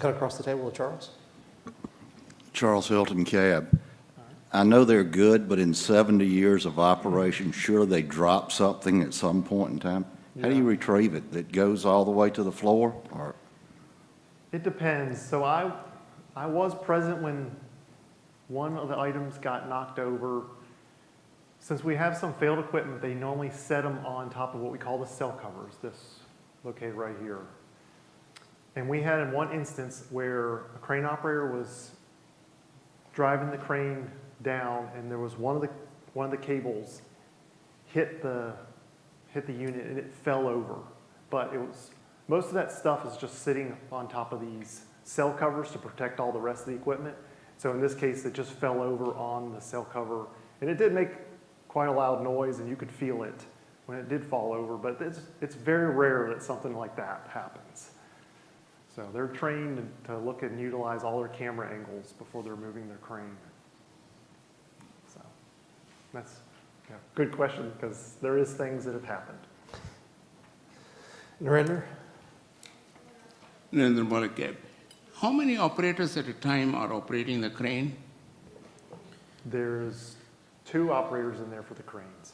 cut across the table to Charles. Charles Hilton Cab. I know they're good, but in 70 years of operation, sure they drop something at some point in time? How do you retrieve it? That goes all the way to the floor, or? It depends. So I was present when one of the items got knocked over. Since we have some failed equipment, they normally set them on top of what we call the cell covers, this located right here. And we had in one instance where a crane operator was driving the crane down, and there was one of the cables hit the unit and it fell over. But most of that stuff is just sitting on top of these cell covers to protect all the rest of the equipment. So in this case, it just fell over on the cell cover, and it did make quite a loud noise, and you could feel it when it did fall over. But it's very rare that something like that happens. So they're trained to look and utilize all their camera angles before they're moving their crane. So that's a good question, because there is things that have happened. Narendra? Narendra Malakab. How many operators at a time are operating the crane? There's 2 operators in there for the cranes.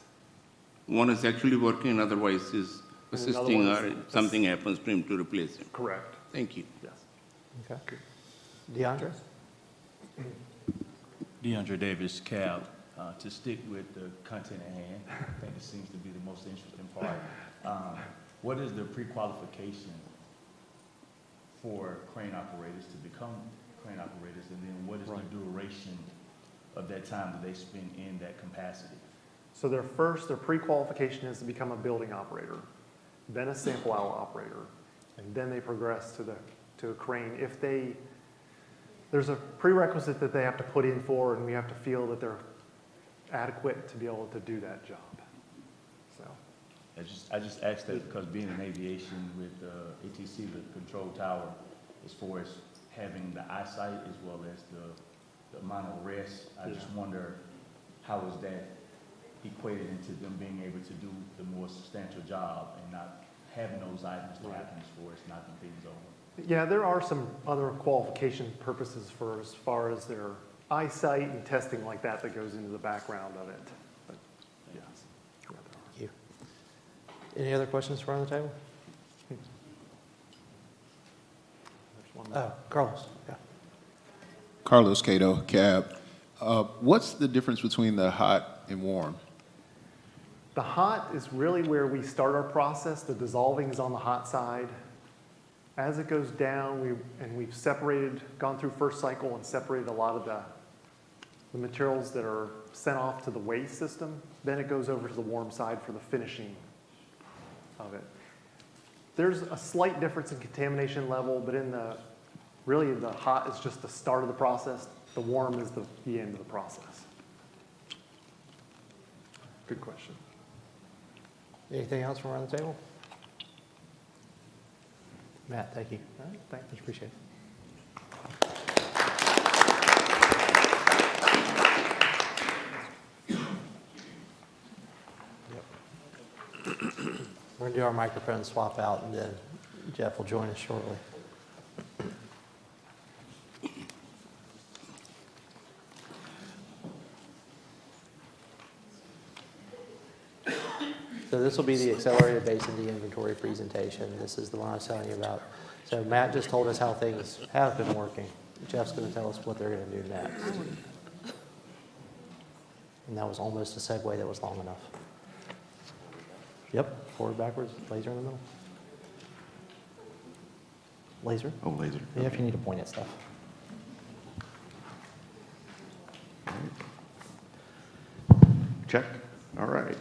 One is actually working, and otherwise is And another assisting, one or is something happens to him to replace him. Correct. Thank you. Yes. Okay. DeAndre? DeAndre Davis, Cab. To stick with the content at hand, I think it seems to be the most interesting part. What is the pre-qualification for crane operators to become crane operators, and then what is the duration of that time that they spend in that capacity? So their pre-qualification is to become a building operator, then a sample aisle operator, and then they progress to a crane. There's a prerequisite that they have to put in for, and we have to feel that they're adequate to be able to do that job. So, I just asked that because being in aviation with ATC, the control tower, as far as having the eyesight as well as the amount of rest, I just wonder how is that equated into them being able to do the more substantial job and not having those items to happen as far as knocking things over. yeah, there are some other qualification purposes for as far as their eyesight and testing like that goes into the background of it. But, yes. Thank you. Any other questions for on the table? There's one Oh, Carlos. Yeah. Carlos Cato, Cab. What's the difference between the hot and warm? The hot is really where we start our process. The dissolving is on the hot side. As it goes down, we've gone through first cycle and separated a lot of the materials that are sent off to the waste system. Then it goes over to the warm side for the finishing of it. There's a slight difference in contamination level, but really the hot is just the start of the process. The warm is the end of the process. Good question. Anything else from around the table? Matt, thank you. All right, thanks. Much appreciated. We're going to do our microphone swap out, and then Jeff will join us shortly. So this will be the accelerated basin de-inventory presentation. This is the one I was telling you about. So Matt just told us how things have been working. Jeff's going to tell us what they're going to do next. And that was almost a segue that was long enough. Yep, forward, backwards, laser in the middle. Laser? Oh, laser. Yeah, if you need to point at stuff. Check. All right.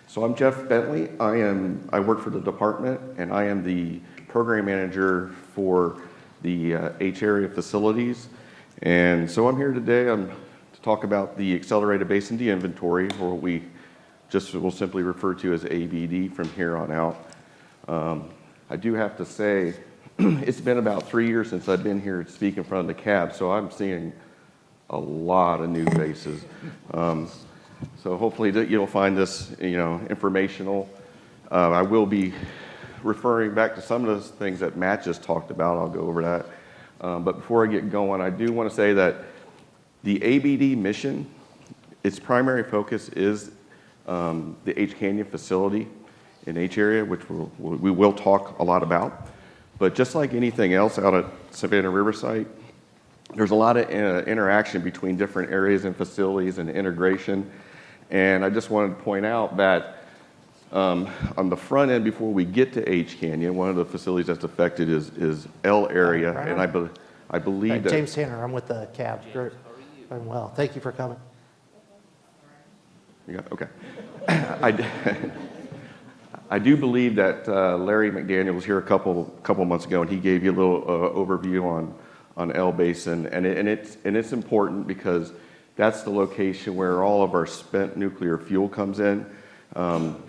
So I'm Jeff Bentley. I work for the department, and I am the program manager for the H area facilities. And so I'm here today to talk about the accelerated basin de-inventory, or what we just will simply refer to as ABD from here on out. I do have to say, it's been about 3 years since I've been here to speak in front of the cab, so I'm seeing a lot of new faces. So hopefully you'll find this, informational. I will be referring back to some of those things that Matt just talked about. I'll go over that. But before I get going, I do want to say that the ABD mission, its primary focus is the H Canyon facility in H area, which we will talk a lot about. But just like anything else out at Savannah Riverside, there's a lot of interaction between different areas and facilities and integration. And I just wanted to point out that on the front end, before we get to H Canyon, one of the facilities that's affected is L area. Right. And I believe that. James Tanner, I'm with the CAB group. Doing well. Thank you for coming. Yeah, okay. I do believe that Larry McDaniel was here a couple months ago, and he gave you a little overview on L Basin, and it's important because that's the location where all of our spent nuclear fuel comes in.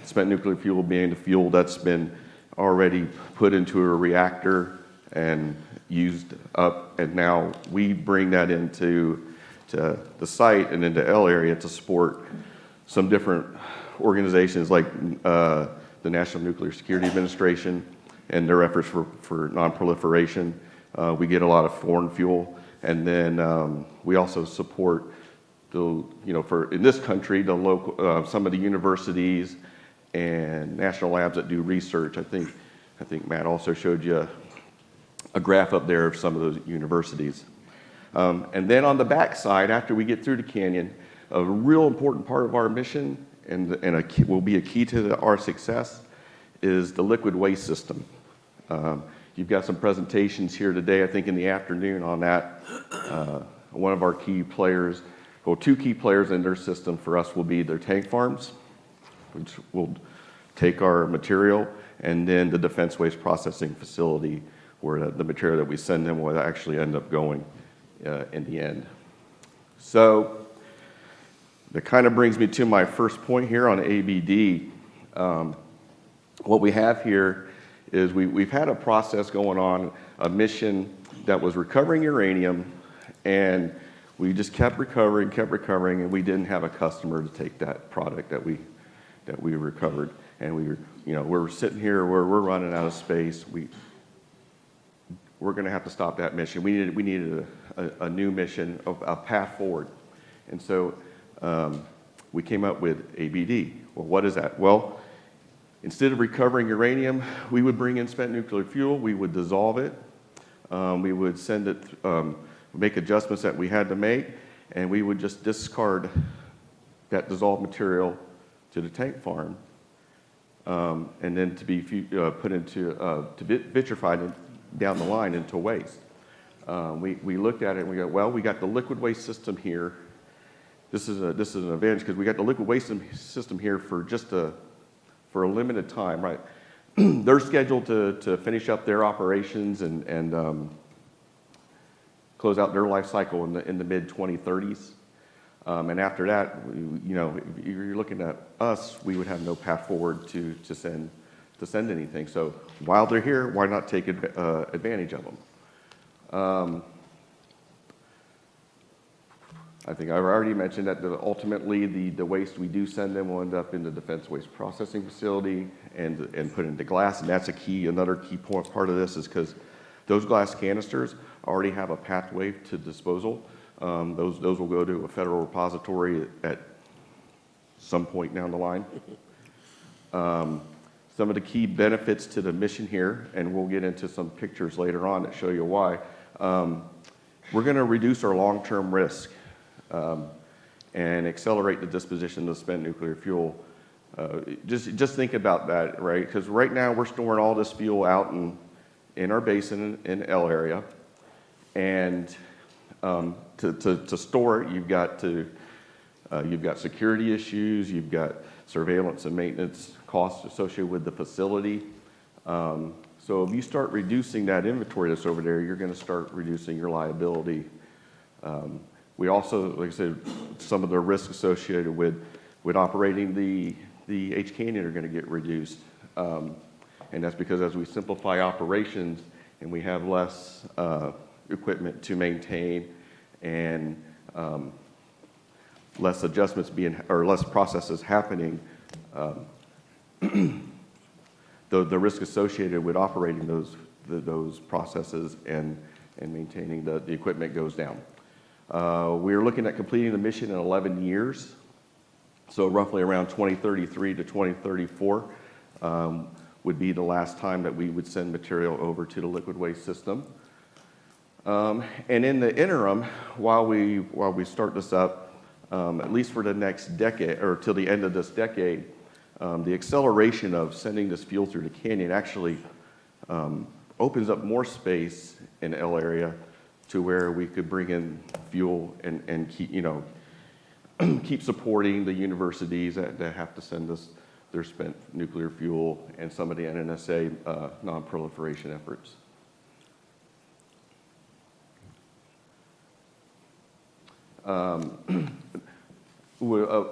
Spent nuclear fuel being the fuel that's been already put into a reactor and used up, and now we bring that into the site and into L area to support some different organizations like the National Nuclear Security Administration and their efforts for non-proliferation. We get a lot of foreign fuel, and then we also support for in this country the local some of the universities and national labs that do research. I think Matt also showed you a graph up there of some of those universities. And then on the back side, after we get through the canyon, a real important part of our mission and will be a key to our success is the liquid waste system. You've got some presentations here today, I think in the afternoon on that. One of our key players, well, two key players in their system for us will be their tank farms, which will take our material, and then the defense waste processing facility where the material that we send them will actually end up going in the end. So that kind of brings me to my first point here on ABD. What we have here is we've had a process going on, a mission that was recovering uranium, and we just kept recovering, and we didn't have a customer to take that product that we recovered. And we're sitting here where we're running out of space. We're going to have to stop that mission. We needed a new mission, a path forward. And so we came up with ABD. Well, what is that? Well, instead of recovering uranium, we would bring in spent nuclear fuel. We would dissolve it. We would send it, make adjustments that we had to make, and we would just discard that dissolved material to the tank farm, and then to be put into to vitrified down the line into waste. We looked at it and we go, well, we got the liquid waste system here. This is an advantage because we got the liquid waste system here for a limited time, right? They're scheduled to finish up their operations and close out their life cycle in the mid 2030s. And after that, if you're looking at us, we would have no path forward to send anything. So while they're here, why not take advantage of them? I think I've already mentioned that ultimately the waste we do send them will end up in the defense waste processing facility and put into glass. And that's another key part of this is because those glass canisters already have a pathway to disposal. Those will go to a federal repository at some point down the line. Some of the key benefits to the mission here, and we'll get into some pictures later on that show you why. We're going to reduce our long-term risk and accelerate the disposition of spent nuclear fuel. Just think about that, right? Because right now we're storing all this fuel out in our basin in L area, and to store it, you've got security issues, you've got surveillance and maintenance costs associated with the facility. So if you start reducing that inventory that's over there, you're going to start reducing your liability. We also, like I said, some of the risks associated with operating the H Canyon are going to get reduced. And that's because as we simplify operations and we have less equipment to maintain and less adjustments or less processes happening, the risk associated with operating those processes and maintaining the equipment goes down. We are looking at completing the mission in 11 years, so roughly around 2033 to 2034 would be the last time that we would send material over to the liquid waste system. And in the interim, while we start this up, at least for the next decade, or till the end of this decade, the acceleration of sending this fuel through the canyon actually opens up more space in the L area to where we could bring in fuel and keep, keep supporting the universities that have to send us their spent nuclear fuel and some of the NNSA non-proliferation efforts. A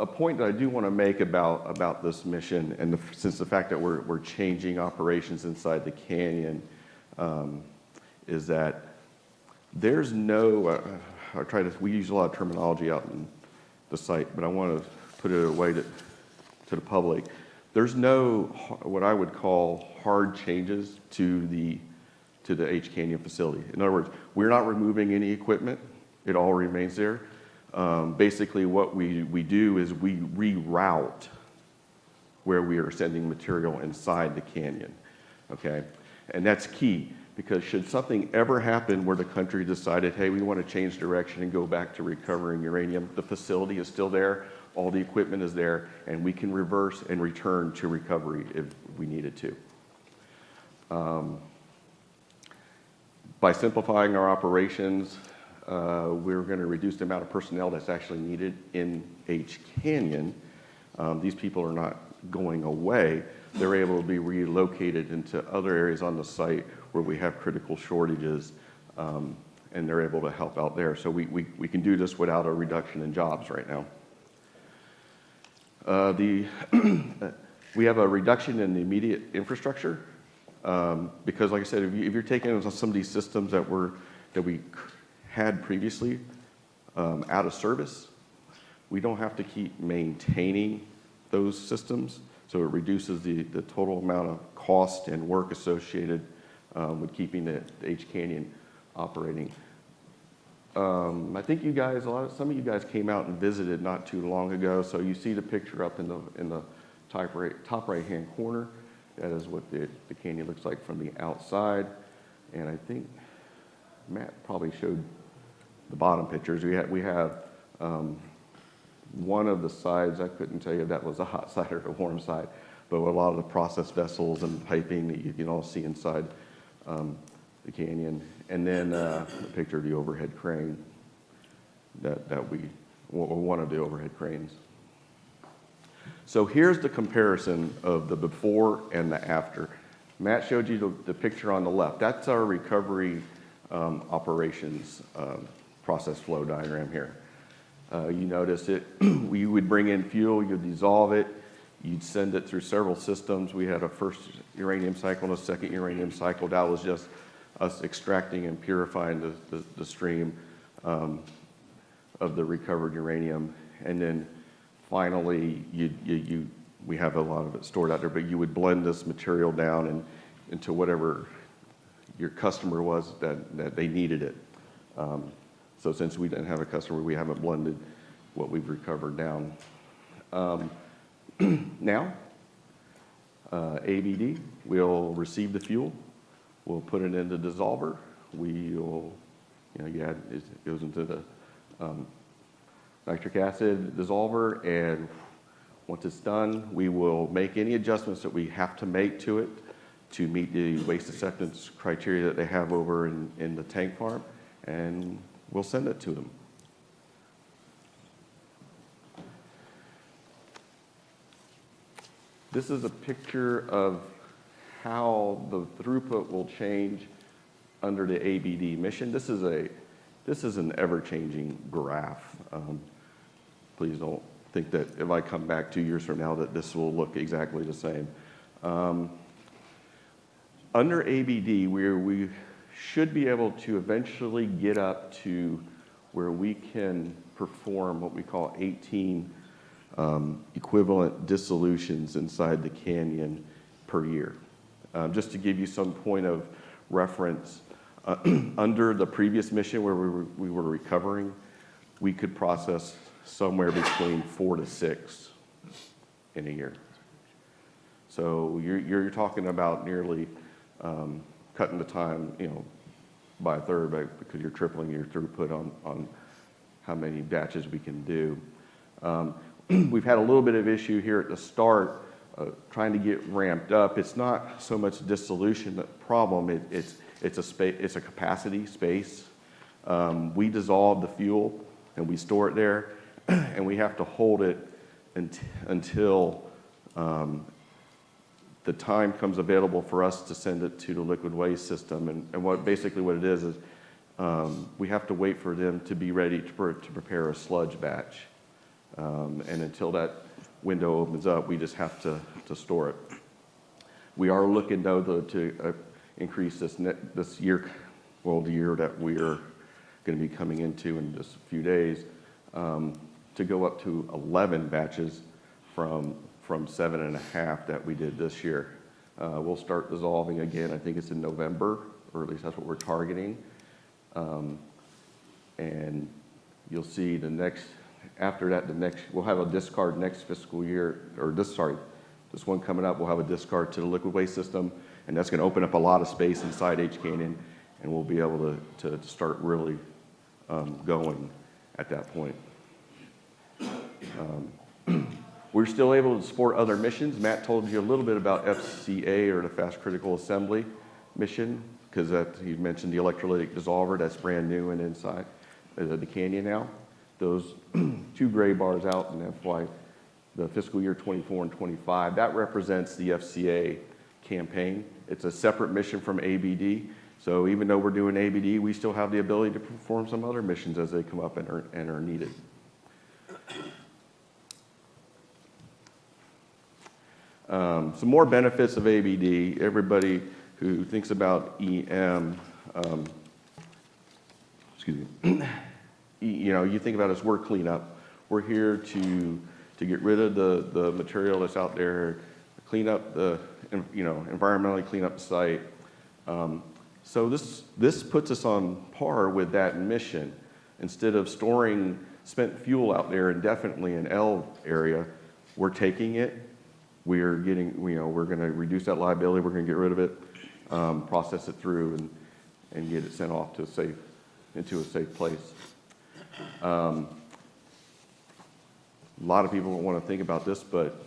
point that I do want to make about this mission, and since the fact that we're changing operations inside the canyon, is that there's no, we use a lot of terminology out in the site, but I want to put it away to the public. There's no, what I would call, hard changes to the H Canyon facility. In other words, we're not removing any equipment. It all remains there. Basically, what we do is we reroute where we are sending material inside the canyon, okay? And that's key, because should something ever happen where the country decided, hey, we want to change direction and go back to recovering uranium, the facility is still there, all the equipment is there, and we can reverse and return to recovery if we needed to. By simplifying our operations, we're going to reduce the amount of personnel that's actually needed in H Canyon. These people are not going away. They're able to be relocated into other areas on the site where we have critical shortages, and they're able to help out there. So we can do this without a reduction in jobs right now. We have a reduction in the immediate infrastructure, because like I said, if you're taking some of these systems that we had previously out of service, we don't have to keep maintaining those systems, so it reduces the total amount of cost and work associated with keeping the H Canyon operating. I think you guys, some of you guys came out and visited not too long ago, so you see the picture up in the top right-hand corner. That is what the canyon looks like from the outside, and I think Matt probably showed the bottom pictures. We have one of the sides, I couldn't tell you if that was a hot side or a warm side, but a lot of the process vessels and piping that you can all see inside the canyon, and then a picture of the overhead crane one of the overhead cranes. So here's the comparison of the before and the after. Matt showed you the picture on the left. That's our recovery operations process flow diagram here. You notice it, we would bring in fuel, you'd dissolve it, you'd send it through several systems. We had a first uranium cycle and a second uranium cycle. That was just us extracting and purifying the stream of the recovered uranium. And then finally, we have a lot of it stored out there, but you would blend this material down into whatever your customer was that they needed it. So since we didn't have a customer, we haven't blended what we've recovered down. Now, ABD, we'll receive the fuel, we'll put it in the dissolver, we'll, it goes into the nitric acid dissolver, and once it's done, we will make any adjustments that we have to make to it to meet the waste acceptance criteria that they have over in the tank farm, and we'll send it to them. This is a picture of how the throughput will change under the ABD mission. This is an ever-changing graph. Please don't think that if I come back 2 years from now that this will look exactly the same. Under ABD, we should be able to eventually get up to where we can perform what we call 18 equivalent dissolutions inside the canyon per year. Just to give you some point of reference, under the previous mission where we were recovering, we could process somewhere between 4 to 6 in a year. So you're talking about nearly cutting the time, by a third, because you're tripling your throughput on how many batches we can do. We've had a little bit of issue here at the start, trying to get ramped up. It's not so much dissolution problem. It's a capacity space. We dissolve the fuel and we store it there, and we have to hold it until the time comes available for us to send it to the liquid waste system. And basically what it is we have to wait for them to be ready to prepare a sludge batch. And until that window opens up, we just have to store it. We are looking though to increase this year, the year that we're going to be coming into in just a few days, to go up to 11 batches from 7.5 that we did this year. We'll start dissolving again. I think it's in November, or at least that's what we're targeting. And you'll see after that, we'll have a discard next fiscal year, this one coming up, we'll have a discard to the liquid waste system, and that's going to open up a lot of space inside H Canyon, and we'll be able to start really going at that point. We're still able to support other missions. Matt told you a little bit about FCA, or the Fast Critical Assembly mission, because he mentioned the electrolytic dissolver that's brand new and inside the canyon now. Those 2 gray bars out in FY, the fiscal year 24 and 25, that represents the FCA campaign. It's a separate mission from ABD. So even though we're doing ABD, we still have the ability to perform some other missions as they come up and are needed. Some more benefits of ABD. Everybody who thinks about EM, you think about us, we're cleanup. We're here to get rid of the material that's out there, clean up environmentally clean up the site. So this puts us on par with that mission. Instead of storing spent fuel out there indefinitely in L area, we're taking it. We're going to reduce that liability. We're going to get rid of it, process it through, and get it sent off into a safe place. A lot of people don't want to think about this, but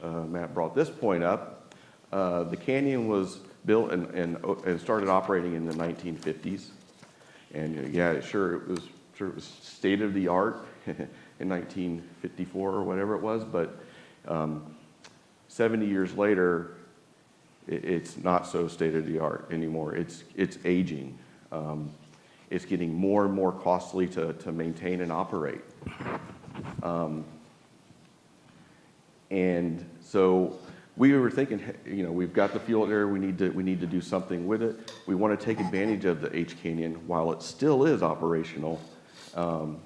Matt brought this point up. The canyon was built and started operating in the 1950s, and it was state of the art in 1954 or whatever it was, but 70 years later, it's not so state of the art anymore. It's aging. It's getting more and more costly to maintain and operate. And so we were thinking, we've got the fuel there. We need to do something with it. We want to take advantage of the H Canyon while it still is operational. And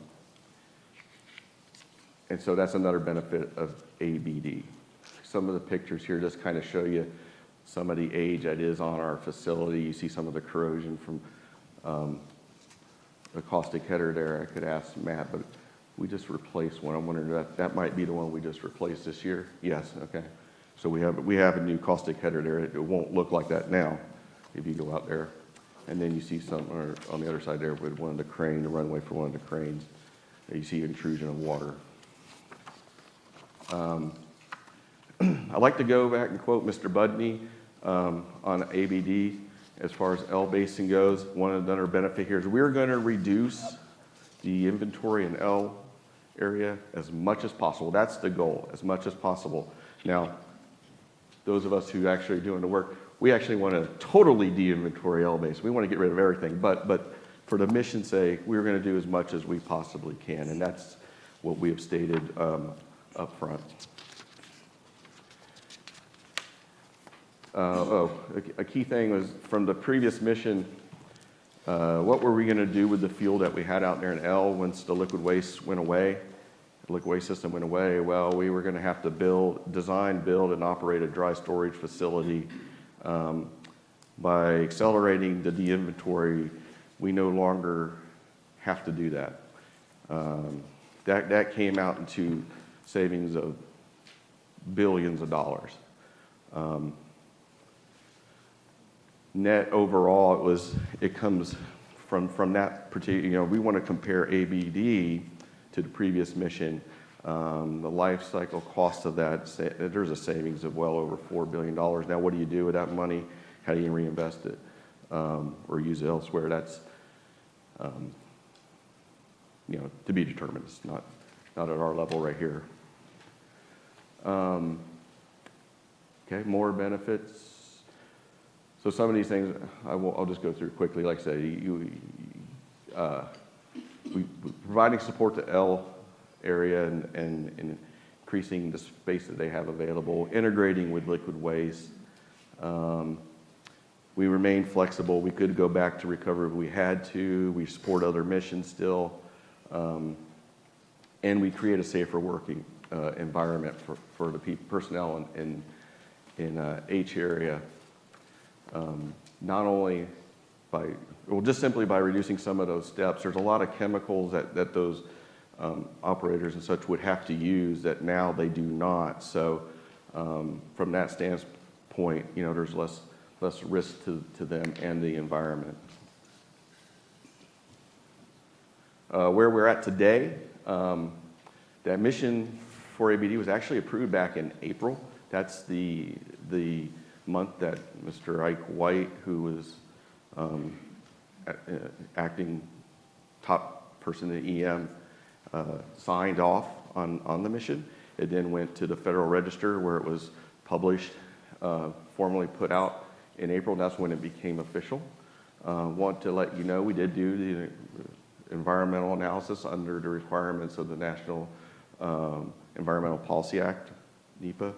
so that's another benefit of ABD. Some of the pictures here just kind of show you some of the age that is on our facility. You see some of the corrosion from the caustic header there. I could ask Matt, but we just replaced one. I'm wondering that might be the one we just replaced this year. Yes, okay. So we have a new caustic header there. It won't look like that now if you go out there. And then you see some on the other side there with the runway for one of the cranes. You see intrusion of water. I like to go back and quote Mr. Budney on ABD as far as L basin goes. One other benefit here is we're going to reduce the inventory in L area as much as possible. That's the goal, as much as possible. Now, those of us who actually are doing the work, we actually want to totally de-inventory L basin. We want to get rid of everything, but for the mission's sake, we're going to do as much as we possibly can, and that's what we have stated up front. A key thing was from the previous mission, what were we going to do with the fuel that we had out there in L once the liquid waste went away? The liquid waste system went away. Well, we were going to have to design, build, and operate a dry storage facility By accelerating the de-inventory, we no longer have to do that. That came out into savings of billions of dollars. Net overall, it comes from that particular, we want to compare ABD to the previous mission. The life cycle cost of that, there's a savings of well over $4 billion. Now, what do you do with that money? How do you reinvest it or use it elsewhere? That's to be determined. It's not at our level right here. Okay, more benefits. So some of these things I'll just go through quickly. Like I say, we're providing support to L area and increasing the space that they have available, integrating with liquid waste. We remain flexible. We could go back to recovery if we had to. We support other missions still. And we create a safer working environment for the personnel in H area. Not only just simply by reducing some of those steps. There's a lot of chemicals that those operators and such would have to use that now they do not. So from that standpoint, there's less risk to them and the environment. Where we're at today, that mission for ABD was actually approved back in April. That's the month that Mr. Ike White, who was acting top person in EM, signed off on the mission. It then went to the Federal Register where it was published, formally put out in April. That's when it became official. Want to let you know we did do the environmental analysis under the requirements of the National Environmental Policy Act, NEPA.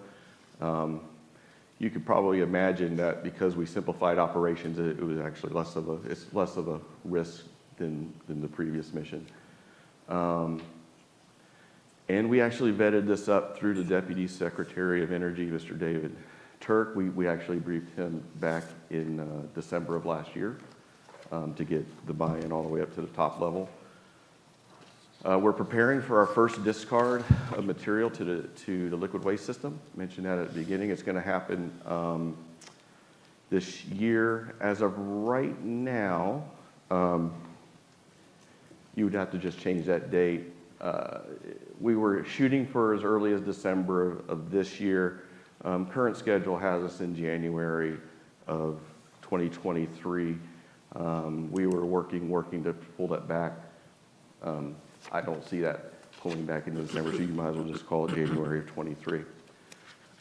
You could probably imagine that because we simplified operations, it was actually less of a risk than the previous mission. And we actually vetted this up through the Deputy Secretary of Energy, Mr. David Turk. We actually briefed him back in December of last year to get the buy-in all the way up to the top level. We're preparing for our first discard of material to the liquid waste system. Mentioned that at the beginning. It's going to happen this year. As of right now, you would have to just change that date. We were shooting for as early as December of this year. Current schedule has us in January of 2023. We were working to pull that back. I don't see that pulling back into December, so you might as well just call it January of 23.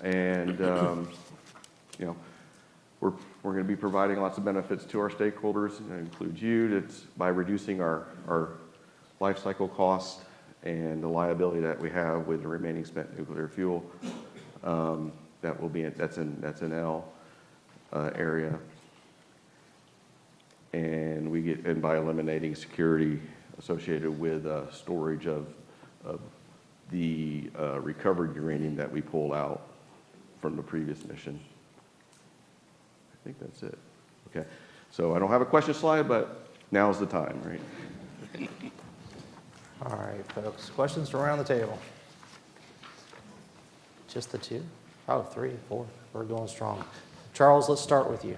And, we're going to be providing lots of benefits to our stakeholders, and that includes you. It's by reducing our life cycle costs and the liability that we have with the remaining spent nuclear fuel. That will be that's in L area. And by eliminating security associated with storage of the recovered uranium that we pulled out from the previous mission. I think that's it. Okay. So I don't have a question slide, but now's the time, right? All right, folks. Questions from around the table? Just the two? Oh, 3, 4. We're going strong. Charles, let's start with you.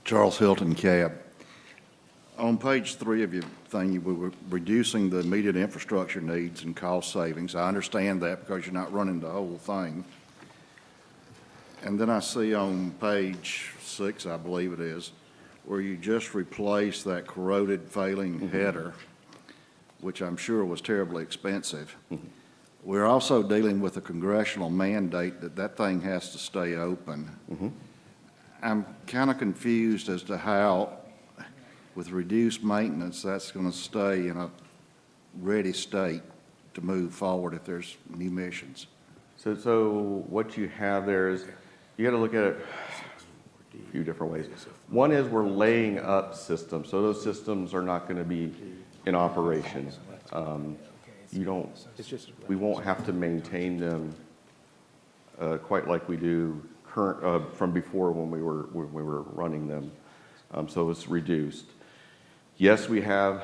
Charles Hilton, Cab. On page 3 of your thing, you were reducing the immediate infrastructure needs and cost savings. I understand that because you're not running the whole thing. And then I see on page 6, I believe it is, where you just replaced that corroded failing header, which I'm sure was terribly expensive. We're also dealing with a congressional mandate that thing has to stay open. I'm kind of confused as to how, with reduced maintenance, that's going to stay in a ready state to move forward if there's new missions. So what you have there is, you got to look at it a few different ways. One is we're laying up systems, so those systems are not going to be in operation. We won't have to maintain them quite like we do from before when we were running them. So it's reduced. Yes, we have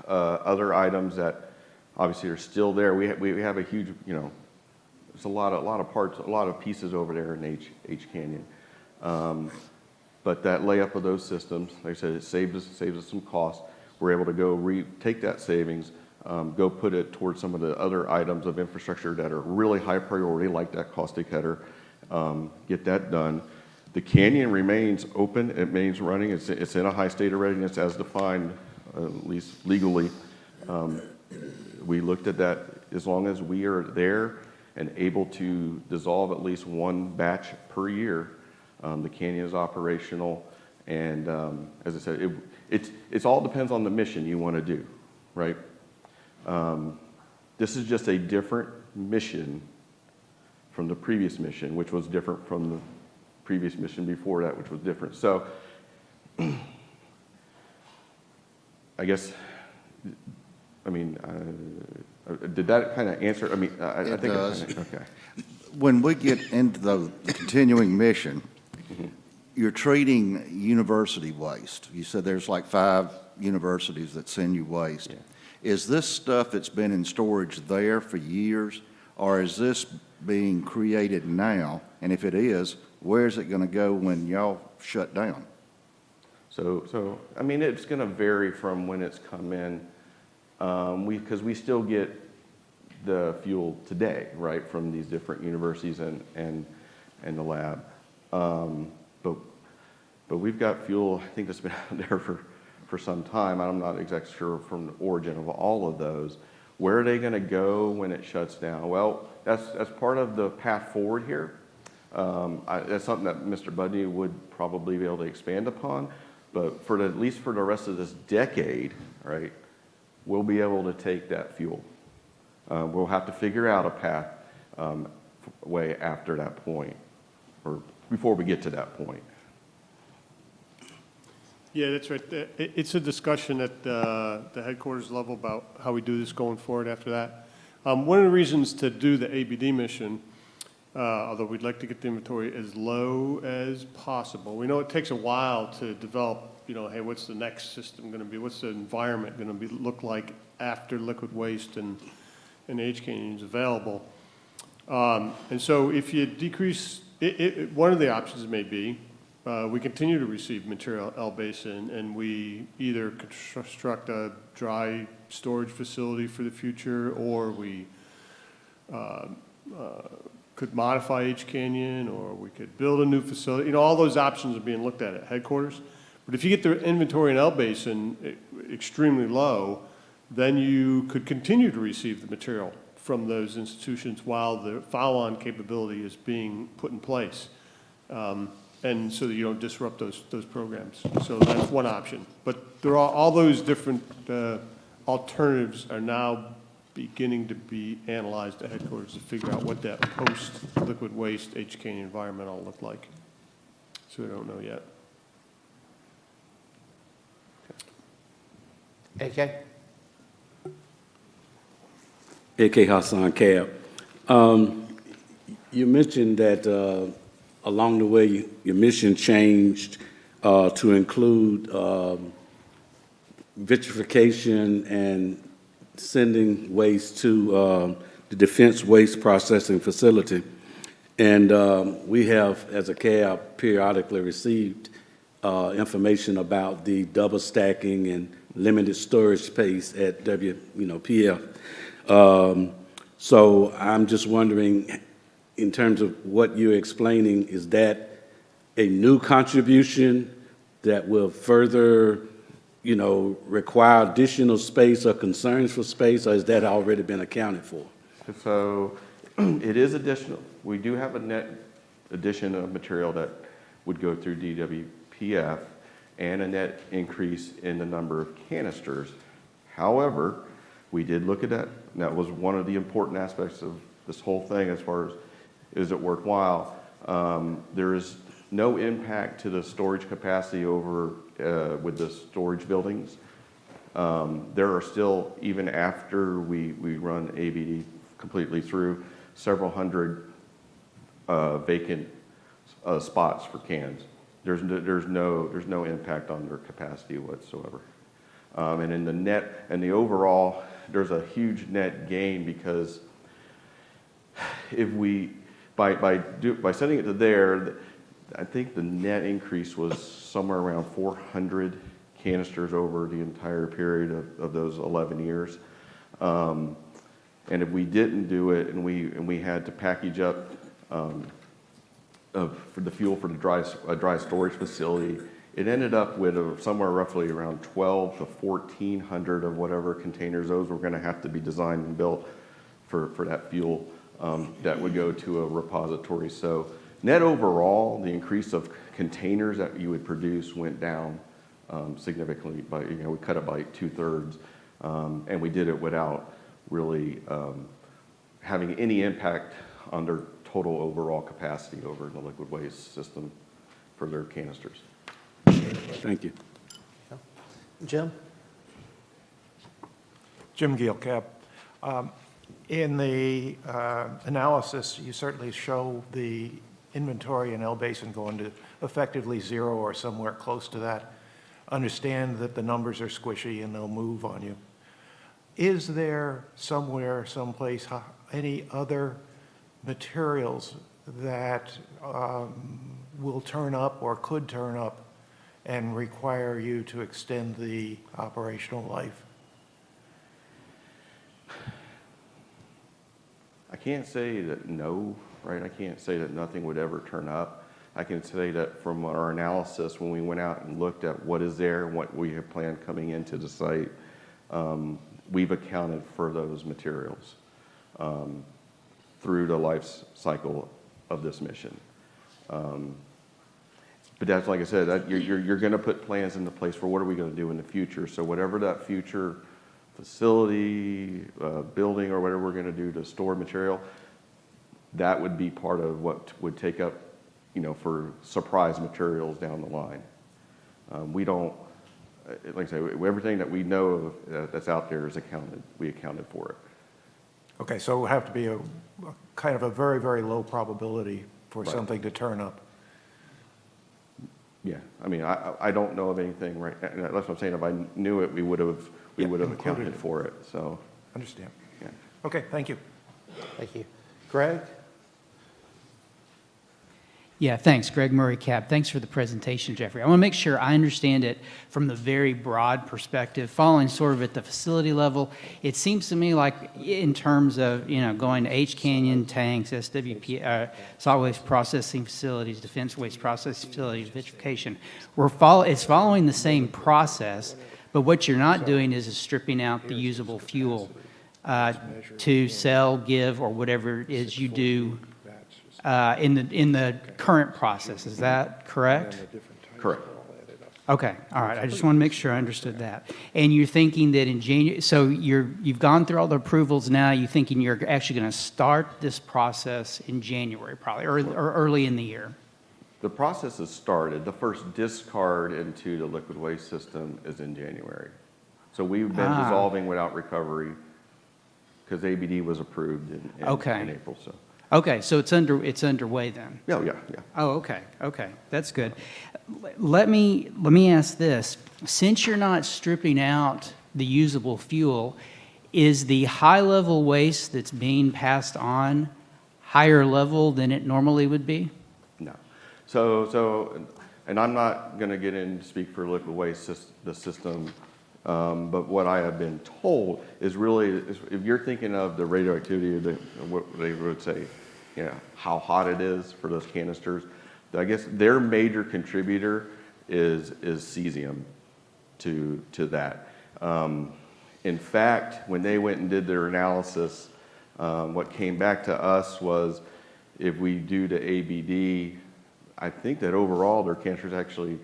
other items that obviously are still there. We have a huge, there's a lot of parts, a lot of pieces over there in H Canyon. But that layup of those systems, like I said, it saves us some cost. We're able to go take that savings, go put it towards some of the other items of infrastructure that are really high priority, like that caustic header, get that done. The canyon remains open, it remains running, it's in a high state of readiness as defined, at least legally. We looked at that, as long as we are there and able to dissolve at least one batch per year, the canyon is operational. And as I said, it all depends on the mission you want to do, right? This is just a different mission from the previous mission, which was different from the previous mission before that, which was different. So I guess, did that kind of answer? I It think does. Okay. When we get into the continuing mission, you're treating university waste. You said there's like 5 universities that send you waste. Yeah. Is this stuff that's been in storage there for years, or is this being created now? And if it is, where is it going to go when y'all shut down? So it's going to vary from when it's come in, because we still get the fuel today, right, from these different universities and the lab. But we've got fuel, I think, that's been out there for some time. I'm not exactly sure from the origin of all of those. Where are they going to go when it shuts down? Well, that's part of the path forward here. That's something that Mr. Budney would probably be able to expand upon. But at least for the rest of this decade, right, we'll be able to take that fuel. We'll have to figure out a path way after that point, or before we get to that point. Yeah, that's right. It's a discussion at the headquarters level about how we do this going forward after that. One of the reasons to do the ABD mission, although we'd like to get the inventory as low as possible, we know it takes a while to develop, hey, what's the next system going to be? What's the environment going to look like after liquid waste and H Canyon is available? And so if you decrease, one of the options may be we continue to receive material at L Basin, and we either construct a dry storage facility for the future, or we could modify H Canyon, or we could build a new facility. All those options are being looked at headquarters. But if you get the inventory in L Basin extremely low, then you could continue to receive the material from those institutions while the follow-on capability is being put in place. And so that you don't disrupt those programs. So that's one option. But there are all those different alternatives are now beginning to be analyzed at headquarters to figure out what that post-liquid waste H Canyon environment will look like. So we don't know yet. AK? AK Hassan Cab. You mentioned that along the way your mission changed to include vitrification and sending waste to the Defense Waste Processing Facility. And we have, as a CAB, periodically received information about the double stacking and limited storage space at PF. So I'm just wondering, in terms of what you're explaining, is that a new contribution that will further, require additional space or concerns for space, or has that already been accounted for? So it is additional. We do have a net addition of material that would go through DWPF and a net increase in the number of canisters. However, we did look at that, and that was one of the important aspects of this whole thing as far as, is it worthwhile? There is no impact to the storage capacity over with the storage buildings. There are still, even after we run ABD completely through, several hundred vacant spots for cans. There's no impact on their capacity whatsoever. And in the net, and the overall, there's a huge net gain because if we, by sending it to there, I think the net increase was somewhere around 400 canisters over the entire period of those 11 years. And if we didn't do it and we had to package up for the fuel for the dry storage facility, it ended up with somewhere roughly around 12 to 1,400 of whatever containers those were going to have to be designed and built for that fuel that would go to a repository. So net overall, the increase of containers that you would produce went down significantly. By, we cut it by 2/3, and we did it without really having any impact on their total overall capacity over in the liquid waste system for their canisters. Thank you. Jim? Jim Gill, CAB. In the analysis, you certainly show the inventory in El Basin going to effectively zero or somewhere close to that. Understand that the numbers are squishy and they'll move on you. Is there somewhere, someplace, any other materials that will turn up or could turn up and require you to extend the operational life? I can't say that no, right? I can't say that nothing would ever turn up. I can say that from our analysis, when we went out and looked at what is there and what we have planned coming into the site, we've accounted for those materials through the life cycle of this mission. But that's, like I said, you're going to put plans into place for what are we going to do in the future. So whatever that future facility, building, or whatever we're going to do to store material, that would be part of what would take up, for surprise materials down the line. We don't, like I say, everything that we know of that's out there is accounted. We accounted for it. Okay, so it would have to be a kind of a very, very low probability for Right. something to turn up. Yeah, I mean, I don't know of anything right. That's what I'm saying. If I knew it, we would have Included accounted it. for it. So, Understand. yeah. Okay, thank you. Thank you. Greg? Yeah, thanks, Greg Murray, CAB. Thanks for the presentation, Jeffrey. I want to make sure I understand it from the very broad perspective, following sort of at the facility level. It seems to me like in terms of, going to H Canyon tanks, SWP, solid waste processing facilities, defense waste processing facilities, vitrification, it's following the same process, but what you're not doing is stripping out the usable fuel to sell, give, or whatever it is you do in the current process. Is that correct? Correct. Okay, all right. I just want to make sure I understood that. And you're thinking that in January, so you've gone through all the approvals now. You're thinking you're actually going to start this process in January, probably, or early in the year. The process has started. The first discard into the liquid waste system is in January. So we've been dissolving without recovery because ABD was approved in April. So. Okay, so it's underway then. Yeah. Oh, okay, that's good. Let me ask this: since you're not stripping out the usable fuel, is the high-level waste that's being passed on higher level than it normally would be? No. So, and I'm not going to get in to speak for liquid waste the system, but what I have been told is really, if you're thinking of the radioactivity, what they would say, how hot it is for those canisters, I guess their major contributor is cesium to that. In fact, when they went and did their analysis, what came back to us was if we do the ABD, I think that overall their cancers actually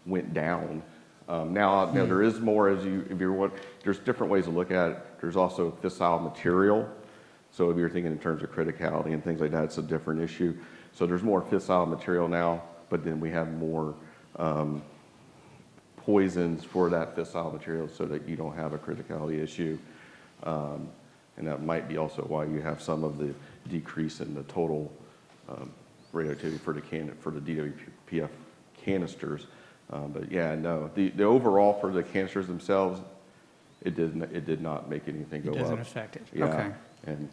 went down. Now there is more there's different ways to look at it. There's also fissile material. So if you're thinking in terms of criticality and things like that, it's a different issue. So there's more fissile material now, but then we have more poisons for that fissile material so that you don't have a criticality issue. And that might be also why you have some of the decrease in the total radioactivity for the DWPF canisters. But yeah, no, the overall for the canisters themselves, it did not make anything go It up. doesn't affect it. Yeah, Okay. and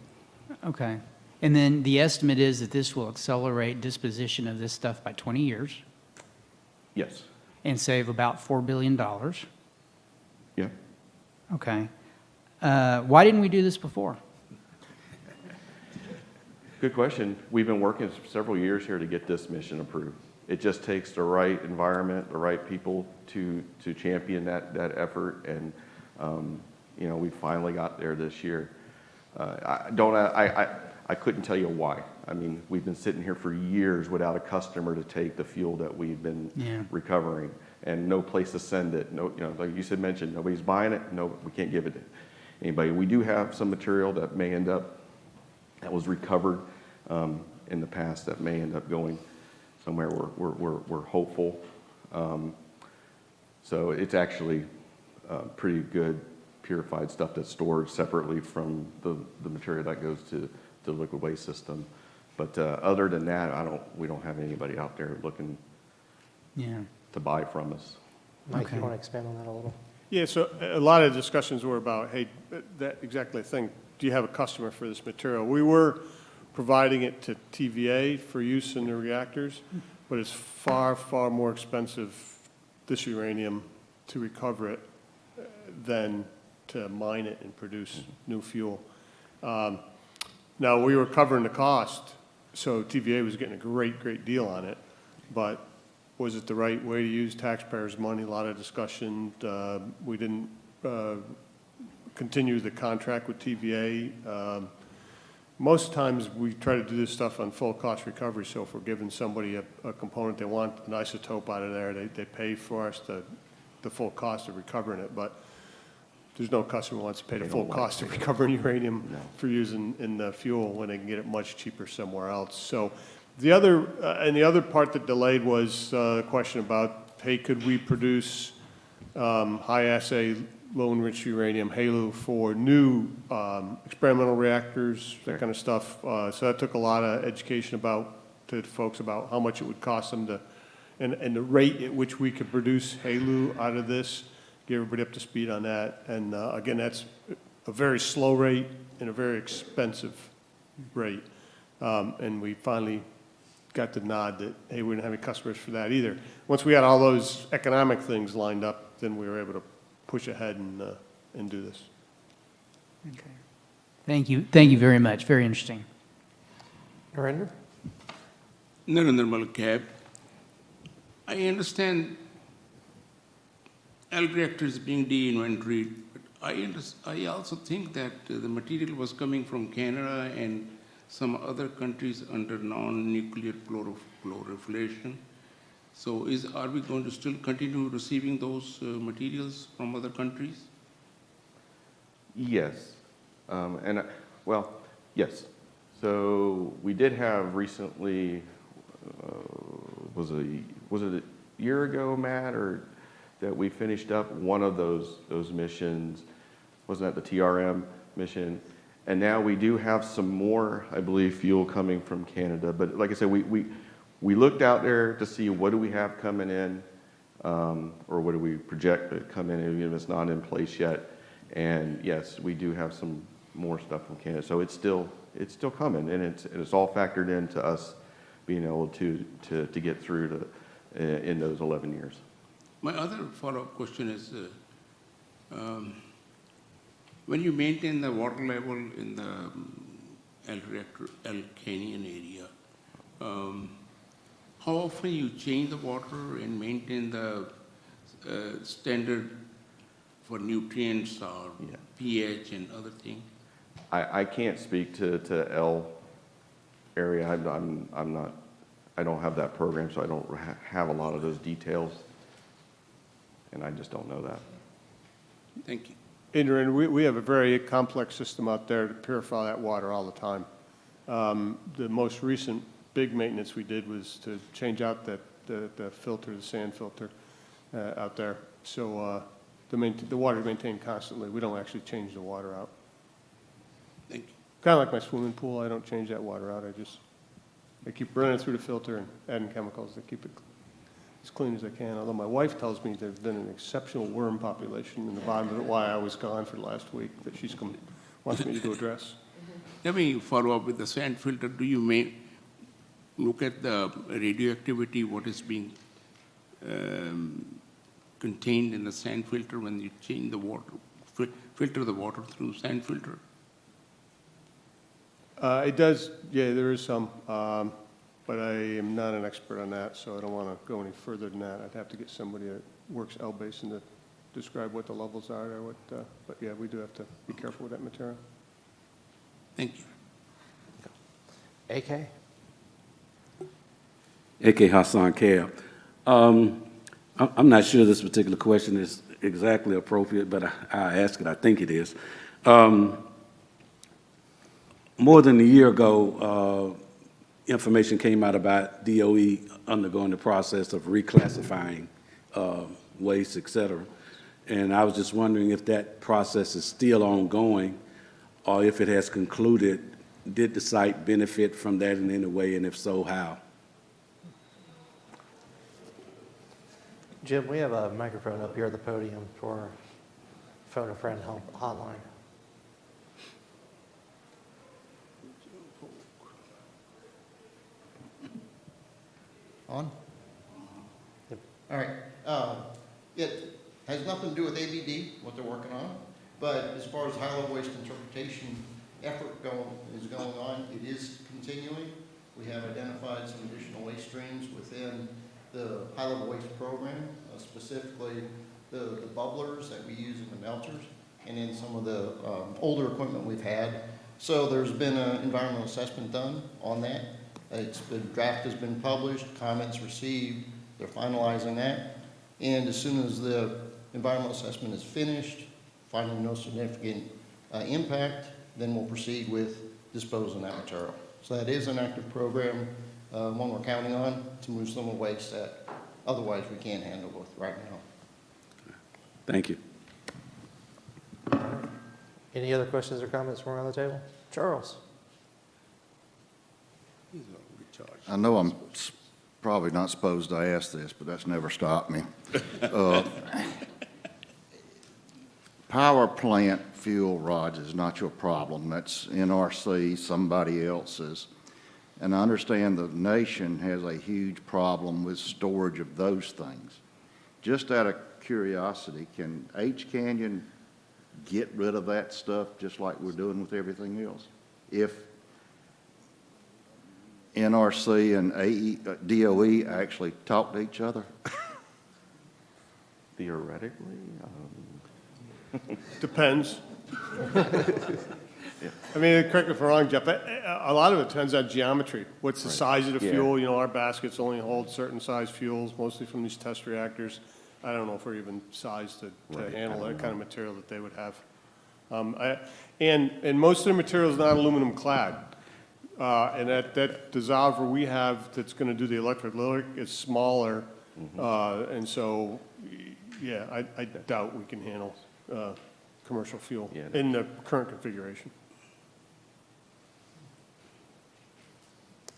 Okay. And then the estimate is that this will accelerate disposition of this stuff by 20 years yes, and save about $4 billion. yeah. Okay. Why didn't we do this before? Good question. We've been working several years here to get this mission approved. It just takes the right environment, the right people to champion that effort, and you know, we finally got there this year. I couldn't tell you why. I mean, we've been sitting here for years without a customer to take the fuel that we've been recovering, and no place to send it. No, you know, like you said, mentioned, nobody's buying it. No, we can't give it to anybody. We do have some material that may end up, that was recovered in the past, that may end up going somewhere. We're hopeful. So it's actually pretty good purified stuff that's stored separately from the material that goes to the liquid waste system. But other than that, we don't have anybody out there looking to buy from us. Mike, Okay. you want to expand on that a little? Yeah, so a lot of discussions were about, hey, that exactly thing, do you have a customer for this material? We were providing it to TVA for use in the reactors, but it's far, far more expensive, this uranium, to recover it than to mine it and produce new fuel. Now, we were covering the cost, so TVA was getting a great deal on it, but was it the right way to use taxpayers' money? A lot of discussion. We didn't continue the contract with TVA. Most times, we try to do this stuff on full cost recovery, so if we're giving somebody a component they want, an isotope out of there, they pay for us the full cost of recovering it, but there's no customer who wants to pay the full cost of recovering uranium for using in the fuel when they can get it much cheaper somewhere else. So the other part that delayed was a question about, hey, could we produce high-assay, low-enriched uranium, HALEU, for new experimental reactors, that kind of stuff. So that took a lot of education to folks about how much it would cost them to, and the rate at which we could produce HALEU out of this, get everybody up to speed on that. And again, that's a very slow rate and a very expensive rate. And we finally got the nod that, hey, we didn't have any customers for that either. Once we had all those economic things lined up, then we were able to push ahead and do this. Okay. Thank you. Thank you very much. Very interesting. Narendra? Narendra Malkab. I understand L reactors being de-inventoried, but I also think that the material was coming from Canada and some other countries under non-nuclear proliferation. So are we going to still continue receiving those materials from other countries? Yes. Well, yes. So we did have recently, was it a year ago, Matt, or that we finished up one of those missions? Wasn't that the TRM mission? And now we do have some more, I believe, fuel coming from Canada. But like I said, we looked out there to see what do we have coming in, or what do we project to come in, even if it's not in place yet. And yes, we do have some more stuff from Canada. So it's still coming, and it's all factored into us being able to get through in those 11 years. My other follow-up question is, when you maintain the water level in the L Canyon area, how often you change the water and maintain the standard for nutrients or pH and other things? I can't speak to L area. I'm not. I don't have that program, so I don't have a lot of those details, and I just don't know that. Thank you. And we have a very complex system out there to purify that water all the time. The most recent big maintenance we did was to change out the filter, the sand filter out there. So the water is maintained constantly. We don't actually change the water out. Thank you. Kind of like my swimming pool. I don't change that water out. I just I keep running it through the filter and adding chemicals to keep it as clean as I can, although my wife tells me there's been an exceptional worm population in the bottom of it, why I was gone for the last week, that wants me to address. Let me follow up with the sand filter. Do you look at the radioactivity, what is being contained in the sand filter when you change the water, filter the water through sand filter? It does, yeah, there is some, but I am not an expert on that, so I don't want to go any further than that. I'd have to get somebody that works L basin to describe what the levels are or what, but yeah, we do have to be careful with that material. Thank you. AK? AK Hassan Cab. I'm not sure this particular question is exactly appropriate, but I ask it. I think it is. More than a year ago, information came out about DOE undergoing the process of reclassifying waste, et cetera. And I was just wondering if that process is still ongoing or if it has concluded. Did the site benefit from that in any way, and if so, how? Jim, we have a microphone up here at the podium for phone a friend hotline. On? Yep. All right. It has nothing to do with ABD, what they're working on, but as far as high-level waste interpretation effort is going on, it is continuing. We have identified some additional waste streams within the high-level waste program, specifically the bubblers that we use in the melters, and then some of the older equipment we've had. So there's been an environmental assessment done on that. Draft has been published, comments received, they're finalizing that. And as soon as the environmental assessment is finished, finding no significant impact, then we'll proceed with disposing that material. So that is an active program, one we're counting on to move some of the waste that otherwise we can't handle with right now. Thank you. Any other questions or comments from around the table? Charles? I know I'm probably not supposed to ask this, but that's never stopped me. Power plant fuel rods is not your problem. That's NRC, somebody else's. And I understand the nation has a huge problem with storage of those things. Just out of curiosity, can H Canyon get rid of that stuff just like we're doing with everything else? If NRC and DOE actually talk to each other? Theoretically, Depends. I mean, correct me if I'm wrong, Jeff, a lot of it depends on geometry. What's the size of the Yeah. fuel? You know, our baskets only hold certain size fuels, mostly from these test reactors. I don't know if we're even sized to Right, handle I that don't kind of material that they would have. And most of the material is not aluminum clad. And that dissolver we have that's going to do the electrolytic is smaller. And so, yeah, I doubt we can handle commercial fuel Yeah. in the current configuration.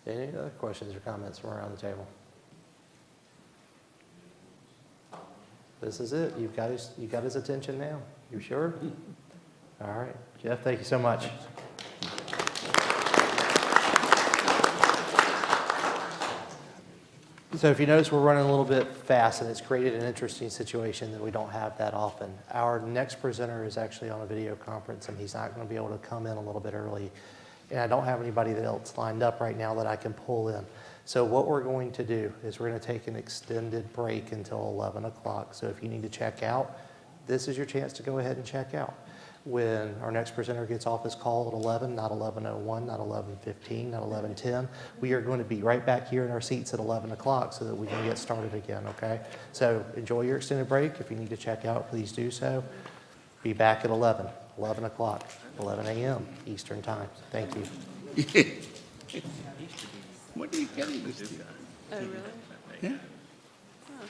Any other questions or comments from around the table? This is it. You got his attention now. You sure? All right. Jeff, thank you so much. So if you notice, we're running a little bit fast, and it's created an interesting situation that we don't have that often. Our next presenter is actually on a video conference, and he's not going to be able to come in a little bit early. And I don't have anybody else lined up right now that I can pull in. So what we're going to do is we're going to take an extended break until 11 o'clock. So if you need to check out, this is your chance to go ahead and check out. When our next presenter gets off his call at 11, not 11:01, not 11:15, not 11:10, we are going to be right back here in our seats at 11 o'clock so that we can get started again, okay? So enjoy your extended break. If you need to check out, please do so. Be back at 11 o'clock, 11 a.m. Eastern Time. Thank you. What do you carry this thing? Oh, really? Yeah? Huh.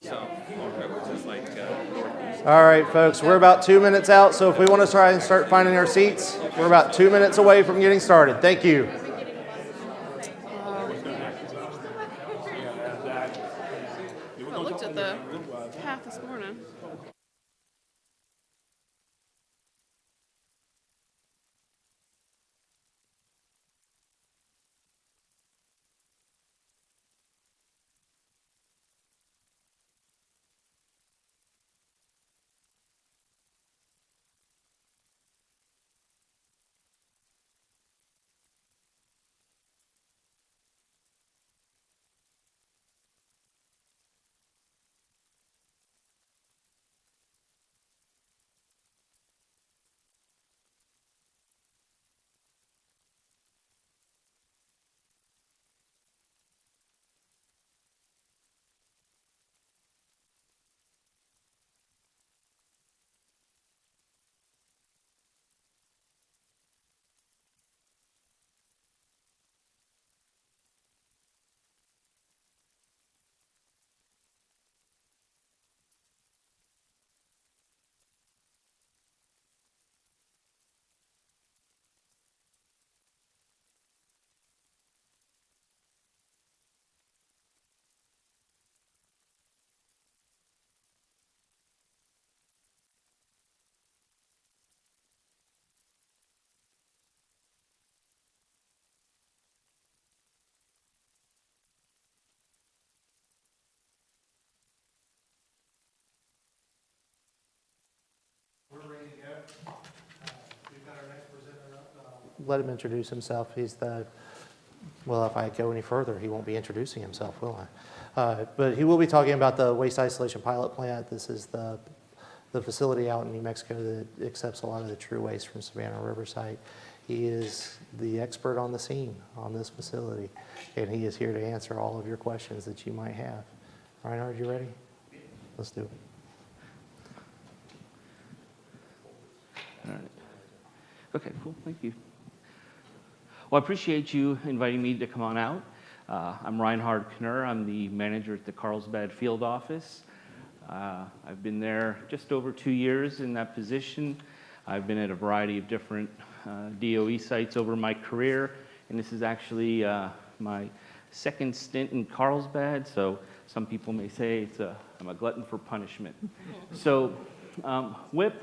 All right, folks, we're about 2 minutes out, so if we want to try and start finding our seats, we're about 2 minutes away from getting started. Thank you. I looked at the path this morning. Let him introduce himself. He's the, well, if I go any further, he won't be introducing himself, will I? But he will be talking about the waste isolation pilot plant. This is the facility out in New Mexico that accepts a lot of the true waste from Savannah Riverside. He is the expert on the scene on this facility, and he is here to answer all of your questions that you might have. Reinhard, you ready? Let's do it. All right. Okay, cool, thank you. Well, I appreciate you inviting me to come on out. I'm Reinhard Knurr. I'm the manager at the Carlsbad field office. I've been there just over 2 years in that position. I've been at a variety of different DOE sites over my career, and this is actually my second stint in Carlsbad, so some people may say I'm a glutton for punishment. So WIP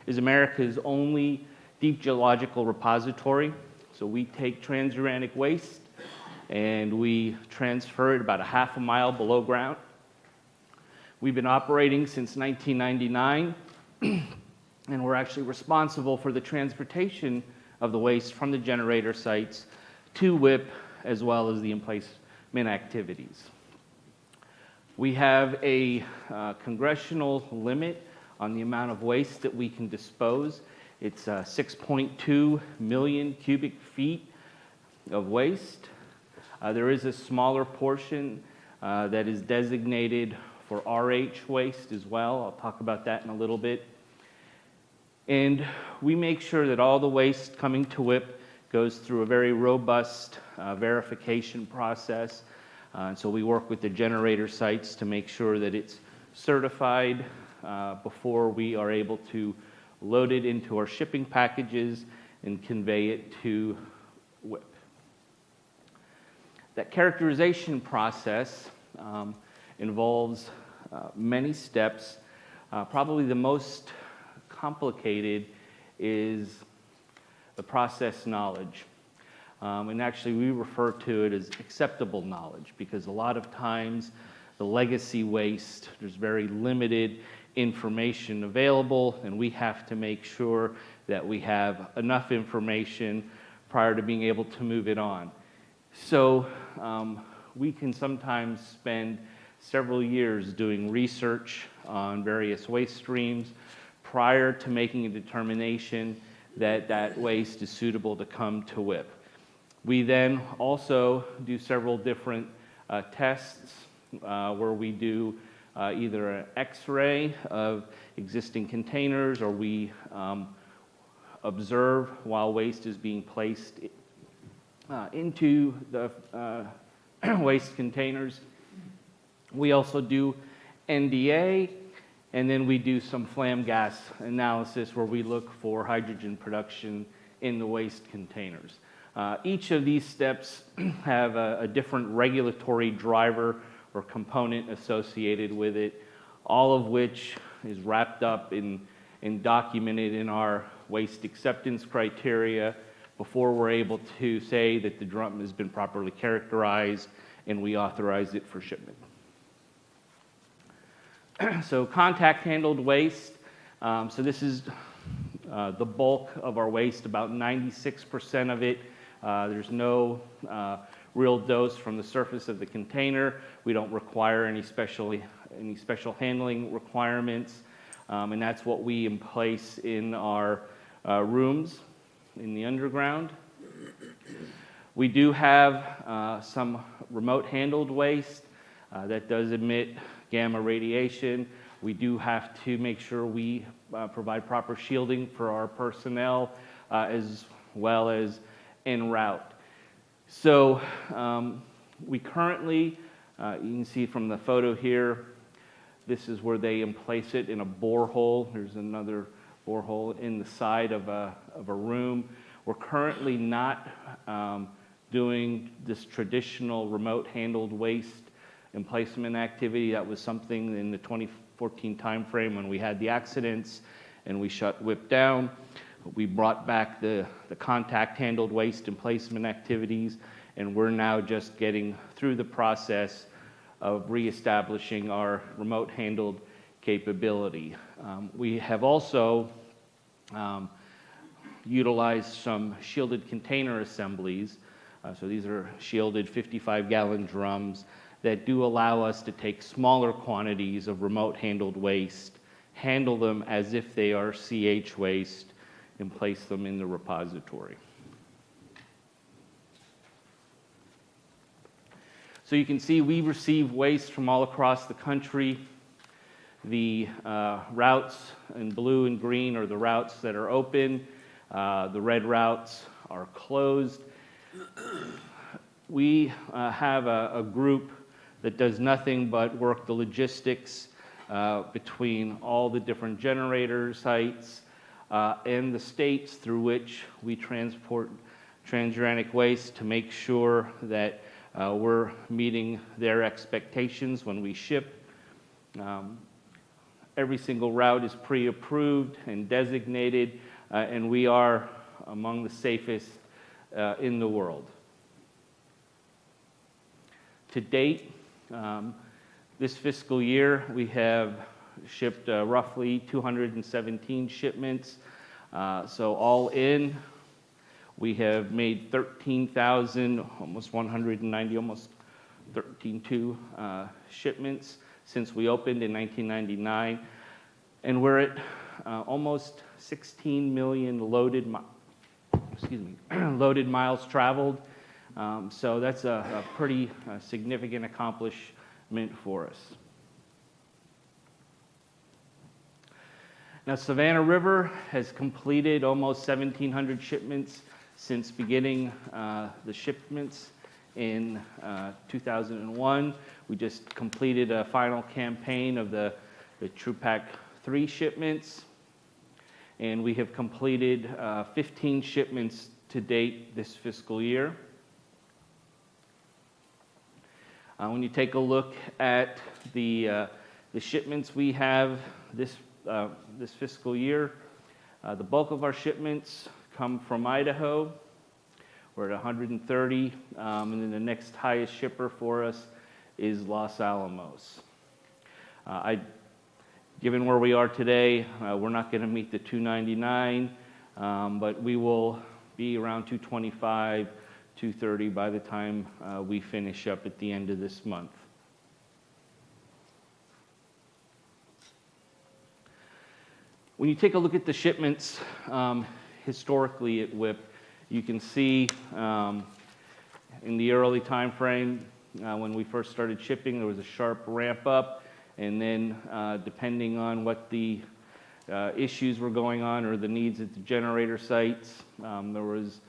is America's only deep geological repository. So we take transuranic waste and we transfer it about a half a mile below ground. We've been operating since 1999, and we're actually responsible for the transportation of the waste from the generator sites to WIP, as well as the emplacement activities. We have a congressional limit on the amount of waste that we can dispose. It's 6.2 million cubic feet of waste. There is a smaller portion that is designated for RH waste as well. I'll talk about that in a little bit. And we make sure that all the waste coming to WIP goes through a very robust verification process. So we work with the generator sites to make sure that it's certified before we are able to load it into our shipping packages and convey it to WIP. That characterization process involves many steps. Probably the most complicated is the process knowledge. And actually we refer to it as acceptable knowledge, because a lot of times the legacy waste, there's very limited information available, and we have to make sure that we have enough information prior to being able to move it on. So we can sometimes spend several years doing research on various waste streams prior to making a determination that that waste is suitable to come to WIP. We then also do several different tests where we do either an X-ray of existing containers, or we observe while waste is being placed into the waste containers. We also do NDA, and then we do some flame gas analysis where we look for hydrogen production in the waste containers. Each of these steps have a different regulatory driver or component associated with it, all of which is wrapped up and documented in our waste acceptance criteria before we're able to say that the drum has been properly characterized and we authorize it for shipment. So contact handled waste. So this is the bulk of our waste, about 96% of it. There's no real dose from the surface of the container. We don't require any special handling requirements, and that's what we place in our rooms in the underground. We do have some remote handled waste that does emit gamma radiation. We do have to make sure we provide proper shielding for our personnel as well as en route. So we currently, you can see from the photo here, this is where they place it in a borehole. There's another borehole in the side of a room. We're currently not doing this traditional remote handled waste emplacement activity. That was something in the 2014 timeframe when we had the accidents and we shut WIP down. We brought back the contact handled waste emplacement activities, and we're now just getting through the process of reestablishing our remote handled capability. We have also utilized some shielded container assemblies. So these are shielded 55-gallon drums that do allow us to take smaller quantities of remote handled waste, handle them as if they are CH waste, and place them in the repository. So you can see we receive waste from all across the country. The routes in blue and green are the routes that are open. The red routes are closed. We have a group that does nothing but work the logistics between all the different generator sites and the states through which we transport transuranic waste to make sure that we're meeting their expectations when we ship. Every single route is pre-approved and designated, and we are among the safest in the world. To date, this fiscal year, we have shipped roughly 217 shipments. So all in, we have made 13,000, almost 190, almost 13.2 shipments since we opened in 1999. And we're at almost 16 million loaded miles traveled. So that's a pretty significant accomplishment for us. Now, Savannah River has completed almost 1,700 shipments since beginning the shipments in 2001. We just completed a final campaign of the TruePack 3 shipments, and we have completed 15 shipments to date this fiscal year. When you take a look at the shipments we have this fiscal year, the bulk of our shipments come from Idaho. We're at 130, and then the next highest shipper for us is Los Alamos. Given where we are today, we're not going to meet the 299, but we will be around 225, 230 by the time we finish up at the end of this month. When you take a look at the shipments historically at WIP, you can see in the early time frame when we first started shipping, there was a sharp ramp up, and then depending on what the issues were going on or the needs at the generator sites, there was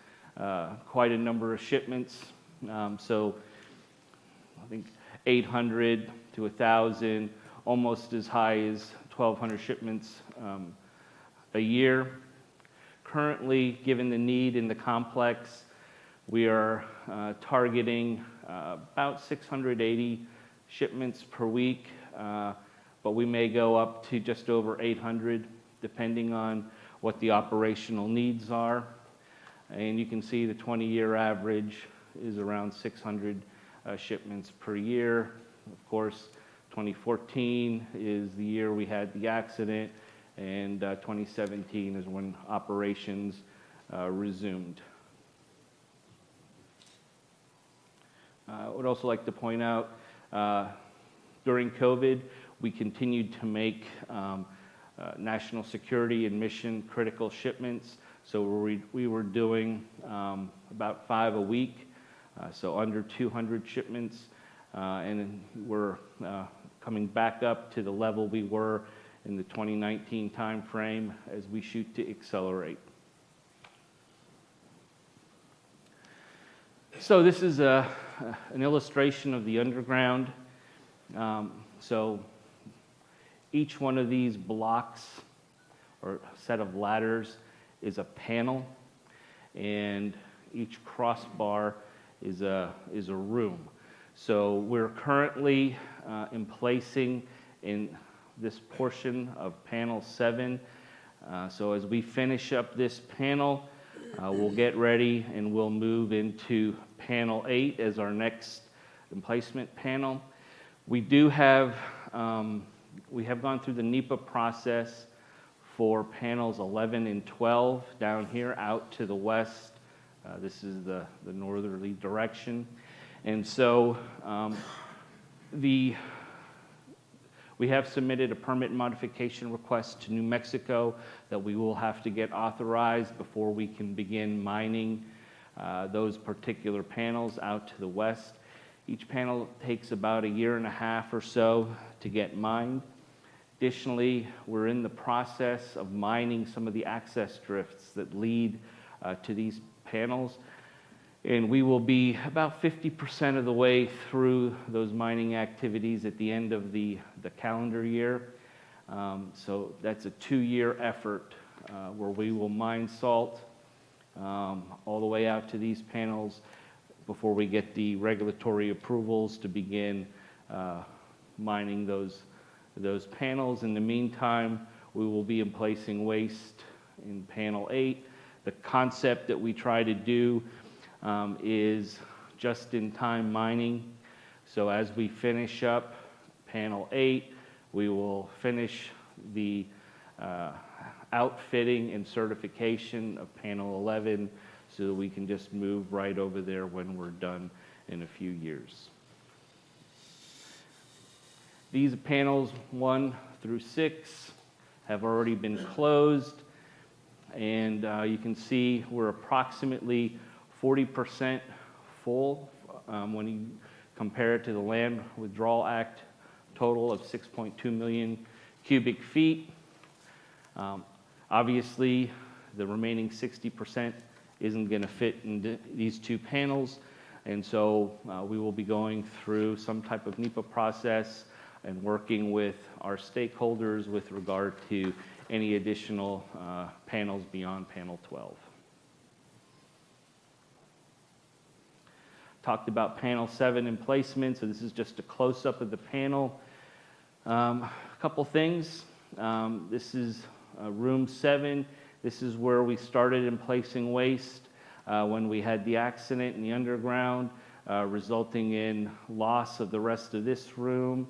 quite a number of shipments. So I think 800 to 1,000 almost as high as 1,200 shipments a year. Currently, given the need in the complex, we are targeting about 680 shipments per week, but we may go up to just over 800 depending on what the operational needs are. And you can see the 20-year average is around 600 shipments per year. Of course, 2014 is the year we had the accident, and 2017 is when operations resumed. I would also like to point out, during COVID, we continued to make national security and mission critical shipments. So we were doing about 5 a week, so under 200 shipments, and we're coming back up to the level we were in the 2019 timeframe as we shoot to accelerate. So this is an illustration of the underground. So each one of these blocks or set of ladders is a panel, and each crossbar is a room. So we're currently emplacing in this portion of panel 7. So as we finish up this panel, we'll get ready and we'll move into panel 8 as our next emplacement panel. We have gone through the NEPA process for panels 11 and 12 down here out to the west. This is the northerly direction. And so we have submitted a permit modification request to New Mexico that we will have to get authorized before we can begin mining those particular panels out to the west. Each panel takes about 1.5 years or so to get mined. Additionally, we're in the process of mining some of the access drifts that lead to these panels. And we will be about 50% of the way through those mining activities at the end of the calendar year. So that's a 2-year effort where we will mine salt all the way out to these panels before we get the regulatory approvals to begin mining those panels. In the meantime, we will be emplacing waste in panel 8. The concept that we try to do is just-in-time mining. So as we finish up panel 8, we will finish the outfitting and certification of panel 11 so that we can just move right over there when we're done in a few years. These panels 1 through 6 have already been closed, and you can see we're approximately 40% full when you compare it to the Land Withdrawal Act total of 6.2 million cubic feet. Obviously, the remaining 60% isn't going to fit in these 2 panels, and so we will be going through some type of NEPA process and working with our stakeholders with regard to any additional panels beyond panel 12. Talked about panel 7 emplacement, so this is just a close-up of the panel. A couple things. This is room 7. This is where we started emplacing waste when we had the accident in the underground, resulting in loss of the rest of this room,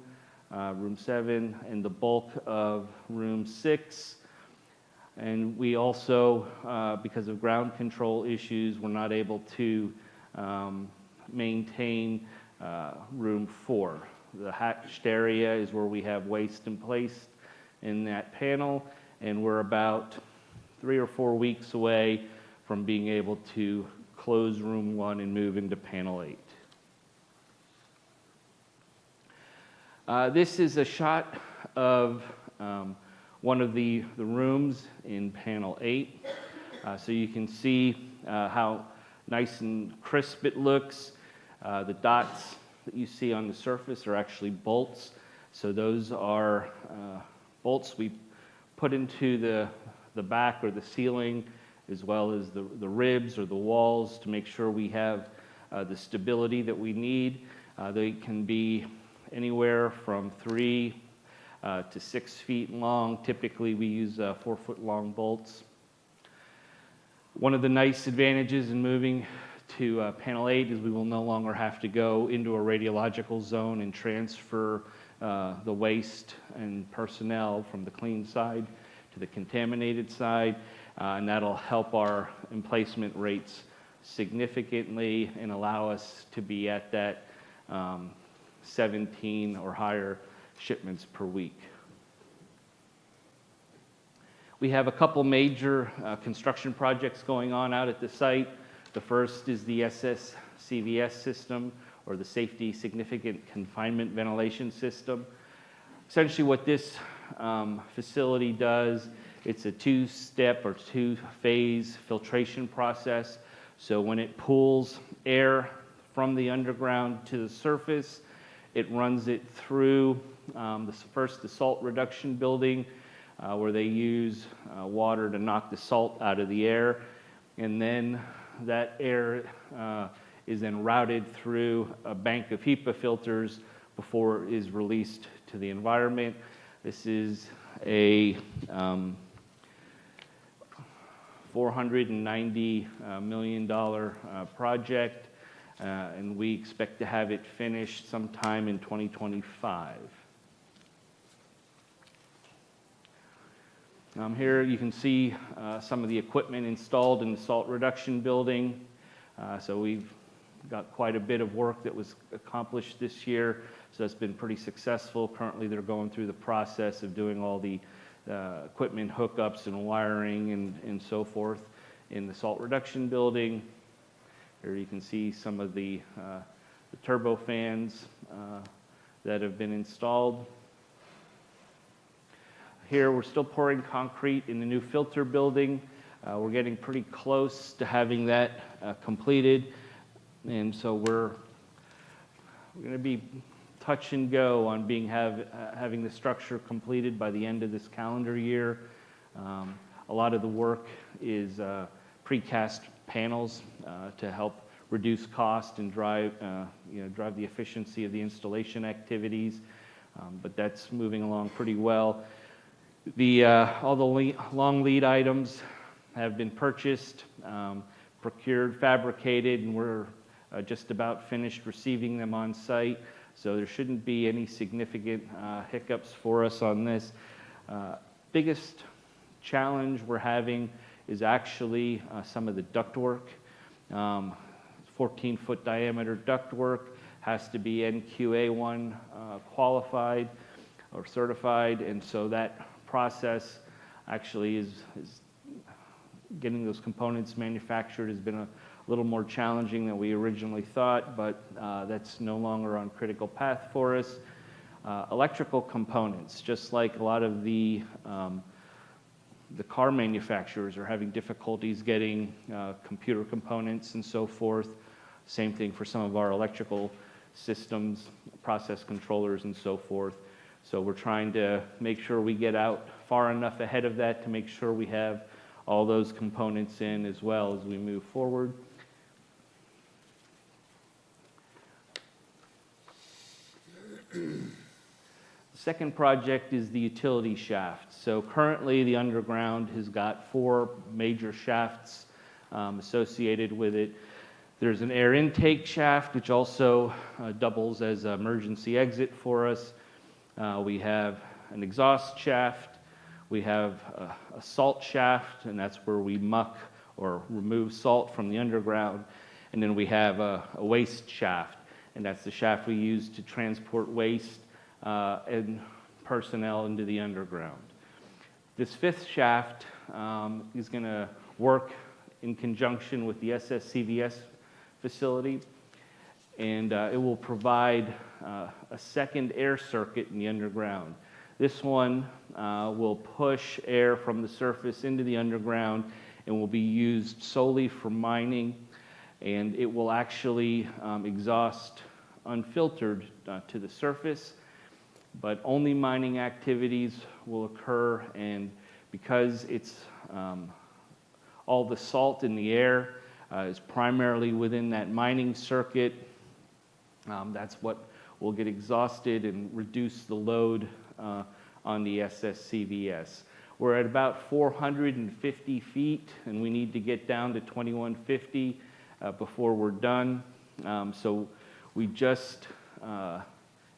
room 7, and the bulk of room 6. And we also, because of ground control issues, were not able to maintain room 4. The hatched area is where we have waste emplaced in that panel, and we're about 3 or 4 weeks away from being able to close room 1 and move into panel 8. This is a shot of one of the rooms in panel 8. So you can see how nice and crisp it looks. The dots that you see on the surface are actually bolts. So those are bolts we put into the back or the ceiling, as well as the ribs or the walls, to make sure we have the stability that we need. They can be anywhere from 3 to 6 feet long. Typically, we use 4-foot-long bolts. One of the nice advantages in moving to Panel 8 is we will no longer have to go into a radiological zone and transfer the waste and personnel from the clean side to the contaminated side, and that'll help our emplacement rates significantly and allow us to be at that 17 or higher shipments per week. We have a couple major construction projects going on out at the site. The first is the SSCVS system, or the Safety Significant Confinement Ventilation System. Essentially what this facility does, it's a 2-step or 2-phase filtration process. So when it pulls air from the underground to the surface, it runs it through first the salt reduction building, where they use water to knock the salt out of the air, and then that air is then routed through a bank of HEPA filters before it is released to the environment. This is a $490 million project, and we expect to have it finished sometime in 2025. Here you can see some of the equipment installed in the salt reduction building. So we've got quite a bit of work that was accomplished this year, so that's been pretty successful. Currently they're going through the process of doing all the equipment hookups and wiring and so forth in the salt reduction building. Here you can see some of the turbo fans that have been installed. Here we're still pouring concrete in the new filter building. We're getting pretty close to having that completed, and so we're going to be touch and go on having the structure completed by the end of this calendar year. A lot of the work is precast panels to help reduce cost and drive the efficiency of the installation activities, but that's moving along pretty well. All the long lead items have been purchased, procured, fabricated, and we're just about finished receiving them on site. So there shouldn't be any significant hiccups for us on this. Biggest challenge we're having is actually some of the ductwork. 14-foot diameter ductwork has to be NQA1 qualified or certified, and so that process actually is getting those components manufactured has been a little more challenging than we originally thought, but that's no longer on critical path for us. Electrical components, just like a lot of the car manufacturers are having difficulties getting computer components and so forth. Same thing for some of our electrical systems, process controllers and so forth. So we're trying to make sure we get out far enough ahead of that to make sure we have all those components in as well as we move forward. The second project is the utility shaft. So currently the underground has got 4 major shafts associated with it. There's an air intake shaft, which also doubles as an emergency exit for us. We have an exhaust shaft. We have a salt shaft, and that's where we muck or remove salt from the underground. And then we have a waste shaft, and that's the shaft we use to transport waste and personnel into the underground. This 5th shaft is going to work in conjunction with the SSCVS facility, and it will provide a second air circuit in the underground. This one will push air from the surface into the underground and will be used solely for mining, and it will actually exhaust unfiltered to the surface. but only mining activities will occur, and because it's all the salt in the air is primarily within that mining circuit, that's what will get exhausted and reduce the load on the SSCVS. We're at about 450 feet, and we need to get down to 2150 before we're done. So we just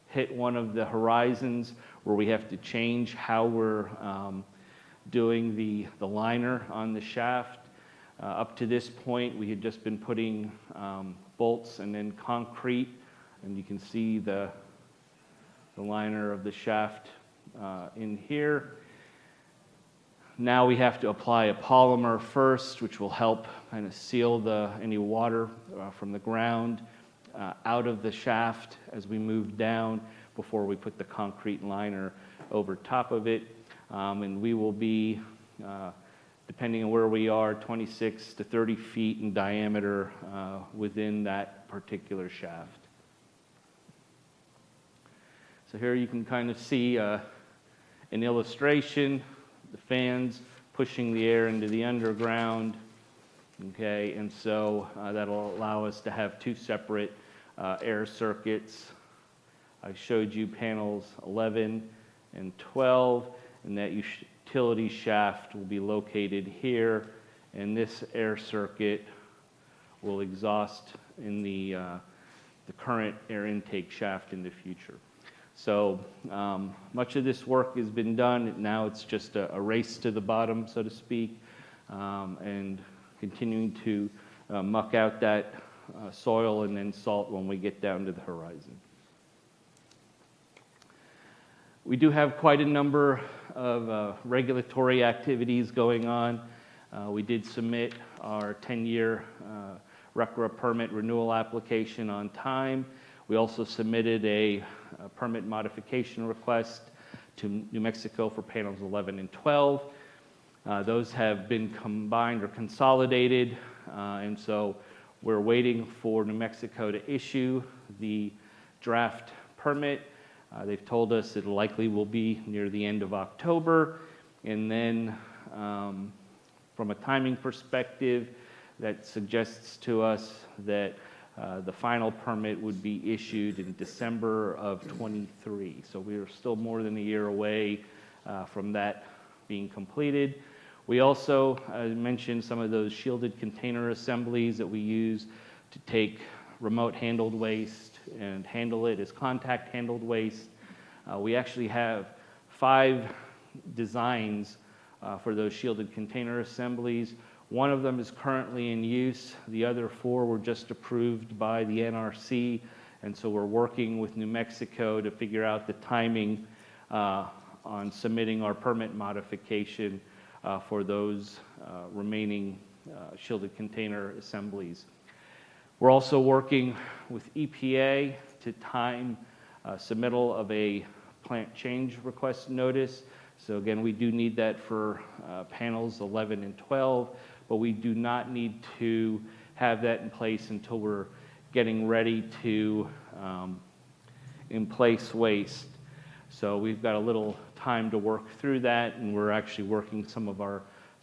hit one of the horizons where we have to change how we're doing the liner on the shaft. Up to this point, we had just been putting bolts and then concrete, and you can see the liner of the shaft in here. Now we have to apply a polymer first, which will help kind of seal any water from the ground out of the shaft as we move down before we put the concrete liner over top of it. And we will be, depending on where we are, 26 to 30 feet in diameter within that particular shaft. So here you can kind of see an illustration, the fans pushing the air into the underground. Okay, and so that'll allow us to have two separate air circuits. I showed you panels 11 and 12, and that utility shaft will be located here, and this air circuit will exhaust in the current air intake shaft in the future. So much of this work has been done. Now it's just a race to the bottom, so to speak, and continuing to muck out that soil and then salt when we get down to the horizon. We do have quite a number of regulatory activities going on. We did submit our 10-year RCRA permit renewal application on time. We also submitted a permit modification request to New Mexico for panels 11 and 12. Those have been combined or consolidated, and so we're waiting for New Mexico to issue the draft permit. They've told us it likely will be near the end of October, and then from a timing perspective, that suggests to us that the final permit would be issued in December of 23. So we are still more than a year away from that being completed. We also mentioned some of those shielded container assemblies that we use to take remote handled waste and handle it as contact handled waste. We actually have 5 designs for those shielded container assemblies. One of them is currently in use. The other 4 were just approved by the NRC, and so we're working with New Mexico to figure out the timing on submitting our permit modification for those remaining shielded container assemblies. We're also working with EPA to time submittal of a plant change request notice. So again, we do need that for panels 11 and 12, but we do not need to have that in place until we're getting ready to in place waste. So we've got a little time to work through that, and we're actually working some of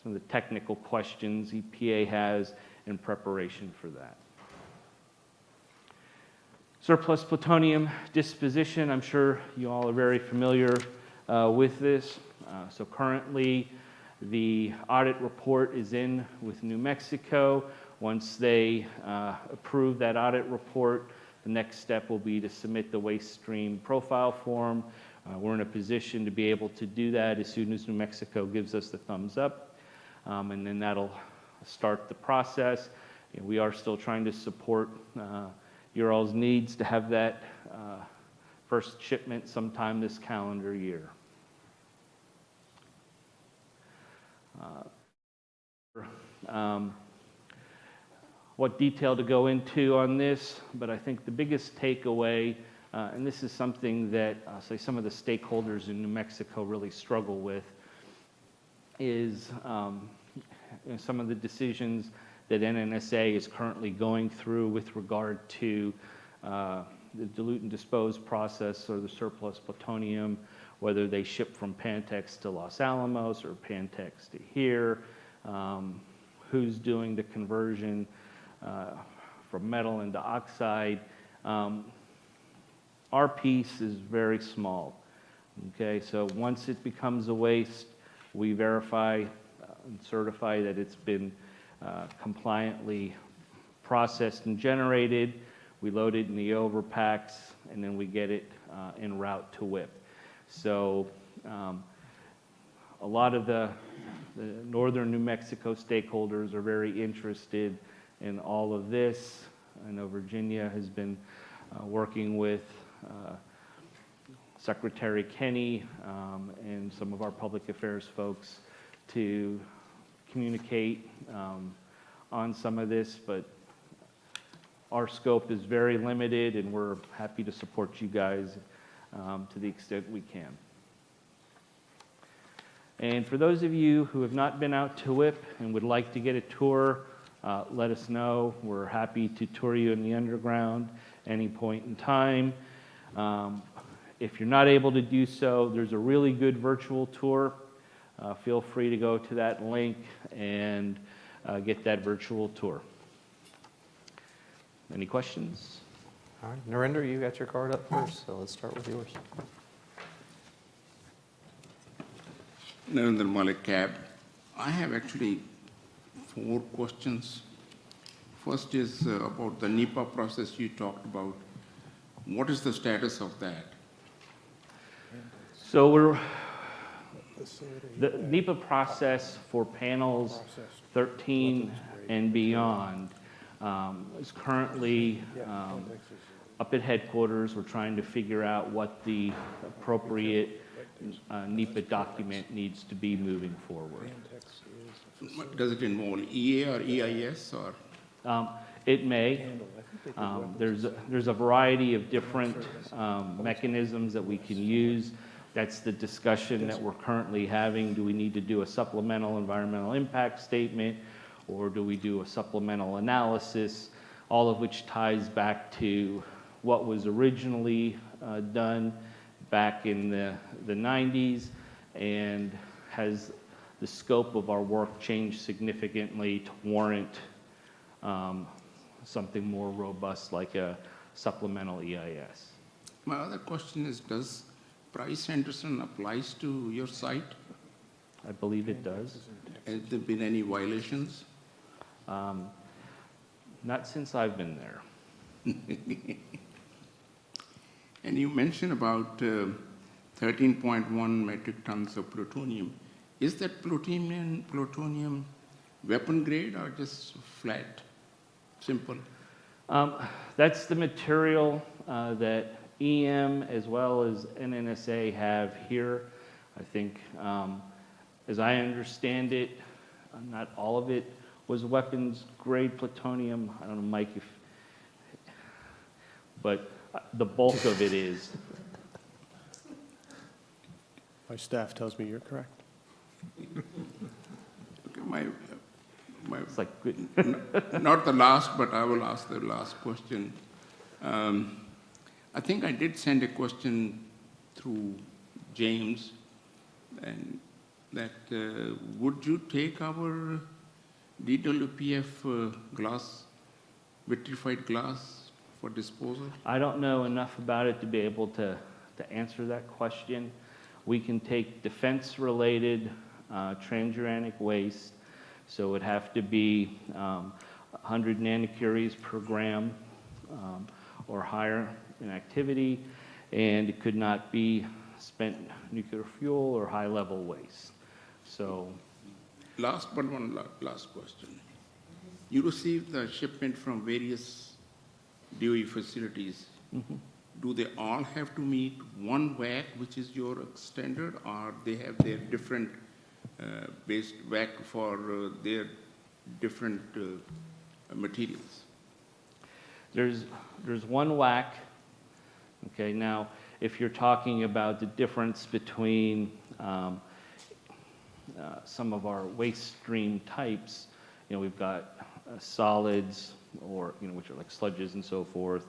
the technical questions EPA has in preparation for that. Surplus plutonium disposition, I'm sure you all are very familiar with this. So currently, the audit report is in with New Mexico. Once they approve that audit report, the next step will be to submit the waste stream profile form. We're in a position to be able to do that as soon as New Mexico gives us the thumbs up, and then that'll start the process. We are still trying to support your all's needs to have that first shipment sometime this calendar year. What detail to go into on this, but I think the biggest takeaway, and this is something that say some of the stakeholders in New Mexico really struggle with, is some of the decisions that NNSA is currently going through with regard to the dilute and dispose process or the surplus plutonium, whether they ship from Pantex to Los Alamos or Pantex to here, who's doing the conversion from metal into oxide. Our piece is very small. Okay, so once it becomes a waste, we verify and certify that it's been compliantly processed and generated. We load it in the overpacks, and then we get it en route to WIP. So a lot of the northern New Mexico stakeholders are very interested in all of this. I know Virginia has been working with Secretary Kenny and some of our public affairs folks to communicate on some of this, but our scope is very limited, and we're happy to support you guys to the extent we can. And for those of you who have not been out to WIP and would like to get a tour, let us know. We're happy to tour you in the underground any point in time. If you're not able to do so, there's a really good virtual tour. Feel free to go to that link and get that virtual tour. Any questions? All right, Narinder, you got your card up first, so let's start with yours. Narinder Malik, CAB. I have actually 4 questions. First is about the NEPA process you talked about. What is the status of that? So the NEPA process for panels 13 and beyond is currently up at headquarters. We're trying to figure out what the appropriate NEPA document needs to be moving forward. Does it involve EA or EIS or? It may. There's a variety of different mechanisms that we can use. That's the discussion that we're currently having. Do we need to do a supplemental environmental impact statement, or do we do a supplemental analysis, all of which ties back to what was originally done back in the 90s, and has the scope of our work changed significantly to warrant something more robust like a supplemental EIS. My other question is, does Price Anderson applies to your site? I believe it does. Has there been any violations? Not since I've been there. And you mentioned about 13.1 metric tons of plutonium. Is that plutonium weapon grade or just flat, simple? That's the material that EM as well as NNSA have here. I think, as I understand it, not all of it was weapons grade plutonium. I don't know, Mike, but the bulk of it is. My staff tells me you're correct. Okay, It's like good. not the last, but I will ask the last question. I think I did send a question through James, and that would you take our DWPF glass, vitrified glass, for disposal? I don't know enough about it to be able to answer that question. We can take defense-related transuranic waste, so it would have to be 100 nanocuries per gram or higher in activity, and it could not be spent nuclear fuel or high-level waste. So, Last question. You received the shipment from various DOE facilities. mm-hmm. Do they all have to meet one WAC, which is your standard, or they have their different based WAC for their different materials? There's one WAC. Okay, now, if you're talking about the difference between some of our waste stream types, we've got solids, or which are like sludges and so forth,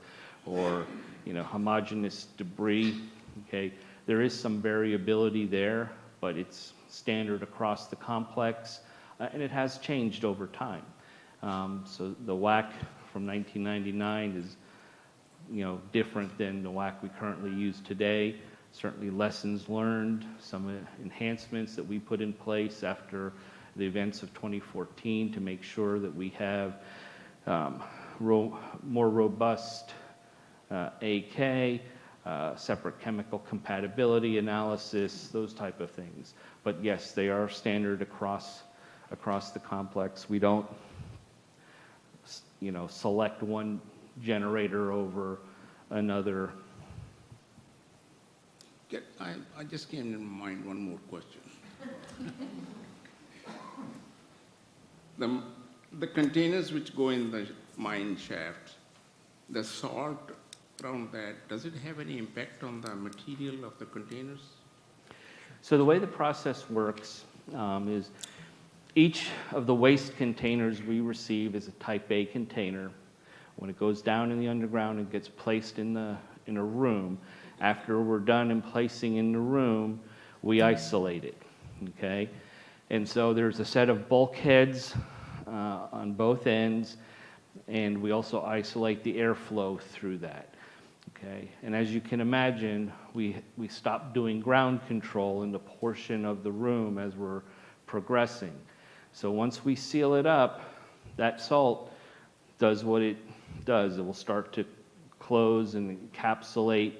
or, homogeneous debris, okay? There is some variability there, but it's standard across the complex, and it has changed over time. So the WAC from 1999 is, different than the WAC we currently use today. Certainly lessons learned, some enhancements that we put in place after the events of 2014 to make sure that we have more robust AK, separate chemical compatibility analysis, those type of things. But yes, they are standard across the complex. We don't, select one generator over another. I just came in mind one more question. The containers which go in the mine shafts, the salt around that, does it have any impact on the material of the containers? So the way the process works is each of the waste containers we receive is a type A container. When it goes down in the underground and gets placed in a room, after we're done in placing in the room, we isolate it, okay? And so there's a set of bulkheads on both ends, and we also isolate the airflow through that, okay? And as you can imagine, we stop doing ground control in the portion of the room as we're progressing. So once we seal it up, that salt does what it does. It will start to close and encapsulate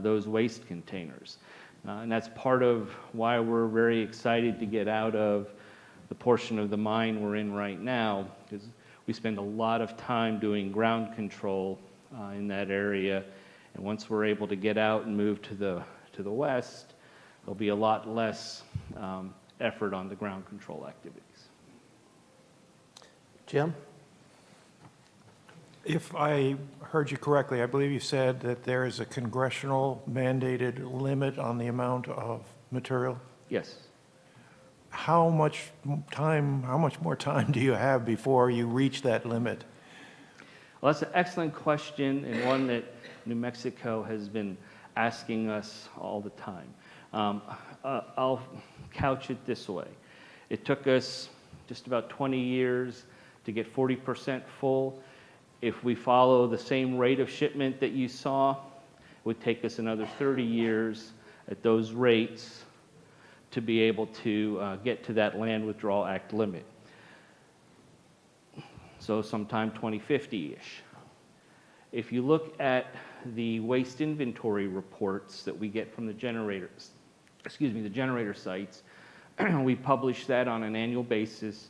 those waste containers. And that's part of why we're very excited to get out of the portion of the mine we're in right now, because we spend a lot of time doing ground control in that area. And once we're able to get out and move to the west, there'll be a lot less effort on the ground control activities. Jim? If I heard you correctly, I believe you said that there is a congressional mandated limit on the amount of material. Yes. How much more time do you have before you reach that limit? Well, that's an excellent question, and one that New Mexico has been asking us all the time. I'll couch it this way. It took us just about 20 years to get 40% full. If we follow the same rate of shipment that you saw, it would take us another 30 years at those rates to be able to get to that Land Withdrawal Act limit. So sometime 2050-ish. If you look at the waste inventory reports that we get from the generator sites, we publish that on an annual basis.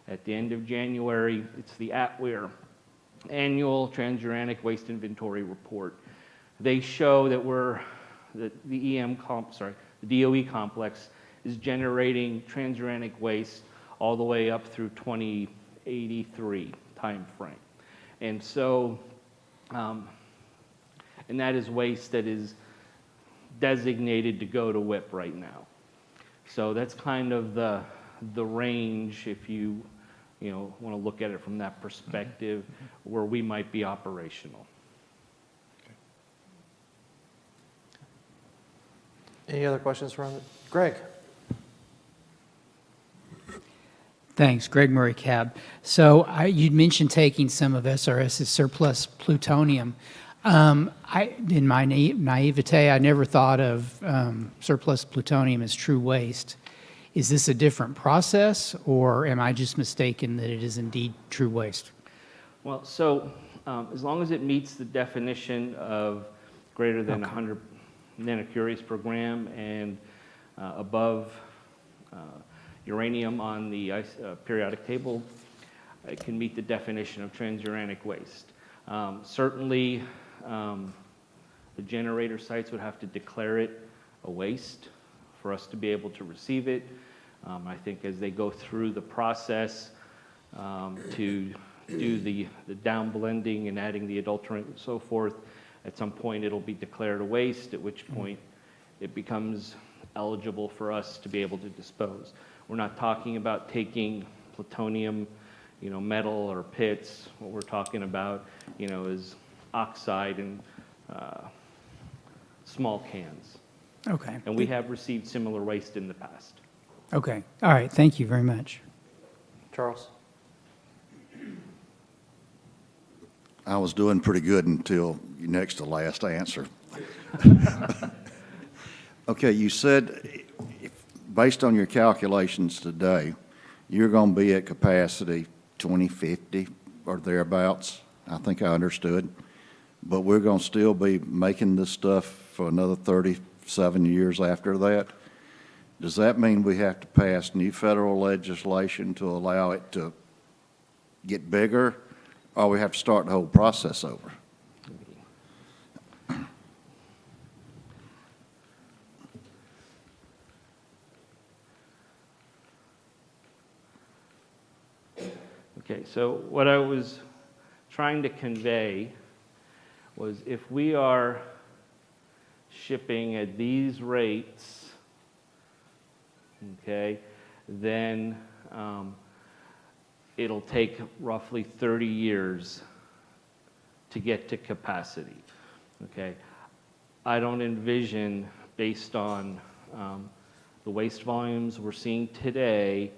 At the end of January, it's the ATWIR Annual Transuranic Waste Inventory Report. They show that the DOE complex is generating transuranic waste all the way up through 2083 time frame. And so, and that is waste that is designated to go to WIP right now. So that's kind of the range, if you want to look at it from that perspective, where we might be operational. Any other questions from Greg? Thanks, Greg Murray, Cab. So you'd mentioned taking some of SRS's surplus plutonium. In my naivete, I never thought of surplus plutonium as true waste. Is this a different process, or am I just mistaken that it is indeed true waste? Well, so as long as it meets the definition of greater than 100 nanocuries per gram and above uranium on the periodic table, it can meet the definition of transuranic waste. Certainly, the generator sites would have to declare it a waste for us to be able to receive it. I think as they go through the process to do the down blending and adding the adulterant and so forth, at some point it'll be declared a waste, at which point it becomes eligible for us to be able to dispose. We're not talking about taking plutonium, metal or pits. What we're talking about, is oxide in small cans. Okay. And we have received similar waste in the past. Okay. All right. Thank you very much. Charles? I was doing pretty good until your next to last answer. Okay, you said, based on your calculations today, you're going to be at capacity 2050 or thereabouts. I think I understood. But we're going to still be making this stuff for another 37 years after that. Does that mean we have to pass new federal legislation to allow it to get bigger, or we have to start the whole process over? Okay, so what I was trying to convey was if we are shipping at these rates, okay, then it'll take roughly 30 years to get to capacity, okay? I don't envision, based on the waste volumes we're seeing today,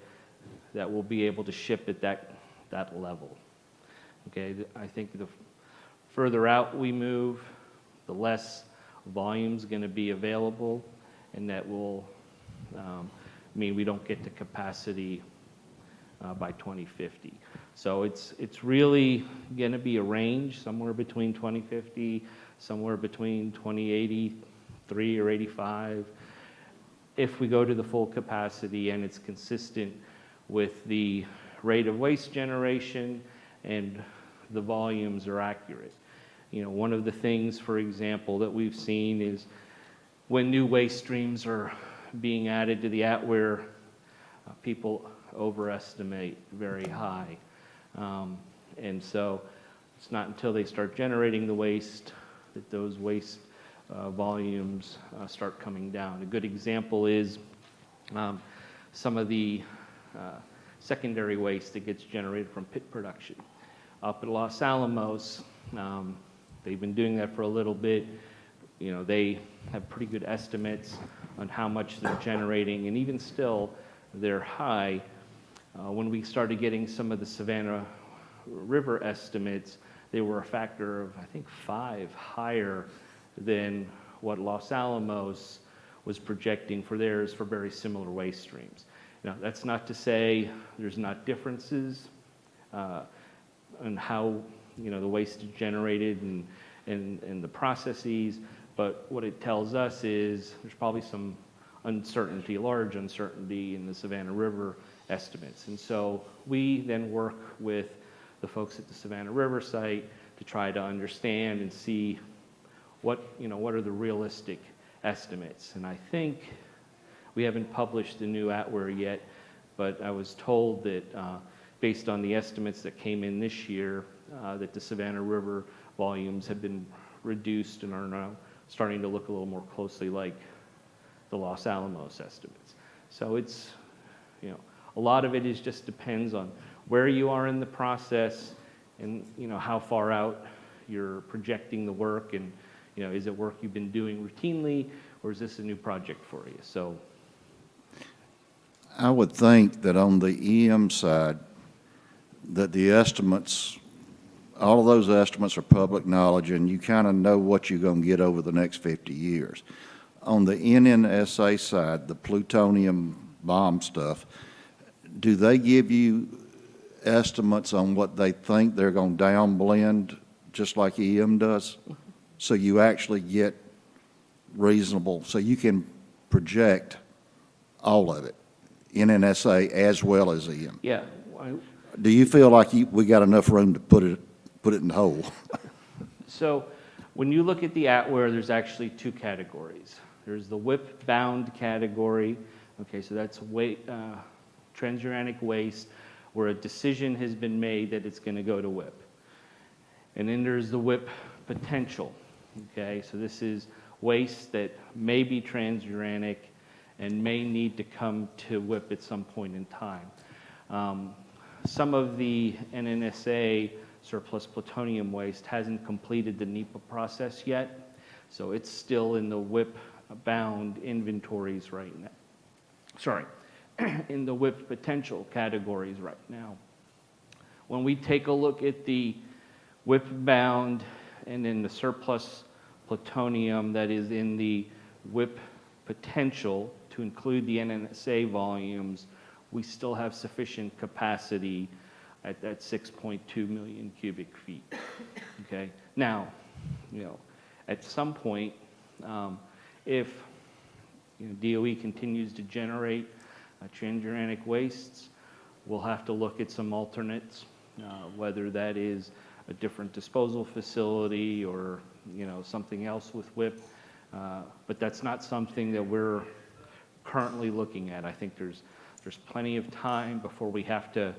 that we'll be able to ship at that level, okay? I think the further out we move, the less volume's going to be available, and that will mean we don't get to capacity by 2050. So it's really going to be a range somewhere between 2050, somewhere between 2083 or 85. If we go to the full capacity and it's consistent with the rate of waste generation and the volumes are accurate. You know, one of the things, for example, that we've seen is when new waste streams are being added to the Atware, people overestimate very high. And so it's not until they start generating the waste that those waste volumes start coming down. A good example is some of the secondary waste that gets generated from pit production. Up at Los Alamos, they've been doing that for a little bit. You know, they have pretty good estimates on how much they're generating, and even still, they're high. When we started getting some of the Savannah River estimates, they were a factor of, I think, 5 higher than what Los Alamos was projecting for theirs for very similar waste streams. Now, that's not to say there's not differences in how, you know, the waste is generated and the processes, but what it tells us is there's probably some uncertainty, large uncertainty in the Savannah River estimates. And so we then work with the folks at the Savannah River site to try to understand and see what are the realistic estimates. And I think we haven't published the new Atware yet, but I was told that based on the estimates that came in this year, that the Savannah River volumes have been reduced and are now starting to look a little more closely like the Los Alamos estimates. So it's, you know, a lot of it is just depends on where you are in the process and, you know, how far out you're projecting the work, and, you know, is it work you've been doing routinely, or is this a new project for you? So I would think that on the EM side, that the estimates, all of those estimates are public knowledge, and you kind of know what you're going to get over the next 50 years. On the NNSA side, the plutonium bomb stuff, do they give you estimates on what they think they're going to downblend, just like EM does? So you actually get reasonable, so you can project all of it, NNSA as well as EM. yeah, Do you feel like we got enough room to put it in the hole? so when you look at the Atware, there's actually 2 categories. There's the WIP-bound category. Okay, so that's transuranic waste where a decision has been made that it's going to go to WIP. And then there's the WIP potential. Okay, so this is waste that may be transuranic and may need to come to WIP at some point in time. Some of the NNSA surplus plutonium waste hasn't completed the NEPA process yet, so it's still in the WIP-bound inventories right now. Sorry, in the WIP potential categories right now. When we take a look at the WIP-bound and then the surplus plutonium that is in the WIP potential to include the NNSA volumes, we still have sufficient capacity at that 6.2 million cubic feet. Okay. Now, at some point, if DOE continues to generate transuranic wastes, we'll have to look at some alternates, whether that is a different disposal facility or something else with WIP. But that's not something that we're currently looking at. I think there's plenty of time before we have to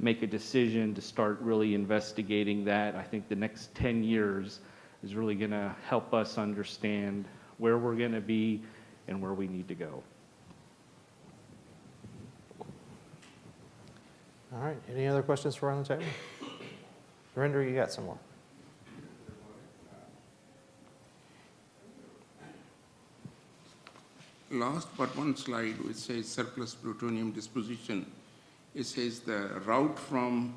make a decision to start really investigating that. I think the next 10 years is really going to help us understand where we're going to be and where we need to go. All right, any other questions for around the table? Narendra, you got some more. Last but one slide, which says surplus plutonium disposition. It says the route from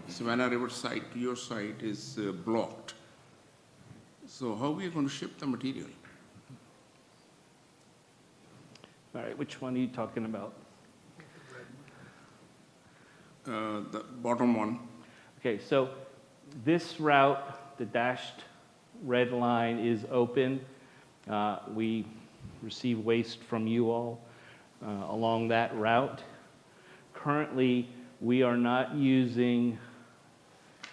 Savannah River site to your site is blocked. So how are we going to ship the material? All right, which one are you talking about? The bottom one. Okay, so this route, the dashed red line, is open. We receive waste from you all along that route. Currently, we are not using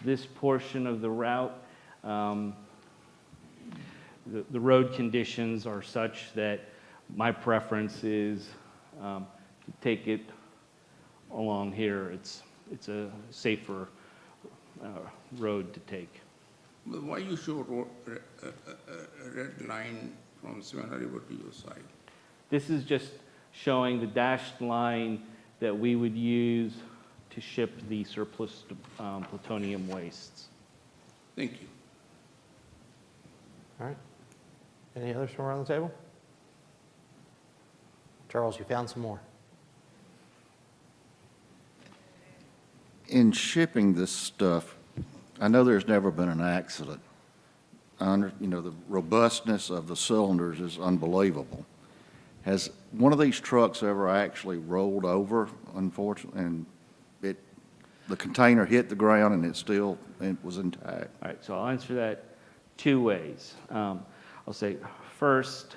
this portion of the route. The road conditions are such that my preference is to take it along here. It's a safer road to take. But why you show a red line from Savannah River to your side? This is just showing the dashed line that we would use to ship the surplus plutonium wastes. Thank you. All right. Any others from around the table? Charles, you found some more. In shipping this stuff, I know there's never been an accident. The robustness of the cylinders is unbelievable. Has one of these trucks ever actually rolled over, unfortunately, and the container hit the ground and it was intact? All right, so I'll answer that two ways. I'll say first,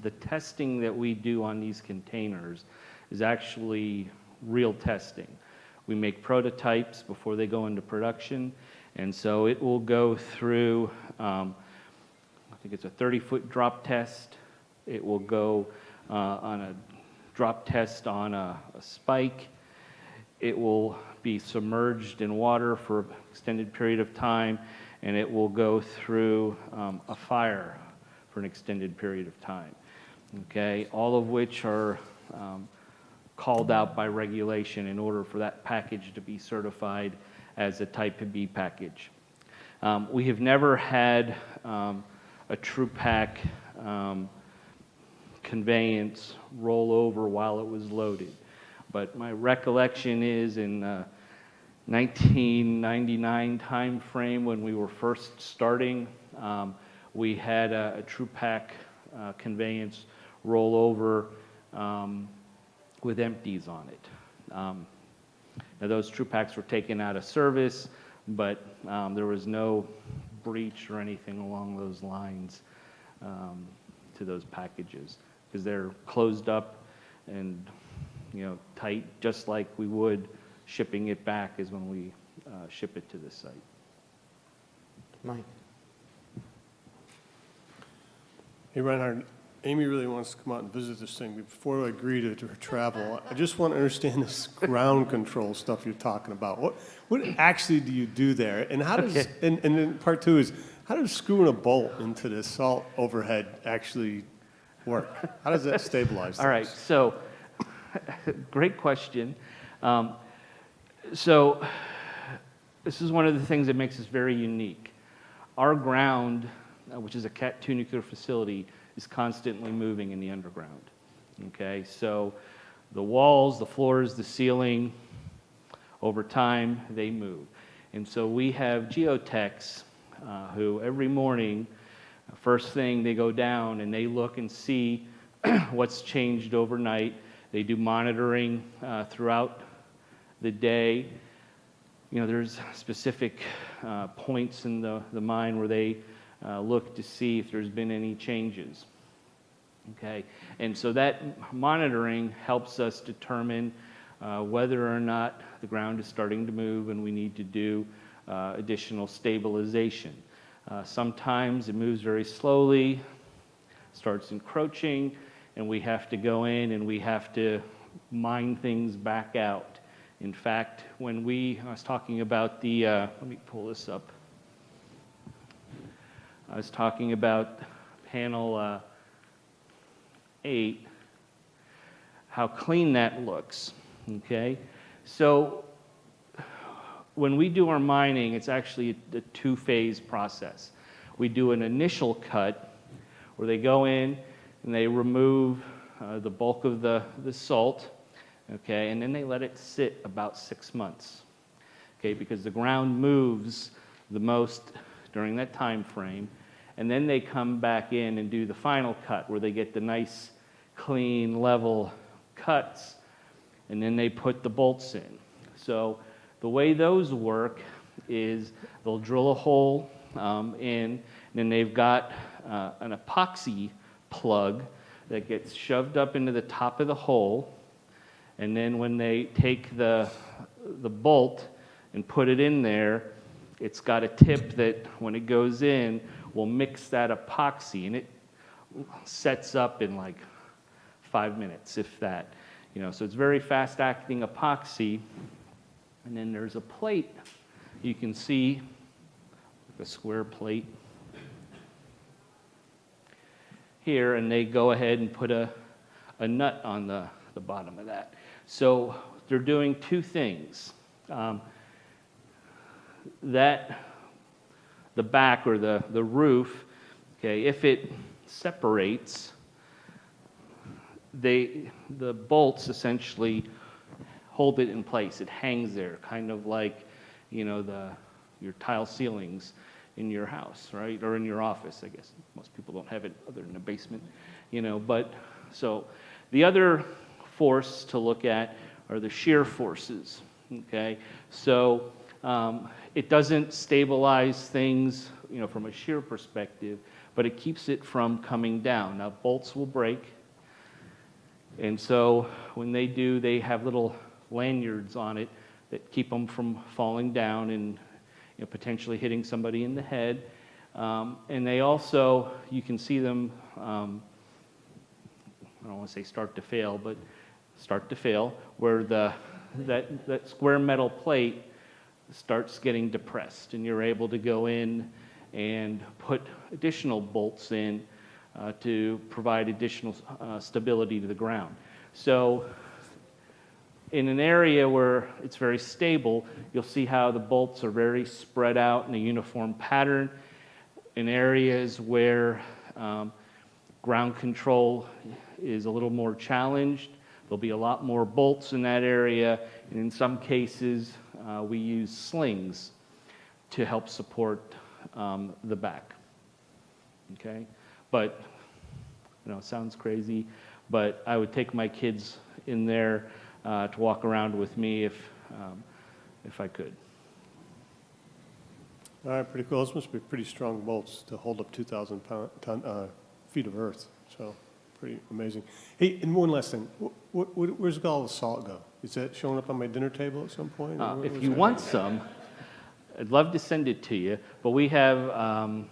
the testing that we do on these containers is actually real testing. We make prototypes before they go into production, and so it will go through, I think it's a 30-foot drop test. It will go on a drop test on a spike. It will be submerged in water for an extended period of time, and it will go through a fire for an extended period of time. Okay, all of which are called out by regulation in order for that package to be certified as a Type B package. We have never had a true pack conveyance roll over while it was loaded. But my recollection is in 1999 timeframe when we were first starting, we had a true pack conveyance roll over with empties on it. Now those true packs were taken out of service, but there was no breach or anything along those lines to those packages because they're closed up and tight, just like we would shipping it back is when we ship it to the site. Mike. Hey, Reinhard, Amy really wants to come out and visit this thing. Before I agree to her travel, I just want to understand this ground control stuff you're talking about. What actually do you do there? And how does, and then part two is, how does screwing a bolt into the salt overhead actually work? How does that stabilize things? All right, so great question. So this is one of the things that makes us very unique. Our ground, which is a Cat 2 nuclear facility, is constantly moving in the underground. Okay, so the walls, the floors, the ceiling, over time, they move. And so we have geotechs who every morning, first thing they go down and they look and see what's changed overnight. They do monitoring throughout the day. You know, there's specific points in the mine where they look to see if there's been any changes. Okay, and so that monitoring helps us determine whether or not the ground is starting to move and we need to do additional stabilization. Sometimes it moves very slowly, starts encroaching, and we have to go in and we have to mine things back out. In fact, when I was talking about the, let me pull this up. I was talking about panel 8, how clean that looks, okay? So when we do our mining, it's actually a two-phase process. We do an initial cut where they go in and they remove the bulk of the salt, okay, and then they let it sit about 6 months, okay, because the ground moves the most during that time frame, and then they come back in and do the final cut where they get the nice, clean, level cuts, and then they put the bolts in. So the way those work is they'll drill a hole in, and then they've got an epoxy plug that gets shoved up into the top of the hole, and then when they take the bolt and put it in there, it's got a tip that when it goes in will mix that epoxy, and it sets up in like 5 minutes, if that. You know, so it's very fast-acting epoxy. And then there's a plate you can see, like a square plate here, and they go ahead and put a nut on the bottom of that. So they're doing two things. The back or the roof, okay, if it separates, the bolts essentially hold it in place. It hangs there, kind of like, you know, your tile ceilings in your house, right? Or in your office, I guess. Most people don't have it other than a basement, you know. But so the other force to look at are the shear forces, okay? So it doesn't stabilize things, you know, from a shear perspective, but it keeps it from coming down. Now, bolts will break, and so when they do, they have little lanyards on it that keep them from falling down and, you know, potentially hitting somebody in the head. And they also, you can see them, I don't want to say start to fail, but start to fail, where that square metal plate starts getting depressed, and you're able to go in and put additional bolts in to provide additional stability to the ground. So in an area where it's very stable, you'll see how the bolts are very spread out in a uniform pattern. In areas where ground control is a little more challenged, there'll be a lot more bolts in that area, and in some cases, we use slings to help support the back. Okay, but you know, it sounds crazy, but I would take my kids in there to walk around with me if I could. All right, pretty cool. Those must be pretty strong bolts to hold up 2,000 feet of earth, so pretty amazing. Hey, and one last thing. Where's all the salt go? Is that showing up on my dinner table at some point? If you want some, I'd love to send it to you, but we have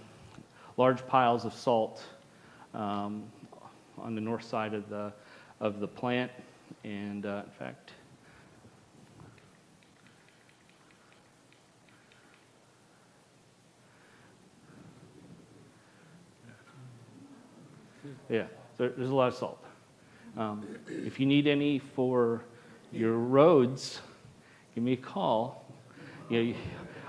large piles of salt on the north side of the plant, and in fact, yeah, there's a lot of salt. If you need any for your roads, give me a call. You know,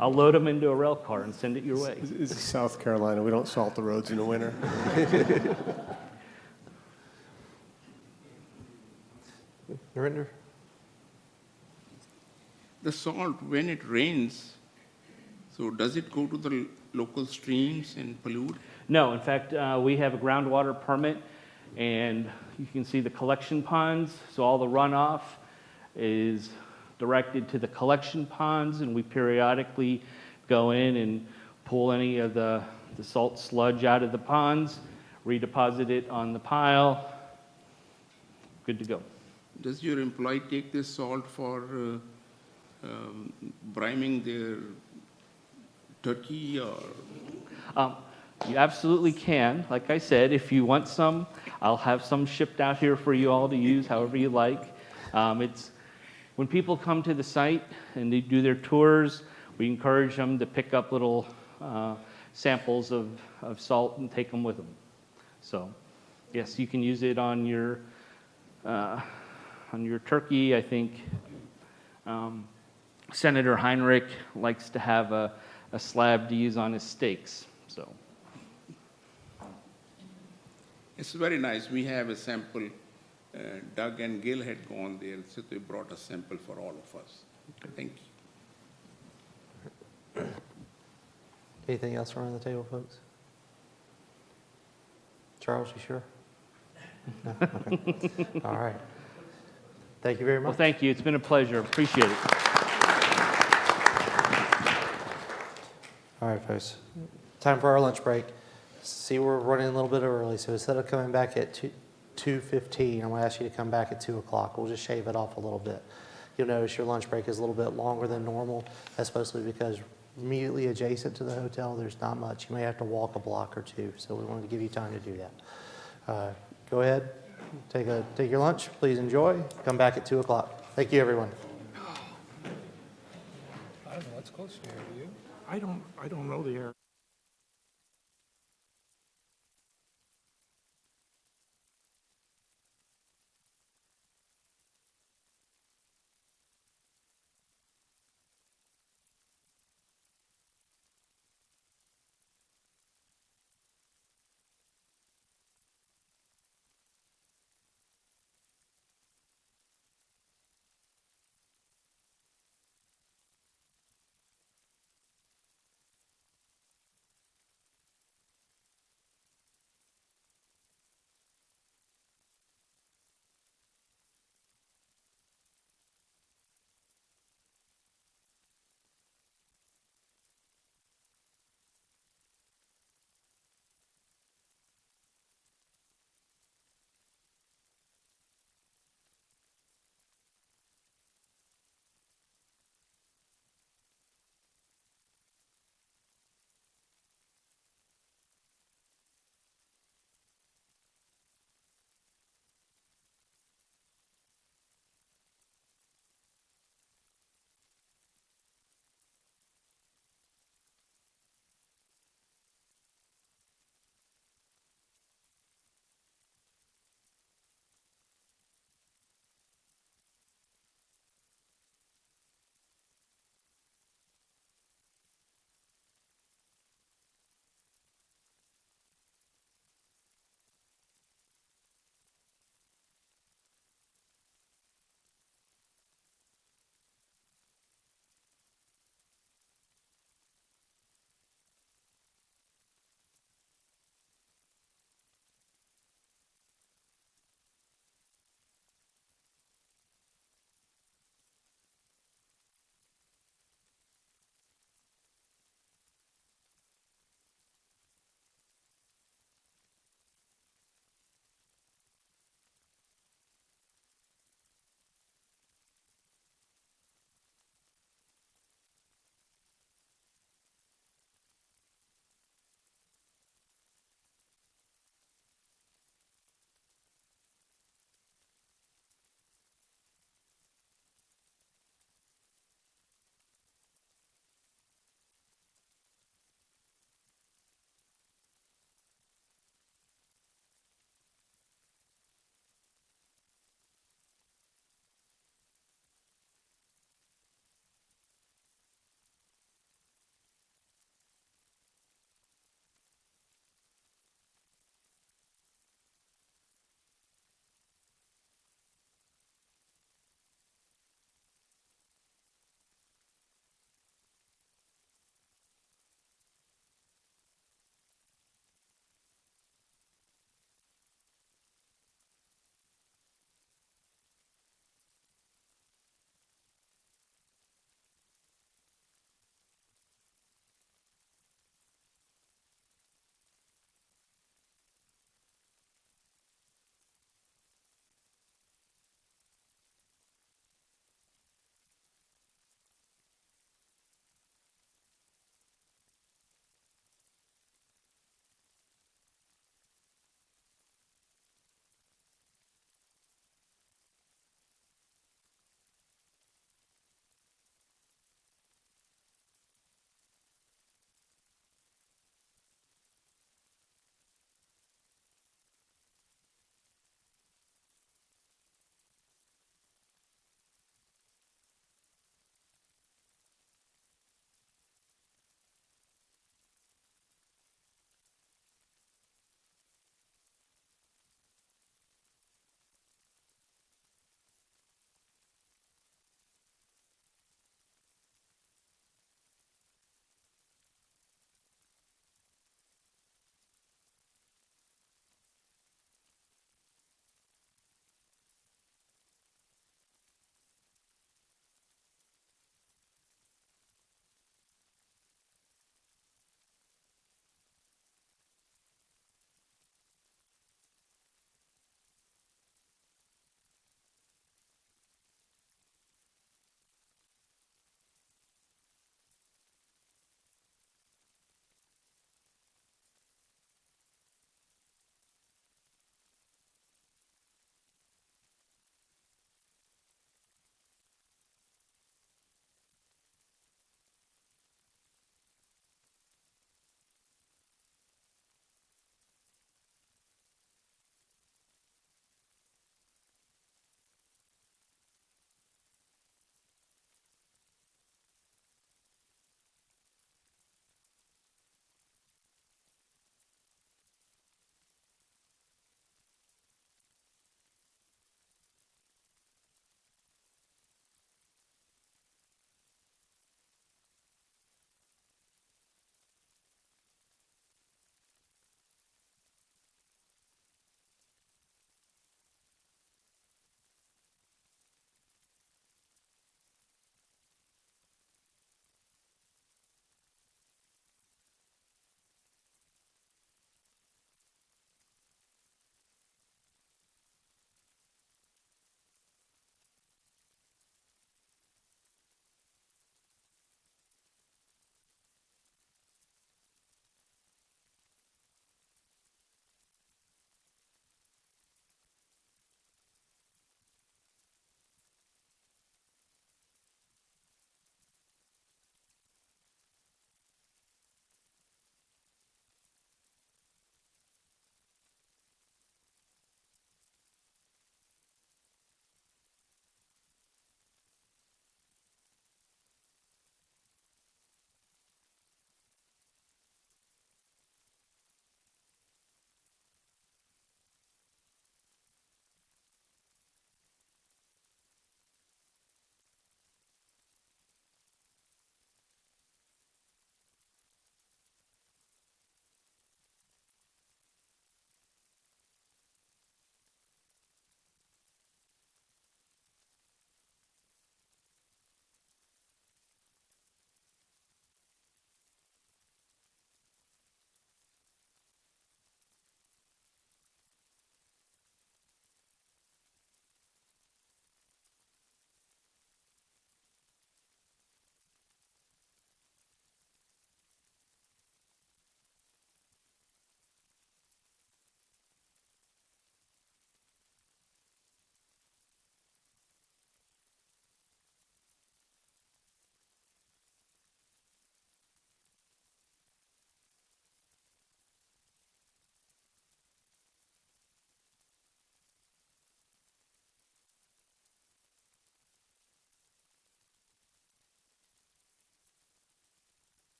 I'll load them into a rail car and send it your way. This is South Carolina. We don't salt the roads in the winter. Narinder? The salt, when it rains, so does it go to the local streams and pollute? No, in fact, we have a groundwater permit, and you can see the collection ponds. So all the runoff is directed to the collection ponds, and we periodically go in and pull any of the salt sludge out of the ponds, redeposit it on the pile. Good to go. Does your employee take this salt for briming their turkey or? You absolutely can. Like I said, if you want some, I'll have some shipped out here for you all to use however you like. It's when people come to the site and they do their tours, we encourage them to pick up little samples of salt and take them with them. So, yes, you can use it on your turkey. I think Senator Heinrich likes to have a slab to use on his steaks. So, It's very nice. We have a sample. Doug and Gil had gone there, so they brought a sample for all of us. Thank you. Anything else around the table, folks? Charles, you sure? No? Okay. All right. Thank you very much. well, thank you. It's been a pleasure. Appreciate it. All right, folks. Time for our lunch break. See, we're running a little bit early, so instead of coming back at 2:15, I'm going to ask you to come back at 2 o'clock. We'll just shave it off a little bit. You'll notice your lunch break is a little bit longer than normal. That's mostly because immediately adjacent to the hotel, there's not much. You may have to walk a block or two, so we wanted to give you time to do that. Go ahead, take your lunch. Please enjoy. Come back at 2 o'clock. Thank you, everyone. I don't know what's close here, do you? I don't know the area.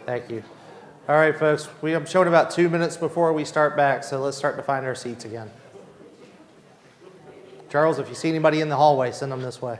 Thank you. All right, folks, I'm showing about 2 minutes before we start back, so let's start to find our seats again. Charles, if you see anybody in the hallway, send them this way.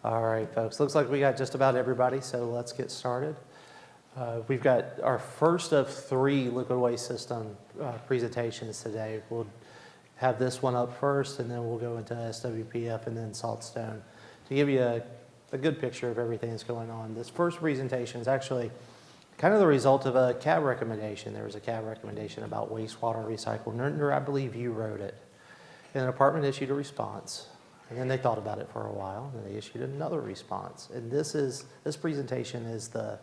All right, folks, looks like we got just about everybody, so let's get started. We've got our first of 3 liquid waste system presentations today. We'll have this one up first, and then we'll go into SWPF and then Saltstone to give you a good picture of everything that's going on. This first presentation is actually kind of the result of a CAB recommendation. There was a CAB recommendation about wastewater recycle. Nertner, I believe you wrote it. And the department issued a response. And then they thought about it for a while, and they issued another response. And this presentation is the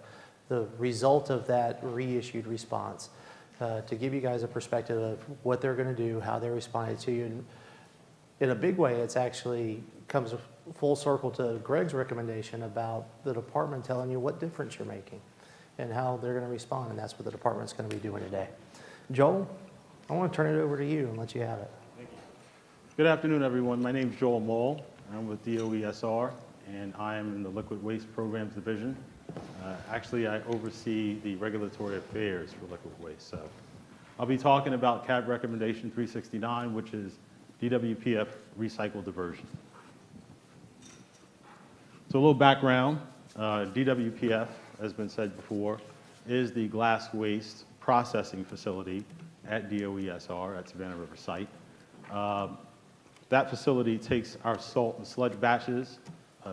result of that reissued response to give you guys a perspective of what they're going to do, how they responded to you. And in a big way, it's actually comes full circle to Greg's recommendation about the department telling you what difference you're making and how they're going to respond. And that's what the department's going to be doing today. Joel, I want to turn it over to you and let you have it. Good afternoon, everyone. My name is Joel Moll. I'm with DOESR, and I am in the Liquid Waste Programs Division. Actually, I oversee the regulatory affairs for liquid waste. So I'll be talking about CAB Recommendation 369, which is DWPF recycle diversion. So a little background. DWPF, as been said before, is the glass waste processing facility at DOESR at Savannah River site. That facility takes our salt and sludge batches,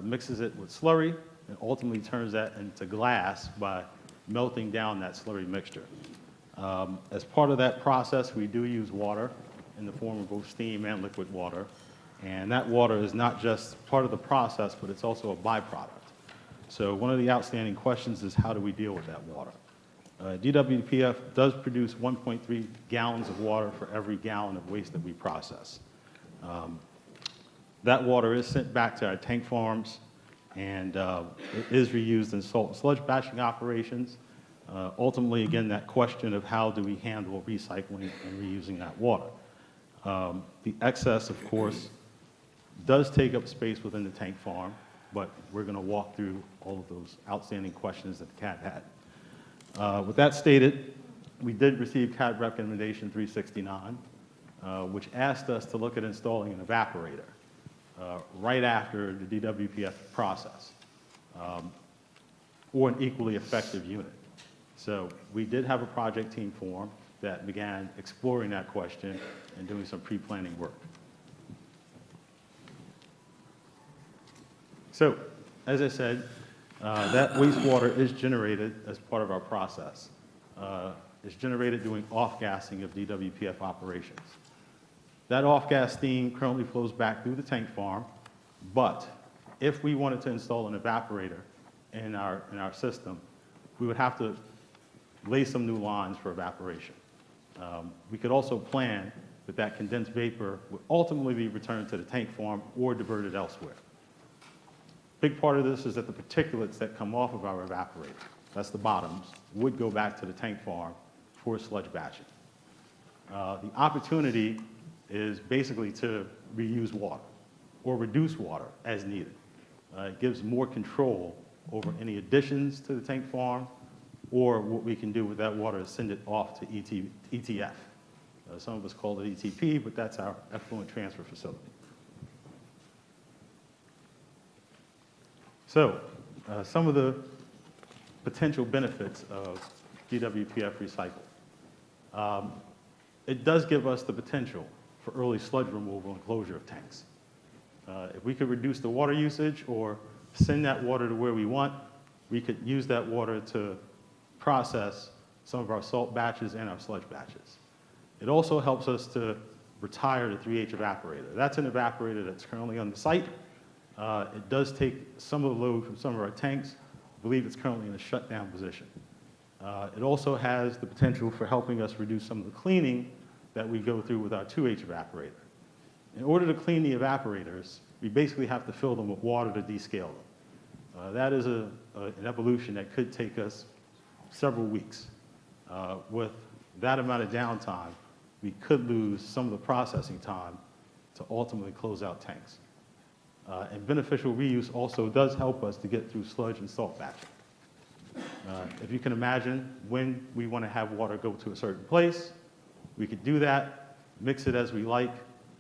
mixes it with slurry, and ultimately turns that into glass by melting down that slurry mixture. As part of that process, we do use water in the form of both steam and liquid water. And that water is not just part of the process, but it's also a byproduct. So one of the outstanding questions is, how do we deal with that water? DWPF does produce 1.3 gallons of water for every gallon of waste that we process. That water is sent back to our tank farms, and it is reused in salt and sludge batching operations. Ultimately, again, that question of how do we handle recycling and reusing that water. The excess, of course, does take up space within the tank farm, but we're going to walk through all of those outstanding questions that the CAB had. With that stated, we did receive CAB Recommendation 369, which asked us to look at installing an evaporator right after the DWPF process, or an equally effective unit. So we did have a project team formed that began exploring that question and doing some pre-planning work. So, as I said, that wastewater is generated as part of our process. It's generated doing off-gassing of DWPF operations. That off-gas steam currently flows back through the tank farm, but if we wanted to install an evaporator, in our system, we would have to lay some new lines for evaporation. We could also plan that that condensed vapor would ultimately be returned to the tank farm or diverted elsewhere. Big part of this is that the particulates that come off of our evaporator, that's the bottoms, would go back to the tank farm for sludge batching. The opportunity is basically to reuse water or reduce water as needed. It gives more control over any additions to the tank farm, or what we can do with that water is send it off to ETF. Some of us call it ETP, but that's our effluent transfer facility. So, some of the potential benefits of DWPF recycle. It does give us the potential for early sludge removal and closure of tanks. If we could reduce the water usage or send that water to where we want, we could use that water to process some of our salt batches and our sludge batches. It also helps us to retire the 3H evaporator. That's an evaporator that's currently on the site. It does take some of the load from some of our tanks. I believe it's currently in a shutdown position. It also has the potential for helping us reduce some of the cleaning that we go through with our 2H evaporator. In order to clean the evaporators, we basically have to fill them with water to descale them. That is an evolution that could take us several weeks. With that amount of downtime, we could lose some of the processing time to ultimately close out tanks. And beneficial reuse also does help us to get through sludge and salt batching. If you can imagine, when we want to have water go to a certain place, we could do that, mix it as we like,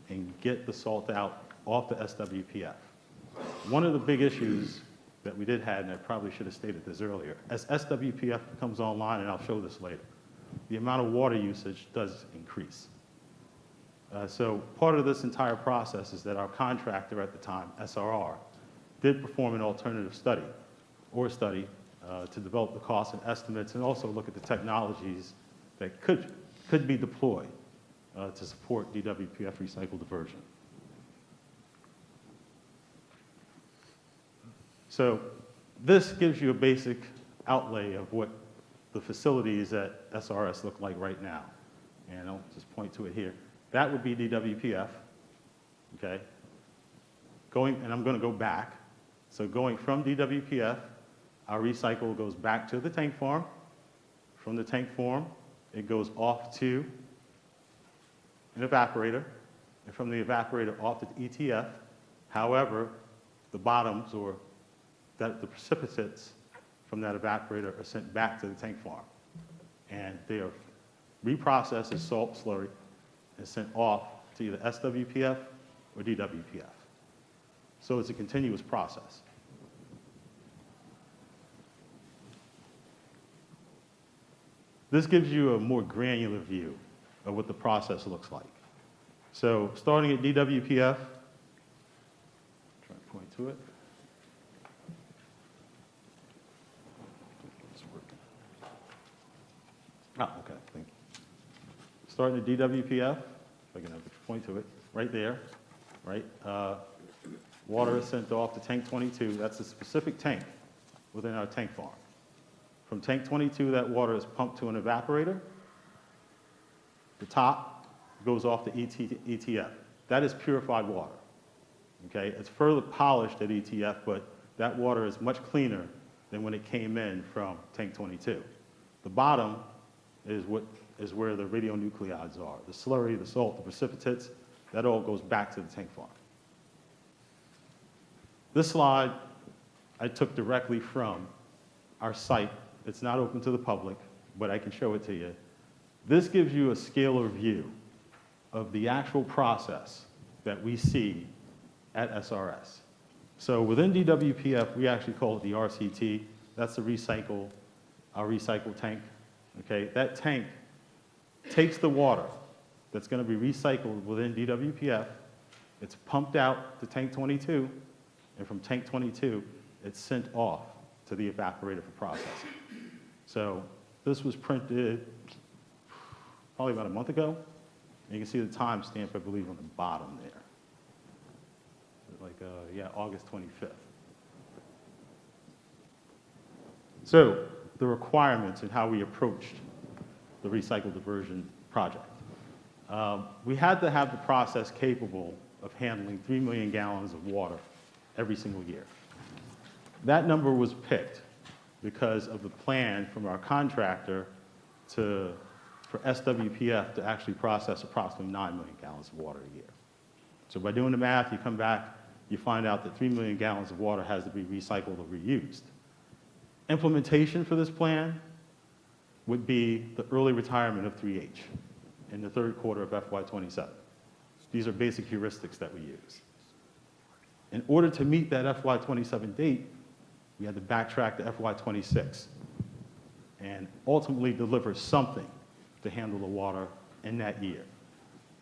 and get the salt out off the SWPF. One of the big issues that we did have, and I probably should have stated this earlier, as SWPF comes online, and I'll show this later, the amount of water usage does increase. So part of this entire process is that our contractor at the time, SRR, did perform an alternative study, to develop the costs and estimates, and also look at the technologies that could be deployed to support DWPF recycle diversion. So this gives you a basic outlay of what the facilities at SRS look like right now. And I'll just point to it here. That would be DWPF, okay? And I'm going to go back. So going from DWPF, our recycle goes back to the tank farm. From the tank farm, it goes off to an evaporator, and from the evaporator off to ETF. However, the bottoms, or the precipitates from that evaporator, are sent back to the tank farm. And they are reprocessed as salt slurry and sent off to either SWPF or DWPF. So it's a continuous process. This gives you a more granular view of what the process looks like. So starting at DWPF, try to point to it. Oh, okay, thank you. Starting at DWPF, if I can have a point to it, right there, right? Water is sent off to tank 22. That's a specific tank within our tank farm. From tank 22, that water is pumped to an evaporator. The top goes off to ETF. That is purified water, okay? It's further polished at ETF, but that water is much cleaner than when it came in from tank 22. The bottom is where the radionuclides are. The slurry, the salt, the precipitates, that all goes back to the tank farm. This slide I took directly from our site. It's not open to the public, but I can show it to you. This gives you a scalar view of the actual process that we see at SRS. So within DWPF, we actually call it the RCT. That's our recycle tank. Okay, that tank takes the water that's going to be recycled within DWPF. It's pumped out to tank 22, and from tank 22, it's sent off to the evaporator for processing. So this was printed probably about a month ago. And you can see the timestamp, I believe, on the bottom there. Like, August 25th. So the requirements and how we approached the recycle diversion project. We had to have the process capable of handling 3 million gallons of water every single year. That number was picked because of the plan from our contractor for SWPF to actually process approximately 9 million gallons of water a year. So by doing the math, you come back, you find out that 3 million gallons of water has to be recycled or reused. Implementation for this plan would be the early retirement of 3H in the third quarter of FY27. These are basic heuristics that we use. In order to meet that FY27 date, we had to backtrack to FY26 and ultimately deliver something to handle the water in that year.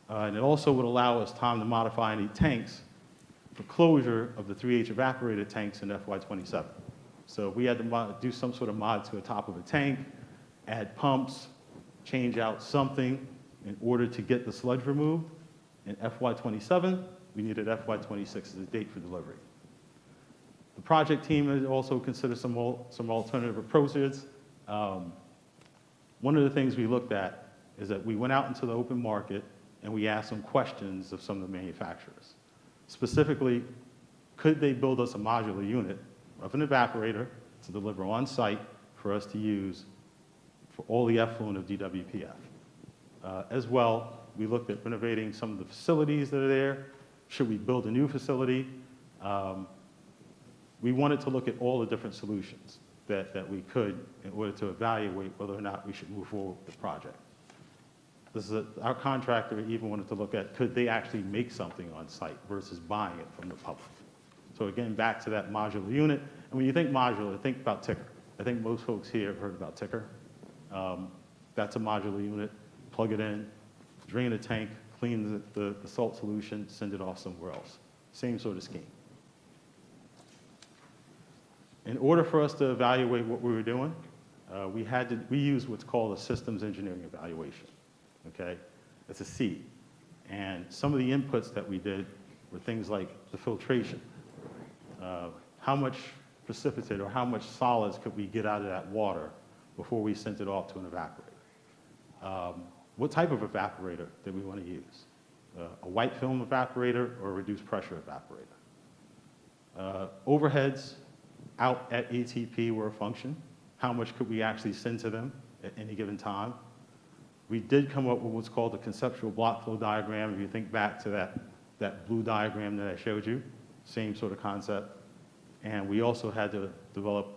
And it also would allow us time to modify any tanks for closure of the 3H evaporator tanks in FY27. So we had to do some sort of mod to the top of a tank, add pumps, change out something in order to get the sludge removed. In FY27, we needed FY26 as a date for delivery. The project team had also considered some alternative approaches. One of the things we looked at is that we went out into the open market and we asked some questions of some of the manufacturers. Specifically, could they build us a modular unit of an evaporator to deliver on site for us to use for all the effluent of DWPF? As well, we looked at renovating some of the facilities that are there. Should we build a new facility? We wanted to look at all the different solutions that we could in order to evaluate whether or not we should move forward with the project. Our contractor even wanted to look at, could they actually make something on site versus buying it from the public? So again, back to that modular unit. And when you think modular, think about Ticker. I think most folks here have heard about Ticker. That's a modular unit. Plug it in, drain a tank, clean the salt solution, send it off somewhere else. Same sort of scheme. In order for us to evaluate what we were doing, we used what's called a systems engineering evaluation. Okay, it's a C. And some of the inputs that we did were things like the filtration. How much precipitate or how much solids could we get out of that water before we sent it off to an evaporator? What type of evaporator did we want to use? A white film evaporator or a reduced pressure evaporator? Overheads out at ATP were a function. How much could we actually send to them at any given time? We did come up with what's called a conceptual block flow diagram. If you think back to that blue diagram that I showed you, same sort of concept. And we also had to develop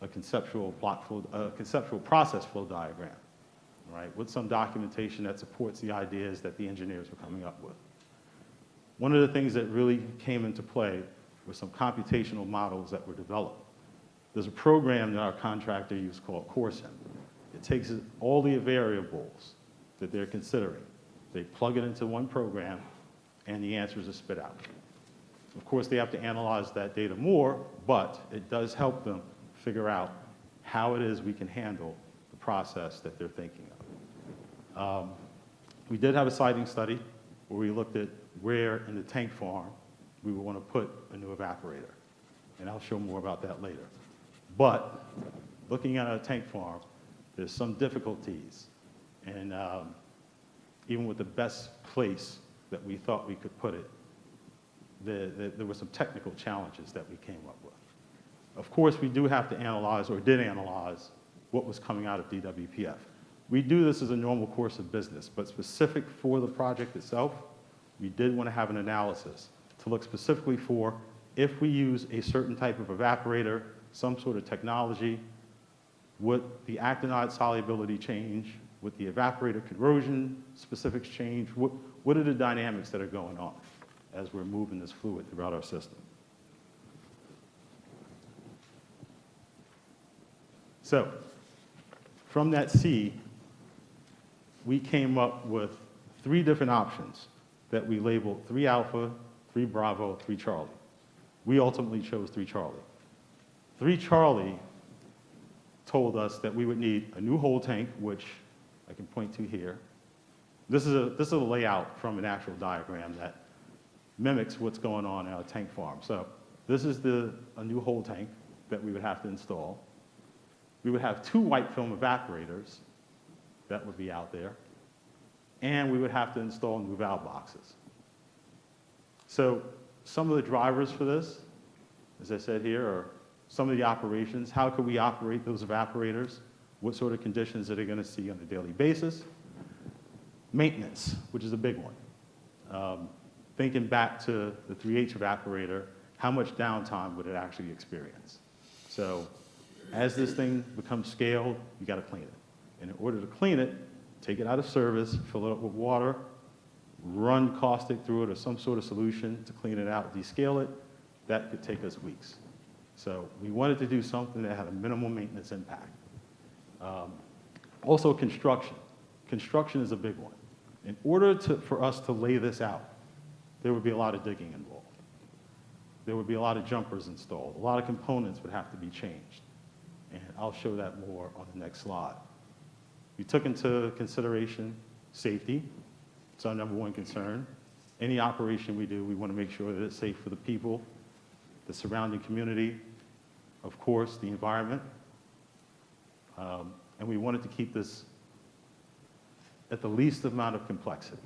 a conceptual process flow diagram, right, with some documentation that supports the ideas that the engineers were coming up with. One of the things that really came into play were some computational models that were developed. There's a program that our contractor used called CoreSim. It takes all the variables that they're considering. They plug it into one program, and the answers are spit out. Of course, they have to analyze that data more, but it does help them figure out how it is we can handle the process that they're thinking of. We did have a siting study where we looked at where in the tank farm we would want to put a new evaporator, and I'll show more about that later. But looking at a tank farm, there's some difficulties, and even with the best place that we thought we could put it, there were some technical challenges that we came up with. Of course, we do have to analyze, or did analyze, what was coming out of DWPF. We do this as a normal course of business, but specific for the project itself, we did want to have an analysis to look specifically for if we use a certain type of evaporator, some sort of technology, would the actinide solubility change? Would the evaporator corrosion specifics change? What are the dynamics that are going on as we're moving this fluid throughout our system? So, from that C, we came up with 3 different options that we labeled 3 Alpha, 3 Bravo, 3 Charlie. We ultimately chose 3 Charlie. 3 Charlie told us that we would need a new whole tank, which I can point to here. This is a layout from an actual diagram that mimics what's going on in our tank farm. So this is a new whole tank that we would have to install. we would have 2 white film evaporators that would be out there, and we would have to install new valve boxes. So some of the drivers for this, as I said here, are some of the operations. How could we operate those evaporators? What sort of conditions are they going to see on a daily basis? Maintenance, which is a big one. Thinking back to the 3H evaporator, how much downtime would it actually experience? So as this thing becomes scaled, you got to clean it. And in order to clean it, take it out of service, fill it up with water, run caustic through it or some sort of solution to clean it out, descale it. That could take us weeks. So we wanted to do something that had a minimal maintenance impact. Also construction. Construction is a big one. In order for us to lay this out, there would be a lot of digging involved. There would be a lot of jumpers installed. A lot of components would have to be changed. And I'll show that more on the next slide. We took into consideration safety. It's our number one concern. Any operation we do, we want to make sure that it's safe for the people, the surrounding community, of course, the environment. And we wanted to keep this at the least amount of complexity.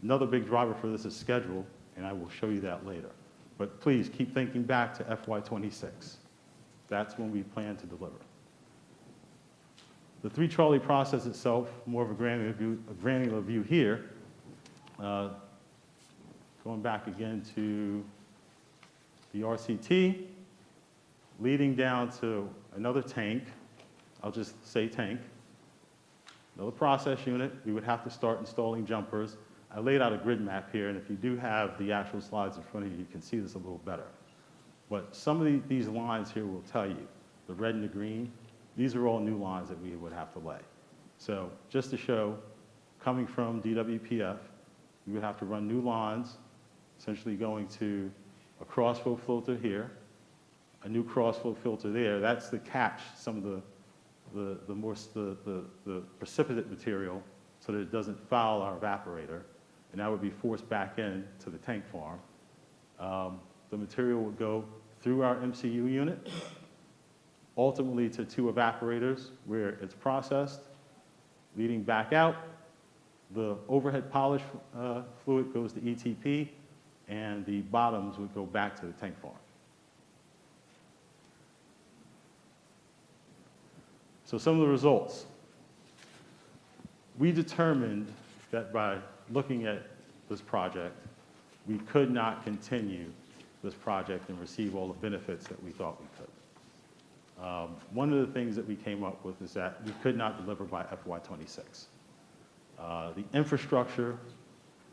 Another big driver for this is schedule, and I will show you that later. But please keep thinking back to FY26. That's when we plan to deliver. The 3-trolley process itself, more of a granular view here. Going back again to the RCT, leading down to another tank. I'll just say tank. Another process unit. We would have to start installing jumpers. I laid out a grid map here, and if you do have the actual slides in front of you, you can see this a little better. But some of these lines here will tell you, the red and the green, these are all new lines that we would have to lay. So just to show, coming from DWPF, we would have to run new lines, essentially going to a crossflow filter here, a new crossflow filter there. That's to catch some of the precipitate material so that it doesn't foul our evaporator, and that would be forced back in to the tank farm. The material would go through our MCU unit, ultimately to 2 evaporators where it's processed, leading back out. The overhead polish fluid goes to ETP, and the bottoms would go back to the tank farm. So some of the results. We determined that by looking at this project, we could not continue this project and receive all the benefits that we thought we could. One of the things that we came up with is that we could not deliver by FY26. The infrastructure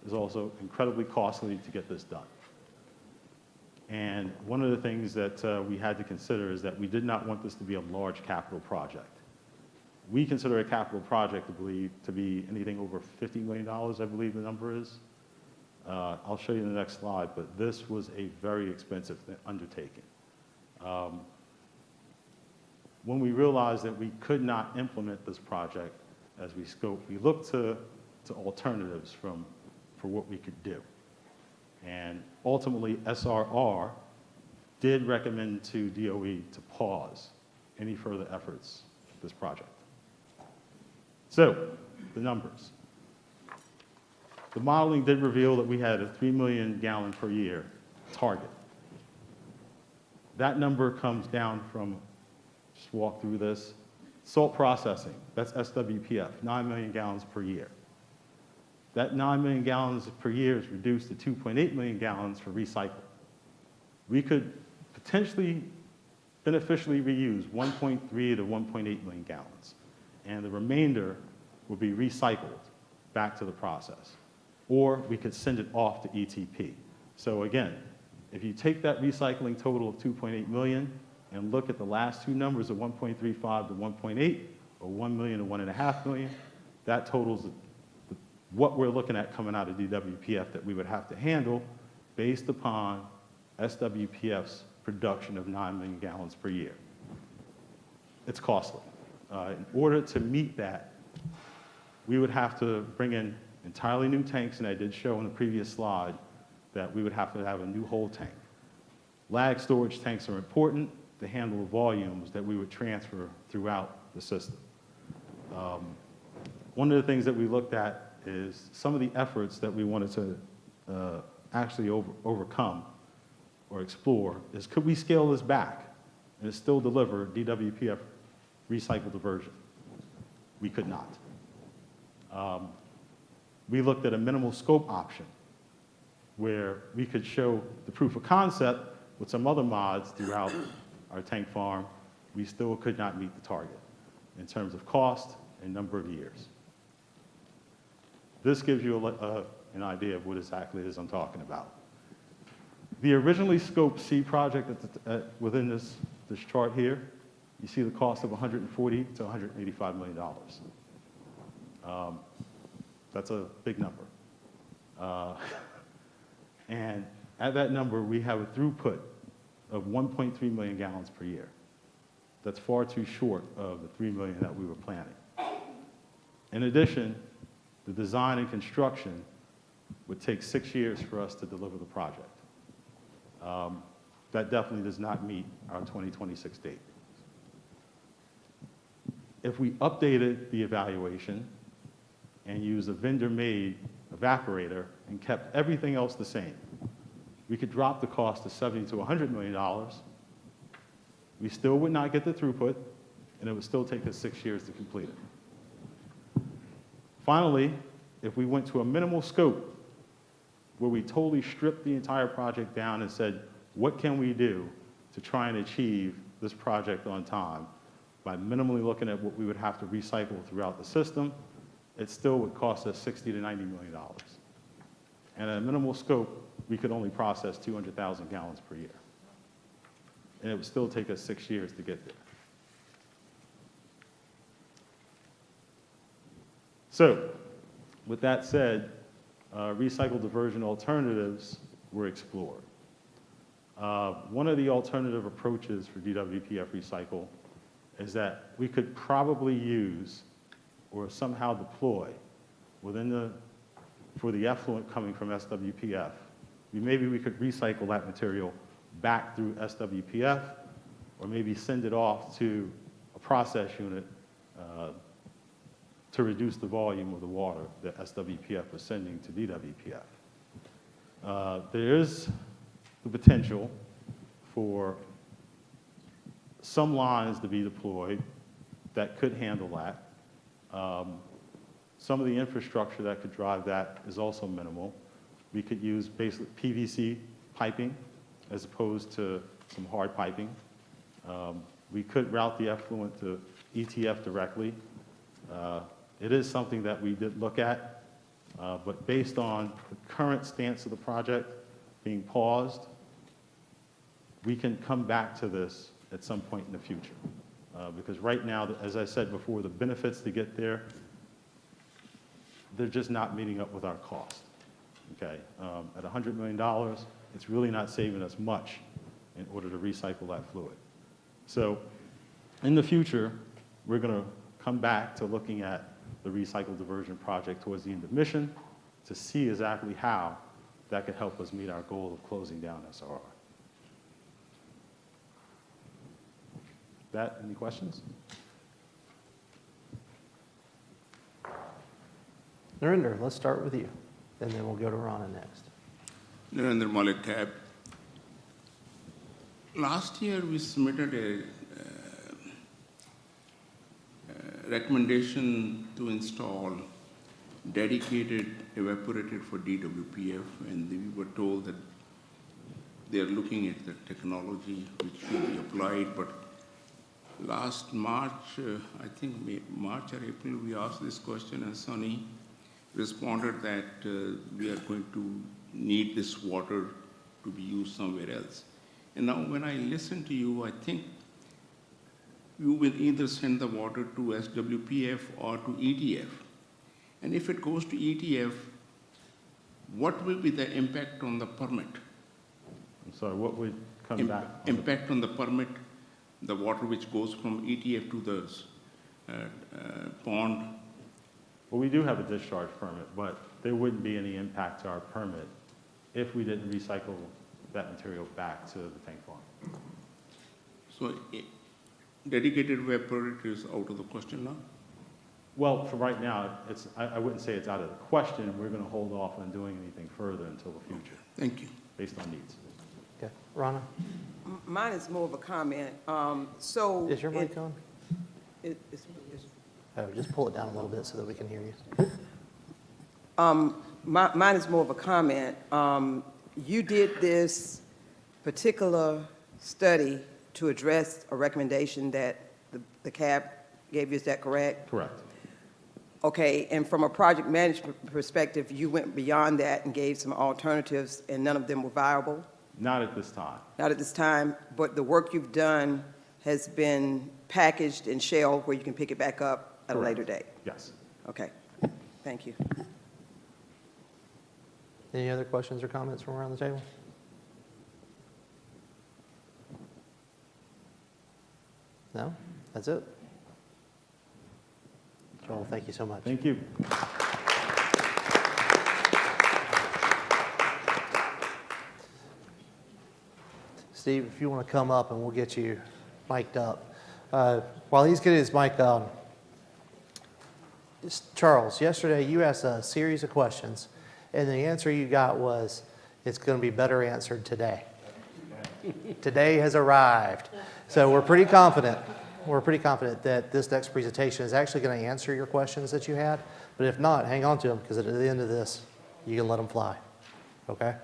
is also incredibly costly to get this done. And one of the things that we had to consider is that we did not want this to be a large capital project. We consider a capital project to be anything over $50 million, I believe the number is. I'll show you in the next slide, but this was a very expensive undertaking. When we realized that we could not implement this project as we scoped, we looked to alternatives for what we could do. And ultimately, SRR did recommend to DOE to pause any further efforts with this project. So, the numbers. The modeling did reveal that we had a 3 million gallon per year target. That number comes down from, just walk through this, salt processing, that's SWPF, 9 million gallons per year. That 9 million gallons per year is reduced to 2.8 million gallons for recycle. We could potentially beneficially reuse 1.3 to 1.8 million gallons, and the remainder would be recycled back to the process. Or we could send it off to ETP. So again, if you take that recycling total of 2.8 million and look at the last 2 numbers of 1.35 to 1.8, or 1 million to 1.5 million, that totals what we're looking at coming out of DWPF that we would have to handle based upon SWPF's production of 9 million gallons per year. It's costly. In order to meet that, we would have to bring in entirely new tanks, and I did show in the previous slide that we would have to have a new whole tank. Lag storage tanks are important. to handle the volumes that we would transfer throughout the system. One of the things that we looked at is some of the efforts that we wanted to actually overcome or explore is, could we scale this back and still deliver DWPF recycled diversion? We could not. We looked at a minimal scope option where we could show the proof of concept with some other mods throughout our tank farm. We still could not meet the target in terms of cost and number of years. This gives you an idea of what exactly it is I'm talking about. The originally scoped C project within this chart here, you see the cost of $140 to $185 million. That's a big number. And at that number, we have a throughput of 1.3 million gallons per year. That's far too short of the 3 million that we were planning. In addition, the design and construction would take 6 years for us to deliver the project. That definitely does not meet our 2026 date. If we updated the evaluation and used a vendor-made evaporator and kept everything else the same, we could drop the cost to $70 to $100 million. We still would not get the throughput, and it would still take us 6 years to complete it. Finally, if we went to a minimal scope where we totally stripped the entire project down and said, what can we do to try and achieve this project on time by minimally looking at what we would have to recycle throughout the system, it still would cost us $60 to $90 million. And at a minimal scope, we could only process 200,000 gallons per year. And it would still take us 6 years to get there. So, with that said, recycle diversion alternatives were explored. One of the alternative approaches for DWPF recycle is that we could probably use or somehow deploy for the effluent coming from SWPF, maybe we could recycle that material back through SWPF, or maybe send it off to a process unit to reduce the volume of the water that SWPF was sending to DWPF. There is the potential for some lines to be deployed that could handle that. Some of the infrastructure that could drive that is also minimal. We could use basically PVC piping as opposed to some hard piping. We could route the effluent to ETF directly. It is something that we did look at, but based on the current stance of the project being paused, we can come back to this at some point in the future. Because right now, as I said before, the benefits to get there, they're just not meeting up with our cost. Okay? At $100 million, it's really not saving us much in order to recycle that fluid. So in the future, we're going to come back to looking at the recycle diversion project towards the end of mission to see exactly how that could help us meet our goal of closing down SRR. Any questions? Narinder, let's start with you, and then we'll go to Rana next. Narendra Malik, CAB. Last year, we submitted a recommendation to install dedicated evaporator for DWPF, and we were told that they are looking at the technology which should be applied. But last March, I think March or April, we asked this question, and Sonny responded that we are going to need this water to be used somewhere else. And now when I listen to you, I think you will either send the water to SWPF or to ETF. And if it goes to ETF, what will be the impact on the permit? I'm sorry, what would come back? Impact on the permit, the water which goes from ETF to the pond? Well, we do have a discharge permit, but there wouldn't be any impact to our permit if we didn't recycle that material back to the tank farm. So dedicated evaporator is out of the question now? Well, for right now, I wouldn't say it's out of the question. We're going to hold off on doing anything further until the future, Thank you. based on needs. Okay, Rana, Mine is more of a comment. So. is your mic on? It's, Oh, just pull it down a little bit so that we can hear you. mine is more of a comment. You did this particular study to address a recommendation that the CAB gave you, is that correct? Correct. Okay, and from a project management perspective, you went beyond that and gave some alternatives, and none of them were viable? Not at this time. Not at this time, but the work you've done has been packaged and shelved where you can pick it back up at a later date? Yes. Okay, thank you. Any other questions or comments from around the table? No? That's it? Joel, thank you so much. Thank you. Steve, if you want to come up and we'll get you mic'd up. While he's getting his mic on, Charles, yesterday you asked a series of questions, and the answer you got was, it's going to be better answered today. Today has arrived. So we're pretty confident. We're pretty confident that this next presentation is actually going to answer your questions that you had. But if not, hang on to them, because at the end of this, you can let them fly. Okay?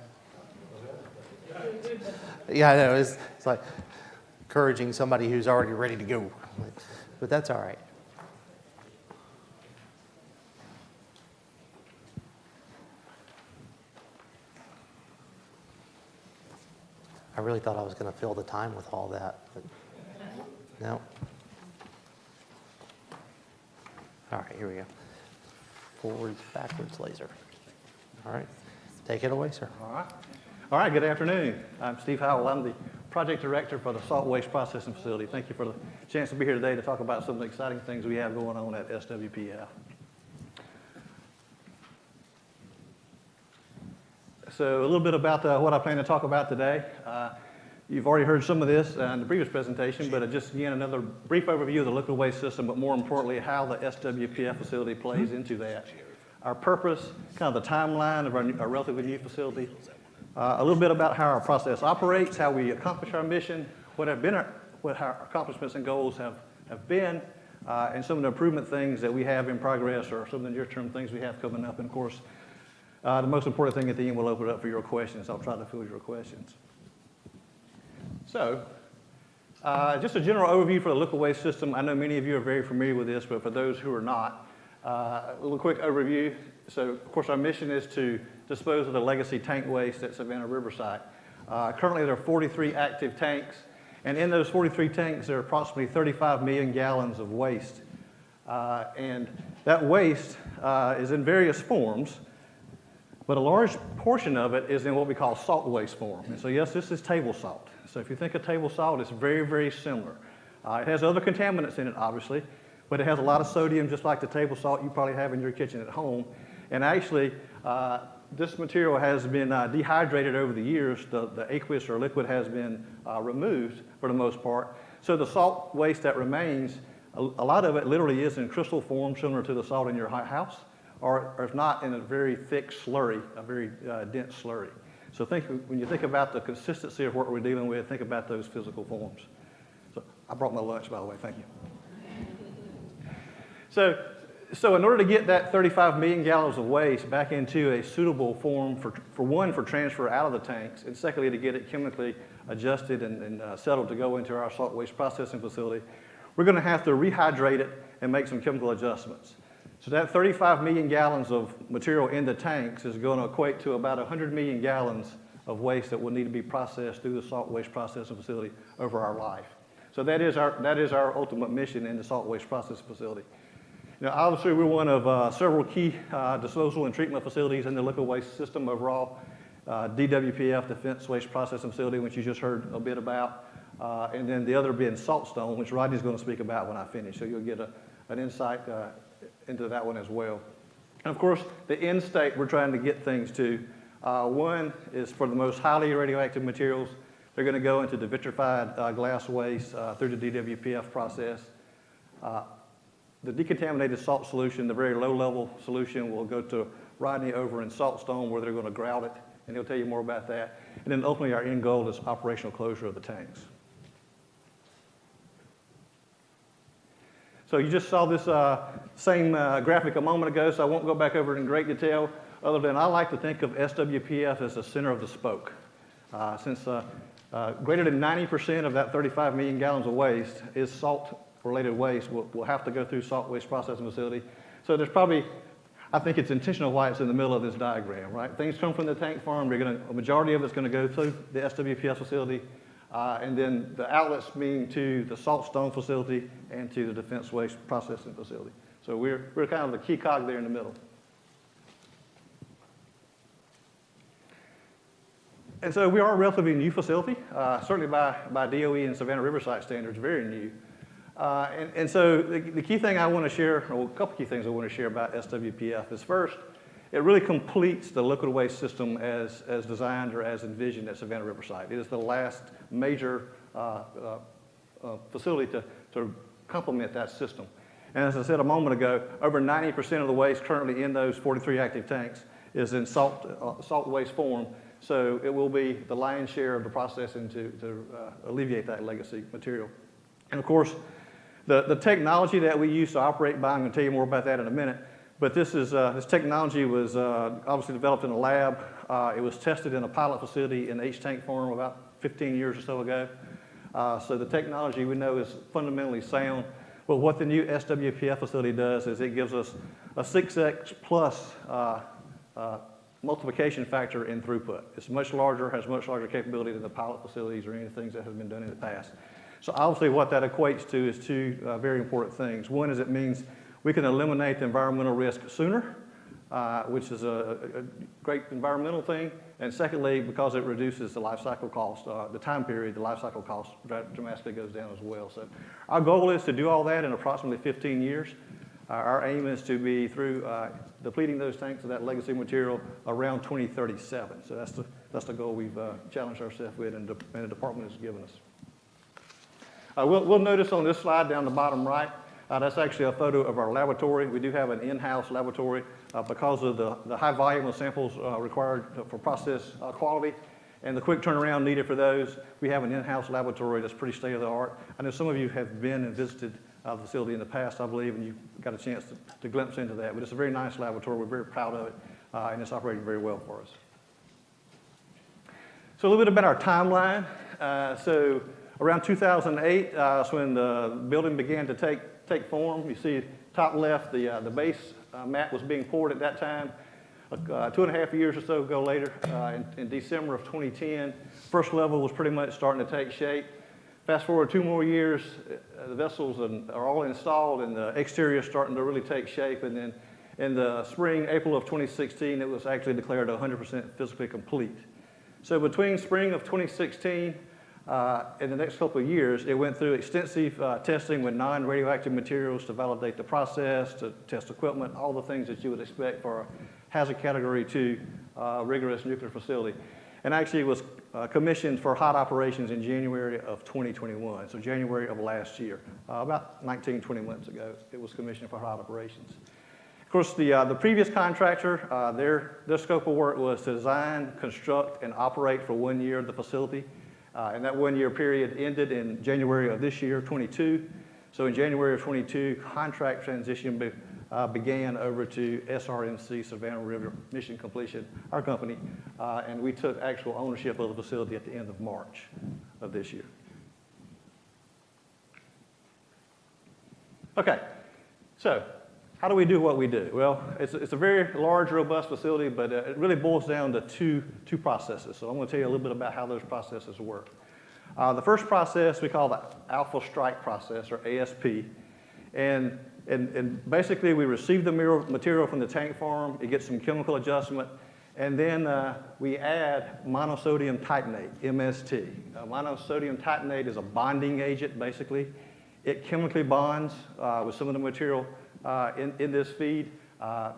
Yeah, I know. It's like encouraging somebody who's already ready to go. But that's all right. I really thought I was going to fill the time with all that, but no. All right, here we go. Forwards, backwards laser. All right, take it away, sir. All right, good afternoon. I'm Steve Howell. I'm the project director for the salt waste processing facility. Thank you for the chance to be here today to talk about some of the exciting things we have going on at SWPF. So a little bit about what I plan to talk about today. You've already heard some of this in the previous presentation, but just again, another brief overview of the liquid waste system, but more importantly, how the SWPF facility plays into that. Our purpose, kind of the timeline of our relatively new facility, a little bit about how our process operates, how we accomplish our mission, what our accomplishments and goals have been, and some of the improvement things that we have in progress or some of the near-term things we have coming up. And of course, the most important thing at the end, we'll open it up for your questions. I'll try to field your questions. So, just a general overview for the liquid waste system. I know many of you are very familiar with this, but for those who are not, a little quick overview. So, of course, our mission is to dispose of the legacy tank waste at Savannah Riverside. Currently, there are 43 active tanks, and in those 43 tanks, there are approximately 35 million gallons of waste. And that waste is in various forms, but a large portion of it is in what we call salt waste form. And so, yes, this is table salt. So if you think of table salt, it's very, very similar. It has other contaminants in it, obviously, but it has a lot of sodium, just like the table salt you probably have in your kitchen at home. And actually, this material has been dehydrated over the years. The aqueous or liquid has been removed for the most part. So the salt waste that remains, a lot of it literally is in crystal form, similar to the salt in your house, or if not, in a very thick slurry, a very dense slurry. So when you think about the consistency of what we're dealing with, think about those physical forms. So I brought my lunch, by the way, thank you. So in order to get that 35 million gallons of waste back into a suitable form for transfer out of the tanks, and secondly, to get it chemically adjusted and settled to go into our salt waste processing facility, we're going to have to rehydrate it and make some chemical adjustments. So that 35 million gallons of material in the tanks is going to equate to about 100 million gallons of waste that will need to be processed through the salt waste processing facility over our life. So that is our ultimate mission in the salt waste processing facility. Now, obviously, we're one of several key disposal and treatment facilities in the liquid waste system overall. DWPF, Defense Waste Processing Facility, which you just heard a bit about, and then the other being Saltstone, which Rodney's going to speak about when I finish. So you'll get an insight into that one as well. And of course, the end state we're trying to get things to, one is for the most highly radioactive materials, They're going to go into the vitrified glass waste through the DWPF process. The decontaminated salt solution, the very low-level solution, will go to Rodney over in Saltstone where they're going to grout it, and he'll tell you more about that. And then ultimately our end goal is operational closure of the tanks. So you just saw this same graphic a moment ago, so I won't go back over it in great detail, other than I like to think of SWPF as the center of the spoke. Since greater than 90% of that 35 million gallons of waste is salt-related waste, will have to go through salt waste processing facility. So there's probably, I think it's intentional why it's in the middle of this diagram, right? Things come from the tank farm, a majority of it's going to go through the SWPF facility, and then the outlets being to the Saltstone facility and to the defense waste processing facility. So we're kind of the key cog there in the middle. And so we are a relatively new facility, certainly by DOE and Savannah Riverside standards, very new. And so the key thing I want to share, or a couple key things I want to share about SWPF is first, it really completes the liquid waste system as designed or as envisioned at Savannah Riverside. It is the last major facility to complement that system. And as I said a moment ago, over 90% of the waste currently in those 43 active tanks is in salt waste form. So it will be the lion's share of the processing to alleviate that legacy material. And of course, the technology that we use to operate by, I'm going to tell you more about that in a minute, but this technology was obviously developed in a lab. It was tested in a pilot facility in the H-tank farm about 15 years or so ago. So the technology we know is fundamentally sound. But what the new SWPF facility does is it gives us a 6x plus multiplication factor in throughput. It's much larger, has much larger capability than the pilot facilities or any things that have been done in the past. So obviously what that equates to is two very important things. One is it means we can eliminate the environmental risk sooner, which is a great environmental thing. And secondly, because it reduces the life cycle cost, the time period, the life cycle cost dramatically goes down as well. So our goal is to do all that in approximately 15 years. Our aim is to be through depleting those tanks of that legacy material around 2037. So that's the goal we've challenged ourselves with and the department has given us. We'll notice on this slide down the bottom right, that's actually a photo of our laboratory. We do have an in-house laboratory because of the high volume of samples required for process quality and the quick turnaround needed for those. We have an in-house laboratory that's pretty state-of-the-art. I know some of you have been and visited the facility in the past, I believe, and you got a chance to glimpse into that. But it's a very nice laboratory. We're very proud of it, and it's operating very well for us. So a little bit about our timeline. So around 2008 is when the building began to take form. You see top left, the base mat was being poured at that time. 2.5 years or so ago later, in December of 2010, first level was pretty much starting to take shape. Fast forward 2 more years, the vessels are all installed and the exterior is starting to really take shape. And then in the spring, April of 2016, it was actually declared 100% physically complete. So between spring of 2016 and the next couple of years, it went through extensive testing with non-radioactive materials to validate the process, to test equipment, all the things that you would expect for a hazard category 2 rigorous nuclear facility. And actually it was commissioned for hot operations in January of 2021, so January of last year. About 19, 20 months ago, it was commissioned for hot operations. Of course, the previous contractor, their scope of work was to design, construct, and operate for 1 year the facility. And that 1 year period ended in January of this year, 22. So in January of 22, contract transition began over to SRNC, Savannah River Mission Completion, our company, and we took actual ownership of the facility at the end of March of this year. Okay, so how do we do what we do? Well, it's a very large, robust facility, but it really boils down to two processes. So I'm going to tell you a little bit about how those processes work. The first process we call the alpha strike process, or ASP. And basically, we receive the material from the tank farm, it gets some chemical adjustment, and then we add monosodium titanate, MST. Monosodium titanate is a bonding agent, basically. It chemically bonds with some of the material in this feed.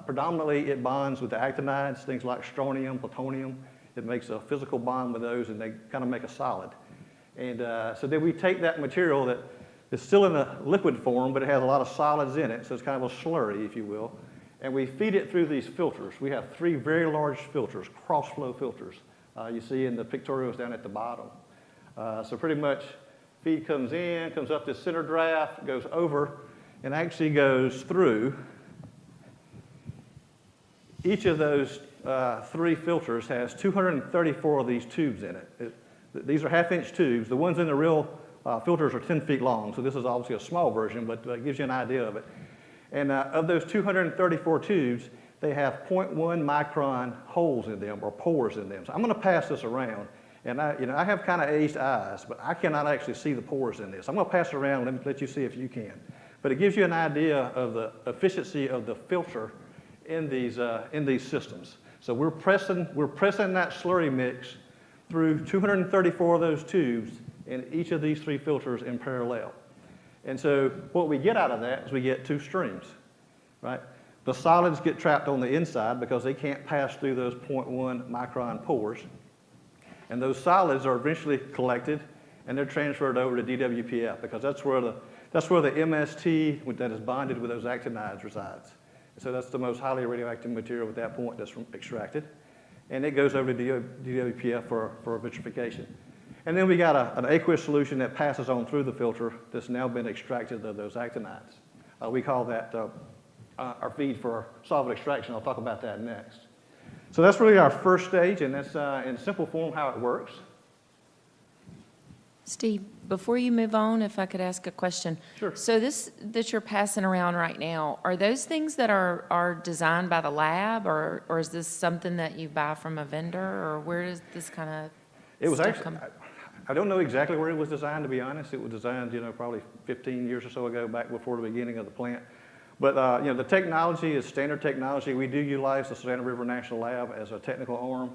Predominantly, it bonds with the actinides, things like strontium, plutonium. It makes a physical bond with those, and they kind of make a solid. And so then we take that material that is still in a liquid form, but it has a lot of solids in it, so it's kind of a slurry, if you will. And we feed it through these filters. We have 3 very large filters, cross-flow filters. You see in the pictorials down at the bottom. So pretty much feed comes in, comes up this center draft, goes over, and actually goes through. Each of those 3 filters has 234 of these tubes in it. These are half-inch tubes. The ones in the real filters are 10 feet long, so this is obviously a small version, but it gives you an idea of it. And of those 234 tubes, they have 0.1 micron holes in them, or pores in them. So I'm going to pass this around, and I have kind of aged eyes, but I cannot actually see the pores in this. I'm going to pass it around and let you see if you can. But it gives you an idea of the efficiency of the filter in these systems. So we're pressing that slurry mix through 234 of those tubes in each of these 3 filters in parallel. And so what we get out of that is we get 2 streams, right? The solids get trapped on the inside because they can't pass through those 0.1 micron pores. And those solids are eventually collected and they're transferred over to DWPF because that's where the MST that is bonded with those actinides resides. So that's the most highly radioactive material at that point that's extracted. And it goes over to DWPF for vitrification. And then we got an aqueous solution that passes on through the filter that's now been extracted of those actinides. We call that our feed for solvent extraction. I'll talk about that next. So that's really our first stage, and that's in simple form how it works. Steve, before you move on, if I could ask a question. Sure. So this that you're passing around right now, are those things that are designed by the lab, or is this something that you buy from a vendor, or where does this kind of It was stuff actually, come? I don't know exactly where it was designed, to be honest. It was designed, probably 15 years or so ago, back before the beginning of the plant. But, the technology is standard technology. We do utilize the Savannah River National Lab as a technical arm,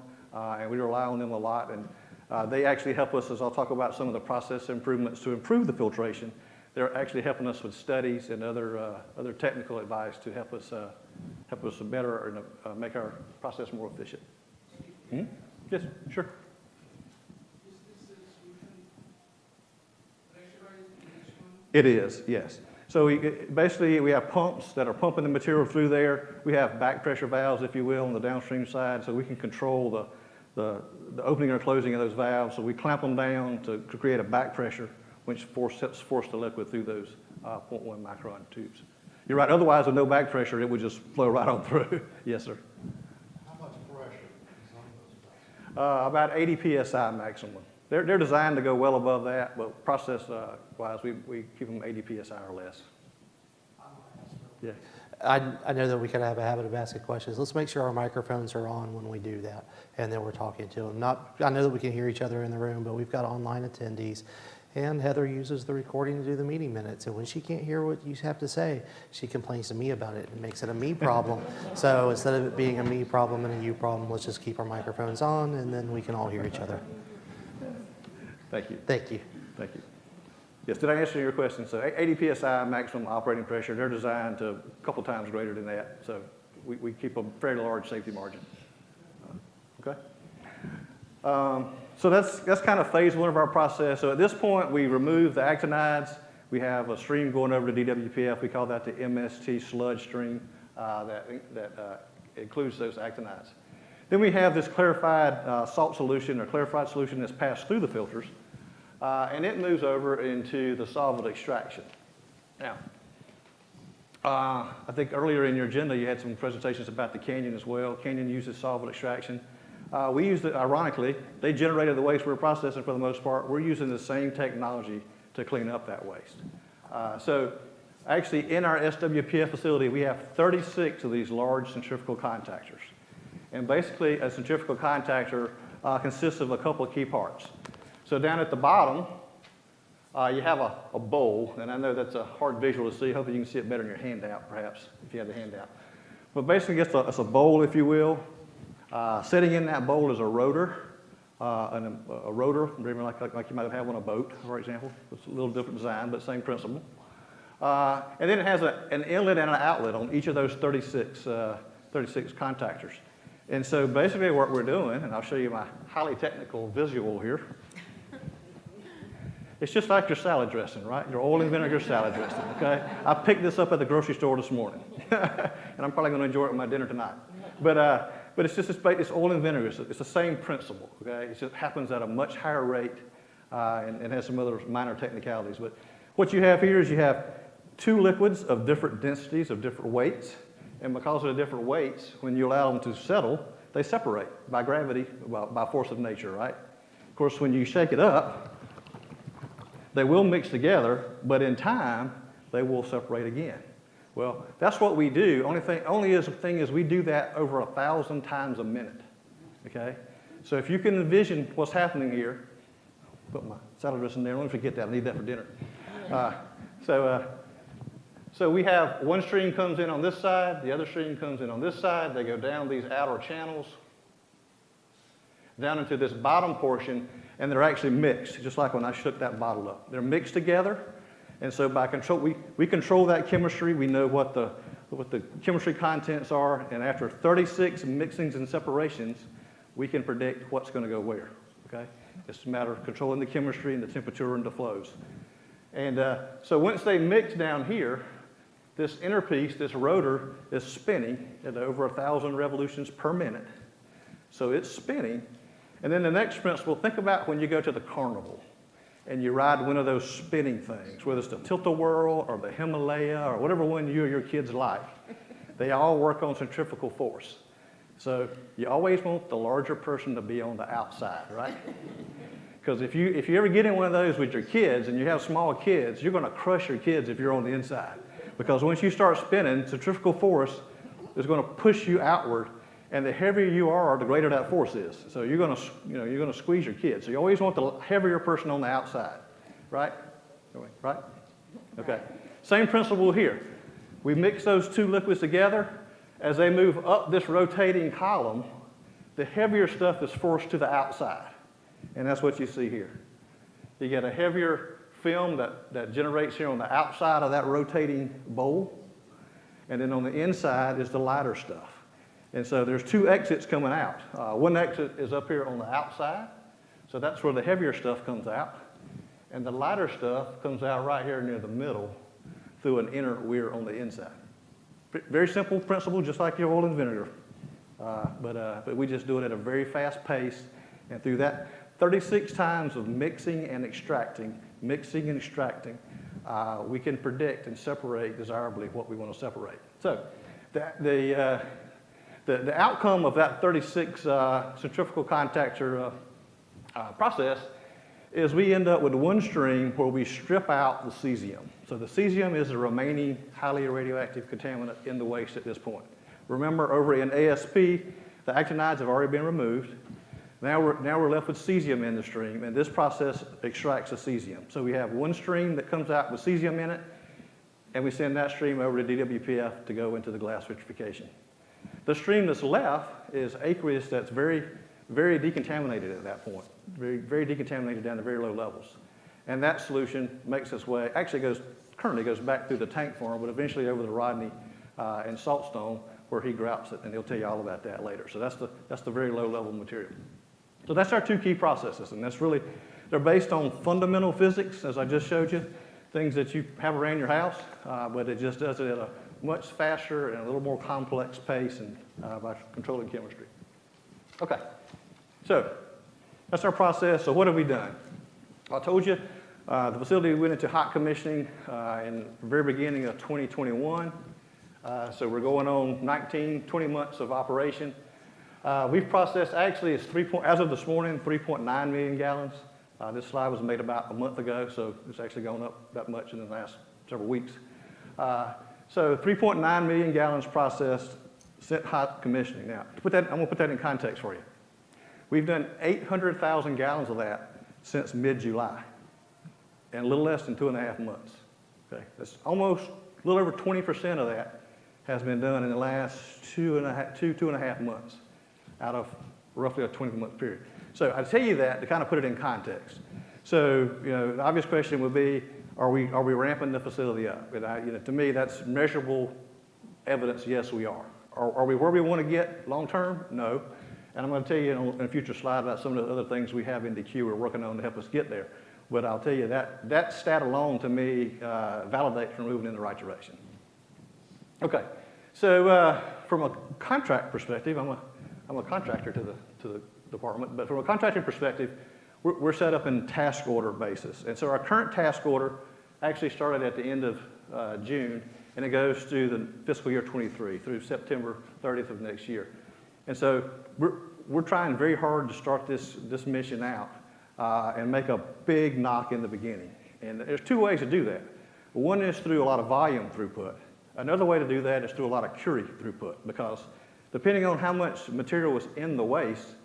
and we rely on them a lot. And they actually help us, as I'll talk about some of the process improvements to improve the filtration. They're actually helping us with studies and other technical advice to help us better and make our process more efficient. Hmm? Yes, sure. It is, yes. So basically, we have pumps that are pumping the material through there. We have back pressure valves, if you will, on the downstream side, so we can control the opening or closing of those valves. So we clamp them down to create a back pressure, which force the liquid through those 0.1 micron tubes. You're right. Otherwise, with no back pressure, it would just flow right on through. Yes, sir. How much pressure is on those valves? About 80 psi maximum. They're designed to go well above that, but process-wise, we keep them 80 psi or less. Yeah. I know that we kind of have a habit of asking questions. Let's make sure our microphones are on when we do that, and then we're talking to them. I know that we can hear each other in the room, but we've got online attendees, and Heather uses the recording to do the meeting minutes, and when she can't hear what you have to say, she complains to me about it and makes it a me problem. So instead of it being a me problem and a you problem, let's just keep our microphones on, and then we can all hear each other. Thank you. Thank you. Thank you. Yes, did I answer your question? So 80 psi maximum operating pressure. They're designed to a couple times greater than that. So we keep a fairly large safety margin. Okay. So that's kind of phase 1 of our process. So at this point, we remove the actinides. We have a stream going over to DWPF. We call that the MST sludge stream that includes those actinides. Then we have this clarified salt solution or clarified solution that's passed through the filters. And it moves over into the solvent extraction. Now, I think earlier in your agenda you had some presentations about the Canyon as well. Canyon uses solvent extraction. We used it, ironically, they generated the waste we're processing for the most part. We're using the same technology to clean up that waste. So actually in our SWPF facility, we have 36 of these large centrifugal contactors. And basically a centrifugal contactor consists of a couple of key parts. So down at the bottom, you have a bowl, and I know that's a hard visual to see. Hopefully you can see it better in your handout, perhaps, if you have the handout. But basically it's a bowl, if you will. Sitting in that bowl is a rotor, a rotor, like you might have on a boat, for example. It's a little different design, but same principle. And then it has an inlet and an outlet on each of those 36 contactors. And so basically what we're doing, and I'll show you my highly technical visual here. It's just like your salad dressing, right? Your oil and vinegar salad dressing, okay? I picked this up at the grocery store this morning, and I'm probably going to enjoy it with my dinner tonight. But it's just, it's oil and vinegar. It's the same principle, okay? It just happens at a much higher rate and has some other minor technicalities. But what you have here is you have two liquids of different densities, of different weights, and because of the different weights, when you allow them to settle, they separate by gravity, well, by force of nature, right? Of course, when you shake it up, they will mix together, but in time, they will separate again. Well, that's what we do. Only thing is we do that over 1,000 times a minute, okay? So if you can envision what's happening here, put my salad dressing there, don't forget that, I need that for dinner. So we have one stream comes in on this side, the other stream comes in on this side, they go down these outer channels, down into this bottom portion, and they're actually mixed, just like when I shook that bottle up. They're mixed together, and so by control, we control that chemistry. We know what the chemistry contents are, and after 36 mixings and separations, we can predict what's going to go where, okay? It's a matter of controlling the chemistry and the temperature and the flows. And so once they mix down here, this inner piece, this rotor, is spinning at over 1,000 revolutions per minute. So it's spinning. And then the next principle, think about when you go to the carnival and you ride one of those spinning things, whether it's the tilt-a-whirl or the Himalaya or whatever one you or your kids like. They all work on centrifugal force. So you always want the larger person to be on the outside, right? Because if you ever get in one of those with your kids and you have small kids, you're going to crush your kids if you're on the inside. Because once you start spinning, centrifugal force is going to push you outward, and the heavier you are, the greater that force is. So you're going to squeeze your kids. So you always want the heavier person on the outside, right? Right? Okay. Same principle here. We mix those two liquids together. As they move up this rotating column, the heavier stuff is forced to the outside, and that's what you see here. You get a heavier film that generates here on the outside of that rotating bowl, and then on the inside is the lighter stuff. And so there's two exits coming out. One exit is up here on the outside, so that's where the heavier stuff comes out, and the lighter stuff comes out right here near the middle through an inner weir on the inside. Very simple principle, just like your oil and vinegar, but we just do it at a very fast pace, and through that 36 times of mixing and extracting, we can predict and separate desirably what we want to separate. So the outcome of that 36 centrifugal contactor process is we end up with one stream where we strip out the cesium. So the cesium is the remaining highly radioactive contaminant in the waste at this point. Remember, over in ASP, the actinides have already been removed. Now we're left with cesium in the stream, and this process extracts the cesium. So we have one stream that comes out with cesium in it, and we send that stream over to DWPF to go into the glass vitrification. The stream that's left is aqueous that's very, very decontaminated at that point, very, very decontaminated down to very low levels. And that solution makes its way, currently goes back through the tank farm, but eventually over to Rodney and Saltstone, where he grouts it, and he'll tell you all about that later. So that's the very low level material. So that's our two key processes, and they're based on fundamental physics, as I just showed you, things that you have around your house, but it just does it at a much faster and a little more complex pace and by controlling chemistry. Okay, so that's our process. So what have we done? I told you the facility went into hot commissioning in the very beginning of 2021. So we're going on 20 months of operation. We've processed, actually, as of this morning, 3.9 million gallons. This slide was made about a month ago, so it's actually gone up that much in the last several weeks. So 3.9 million gallons processed, sent hot commissioning. Now, I'm going to put that in context for you. We've done 800,000 gallons of that since mid-July, and a little less than 2.5 months. Okay, that's almost a little over 20% of that has been done in the last two and a half months out of roughly a 20-month period. So I tell you that to kind of put it in context. So, the obvious question would be, are we ramping the facility up? And to me, that's measurable evidence, yes, we are. Are we where we want to get long-term? No. And I'm going to tell you in a future slide about some of the other things we have in the queue we're working on to help us get there. But I'll tell you, that stat alone, to me, validates we're moving in the right direction. Okay, so from a contract perspective, I'm a contractor to the department, but from a contracting perspective, we're set up in task order basis. And so our current task order actually started at the end of June, and it goes through the fiscal year 23, through September 30th of next year. And so we're trying very hard to start this mission out and make a big knock in the beginning. And there's two ways to do that. One is through a lot of volume throughput. Another way to do that is through a lot of curie throughput, because depending on how much material is in the waste,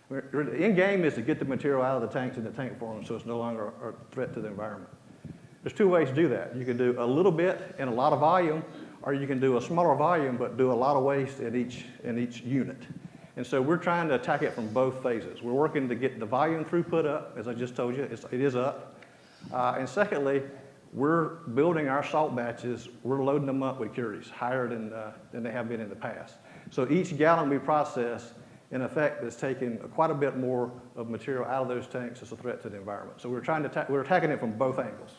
the end game is to get the material out of the tanks in the tank form so it's no longer a threat to the environment. There's two ways to do that. You can do a little bit and a lot of volume, or you can do a smaller volume but do a lot of waste in each unit. And so we're trying to attack it from both phases. We're working to get the volume throughput up, as I just told you, it is up. And secondly, we're building our salt batches, we're loading them up with curies, higher than they have been in the past. So each gallon we process, in effect, is taking quite a bit more of material out of those tanks as a threat to the environment. So we're attacking it from both angles.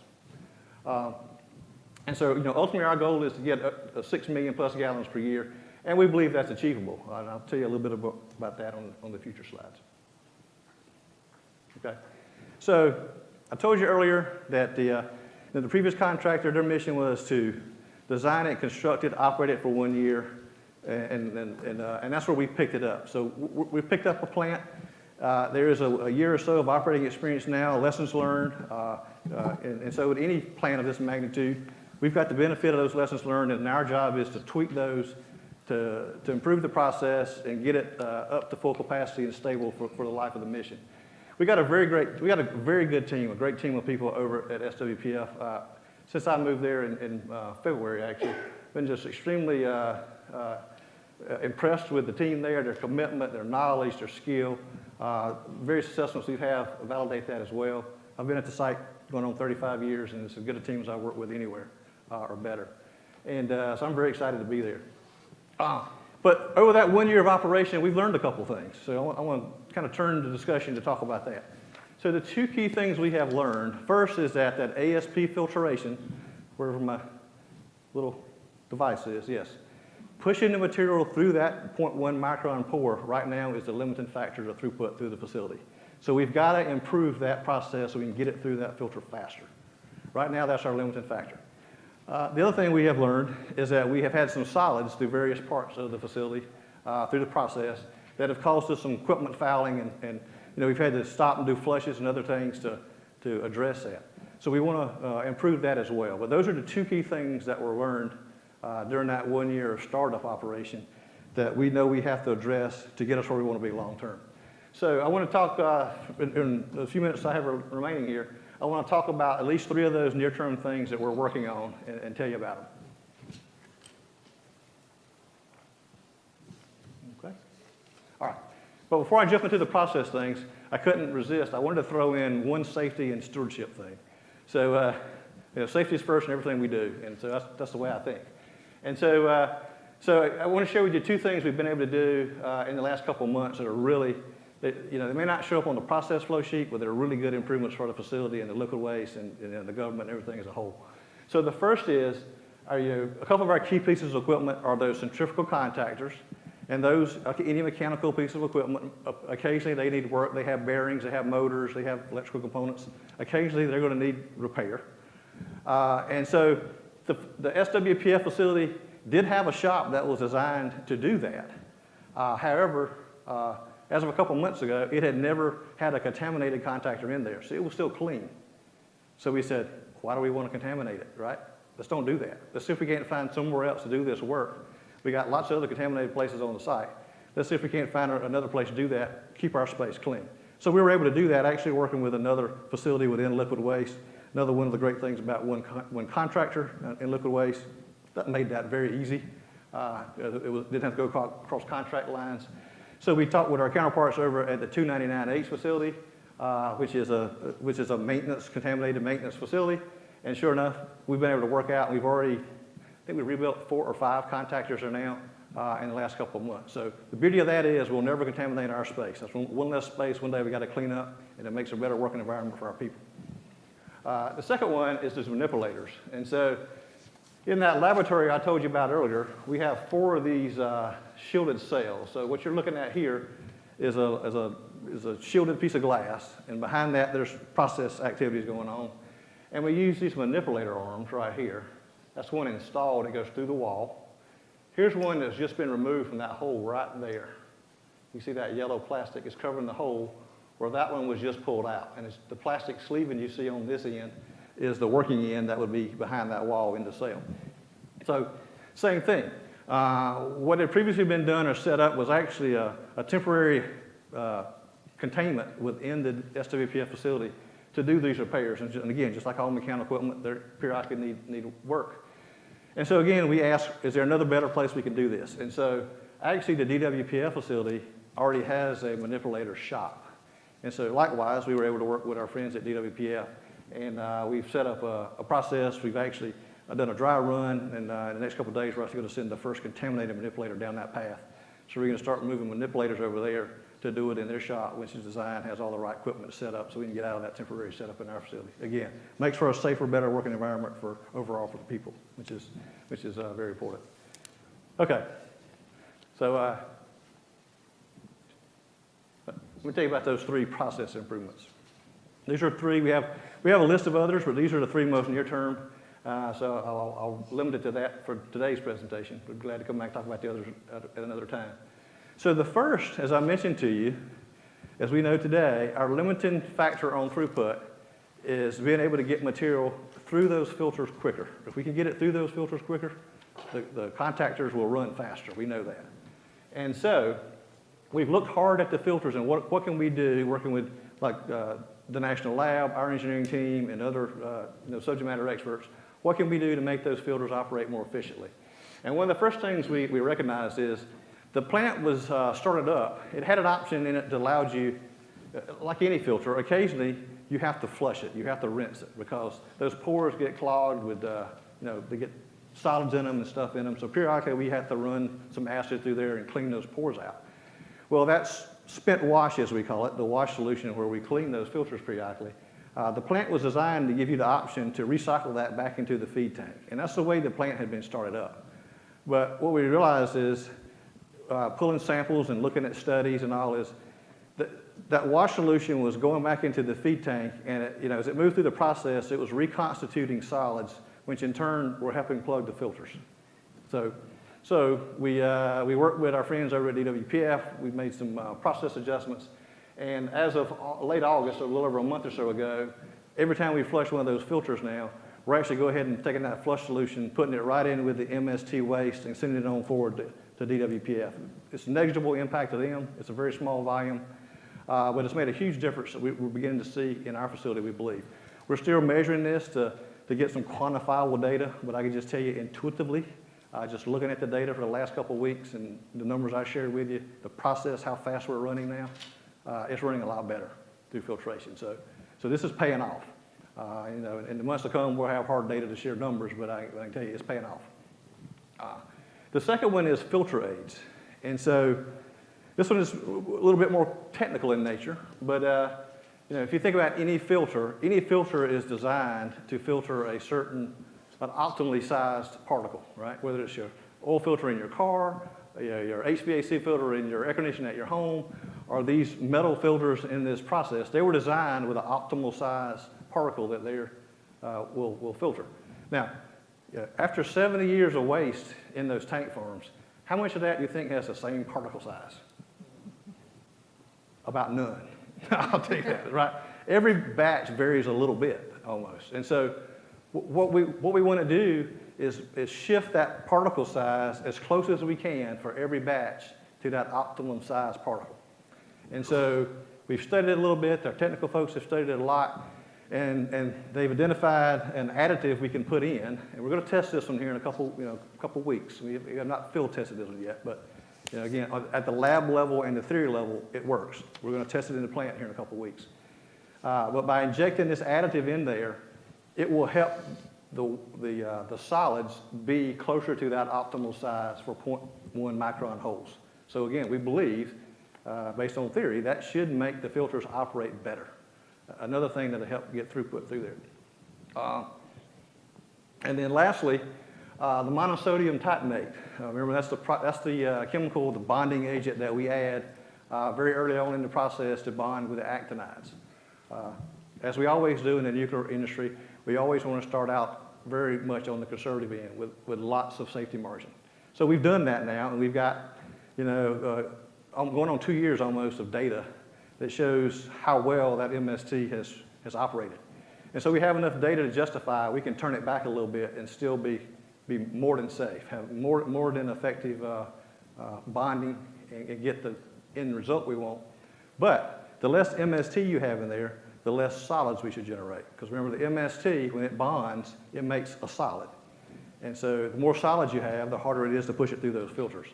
And so, ultimately our goal is to get 6 million plus gallons per year, and we believe that's achievable. And I'll tell you a little bit about that on the future slides. Okay. So I told you earlier that the previous contractor, their mission was to design it, construct it, operate it for 1 year, and that's where we picked it up. So we picked up a plant. There is a year or so of operating experience now, lessons learned, and so with any plant of this magnitude, we've got the benefit of those lessons learned, and our job is to tweak those to improve the process and get it up to full capacity and stable for the life of the mission. We got a very good team, a great team of people over at SWPF. Since I moved there in February, actually, been just extremely impressed with the team there, their commitment, their knowledge, their skill. Very successful as we have, validate that as well. I've been at the site going on 35 years, and it's as good a team as I work with anywhere, or better. And so I'm very excited to be there. But over that 1 year of operation, we've learned a couple things. So I want to kind of turn the discussion to talk about that. So the two key things we have learned, first is that ASP filtration, wherever my little device is, yes. Pushing the material through that 0.1 micron pore right now is the limiting factor to throughput through the facility. So we've got to improve that process so we can get it through that filter faster. Right now, that's our limiting factor. The other thing we have learned is that we have had some solids through various parts of the facility, through the process, that have caused us some equipment fouling, and we've had to stop and do flushes and other things to address that. So we want to improve that as well. But those are the two key things that were learned during that 1 year of startup operation that we know we have to address to get us where we want to be long term. So I want to talk, in the few minutes I have remaining here, I want to talk about at least 3 of those near-term things that we're working on and tell you about them. Okay? All right. But before I jump into the process things, I couldn't resist. I wanted to throw in one safety and stewardship thing. So safety is first in everything we do, and so that's the way I think. And so I want to share with you 2 things we've been able to do in the last couple of months that are really, they may not show up on the process flow sheet, but they're really good improvements for the facility and the liquid waste and the government and everything as a whole. So the first is, a couple of our key pieces of equipment are those centrifugal contactors, and those, like any mechanical piece of equipment, occasionally they need work. They have bearings, they have motors, they have electrical components. Occasionally they're going to need repair. And so the SWPF facility did have a shop that was designed to do that. However, as of a couple months ago, it had never had a contaminated contactor in there, so it was still clean. So we said, why do we want to contaminate it, right? Let's don't do that. Let's see if we can't find somewhere else to do this work. We got lots of other contaminated places on the site. Let's see if we can't find another place to do that, keep our space clean. So we were able to do that, actually working with another facility within liquid waste. Another one of the great things about one contractor in liquid waste, that made that very easy. Didn't have to go across contract lines. So we talked with our counterparts over at the 299H facility, which is a contaminated maintenance facility. And sure enough, we've been able to work out, and I think we rebuilt 4 or 5 contactors there now in the last couple of months. So the beauty of that is we'll never contaminate our space. That's one less space one day we got to clean up, and it makes a better working environment for our people. The second one is these manipulators. And so in that laboratory I told you about earlier, we have 4 of these shielded cells. So what you're looking at here is a shielded piece of glass, and behind that there's process activities going on. And we use these manipulator arms right here. That's one installed, it goes through the wall. Here's one that's just been removed from that hole right there. You see that yellow plastic is covering the hole where that one was just pulled out. And it's the plastic sleeving you see on this end is the working end that would be behind that wall in the cell. So same thing. What had previously been done or set up was actually a temporary containment within the SWPF facility to do these repairs. And again, just like all mechanical equipment, they periodically need work. And so again, we asked, is there another better place we can do this? And so actually the DWPF facility already has a manipulator shop. And so likewise, we were able to work with our friends at DWPF, and we've set up a process. We've actually done a dry run, and in the next couple of days, we're actually going to send the first contaminated manipulator down that path. So we're going to start moving manipulators over there to do it in their shop, which is designed, has all the right equipment set up, so we can get out of that temporary setup in our facility. Again, makes for a safer, better working environment for overall for the people, which is very important. Okay, so let me tell you about those 3 process improvements. These are 3. We have a list of others, but these are the 3 most near term. So I'll limit it to that for today's presentation. We're glad to come back and talk about the others at another time. So the first, as I mentioned to you, as we know today, our limiting factor on throughput is being able to get material through those filters quicker. If we can get it through those filters quicker, the contactors will run faster. We know that. And so we've looked hard at the filters and what can we do, working with like the National Lab, our engineering team, and other subject matter experts. What can we do to make those filters operate more efficiently? And one of the first things we recognized is the plant was started up. It had an option in it that allowed you, like any filter, occasionally you have to flush it. You have to rinse it because those pores get clogged with, they get solids in them and stuff in them. So periodically we have to run some acid through there and clean those pores out. Well, that's spent wash, as we call it, the wash solution where we clean those filters periodically. The plant was designed to give you the option to recycle that back into the feed tank. And that's the way the plant had been started up. But what we realized is, pulling samples and looking at studies and all is, that wash solution was going back into the feed tank, and as it moved through the process, it was reconstituting solids, which in turn were helping plug the filters. So we worked with our friends over at DWPF. We've made some process adjustments. And as of late August, a little over a month or so ago, every time we flush one of those filters now, we're actually go ahead and taking that flush solution, putting it right in with the MST waste and sending it on forward to DWPF. It's negligible impact to them. It's a very small volume, but it's made a huge difference that we're beginning to see in our facility, we believe. We're still measuring this to get some quantifiable data, but I can just tell you intuitively, just looking at the data for the last couple of weeks and the numbers I shared with you, the process, how fast we're running now, it's running a lot better through filtration. So this is paying off. In the months to come, we'll have hard data to share numbers, but I can tell you it's paying off. The second one is filter aids. And so this one is a little bit more technical in nature, but if you think about any filter is designed to filter an optimally sized particle, right? Whether it's your oil filter in your car, your HVAC filter in your air conditioning at your home, or these metal filters in this process, they were designed with an optimal size particle that they will filter. Now, after 70 years of waste in those tank farms, how much of that do you think has the same particle size? About none. I'll tell you that, right? Every batch varies a little bit, almost. And so what we want to do is shift that particle size as close as we can for every batch to that optimum size particle. And so we've studied it a little bit. Our technical folks have studied it a lot. And they've identified an additive we can put in, and we're going to test this one here in a couple weeks. We have not field tested this one yet, but again, at the lab level and the theory level, it works. We're going to test it in the plant here in a couple weeks. But by injecting this additive in there, it will help the solids be closer to that optimal size for 0.1 micron holes. So again, we believe, based on theory, that should make the filters operate better. Another thing that'll help get throughput through there. And then lastly, the monosodium titanate. Remember, that's the chemical, the bonding agent that we add very early on in the process to bond with the actinides. As we always do in the nuclear industry, we always want to start out very much on the conservative end with lots of safety margin. So we've done that now, and we've got, going on 2 years almost of data that shows how well that MST has operated. And so we have enough data to justify we can turn it back a little bit and still be more than safe, have more than effective bonding and get the end result we want. But the less MST you have in there, the less solids we should generate. Because remember, the MST, when it bonds, it makes a solid. And so the more solids you have, the harder it is to push it through those filters.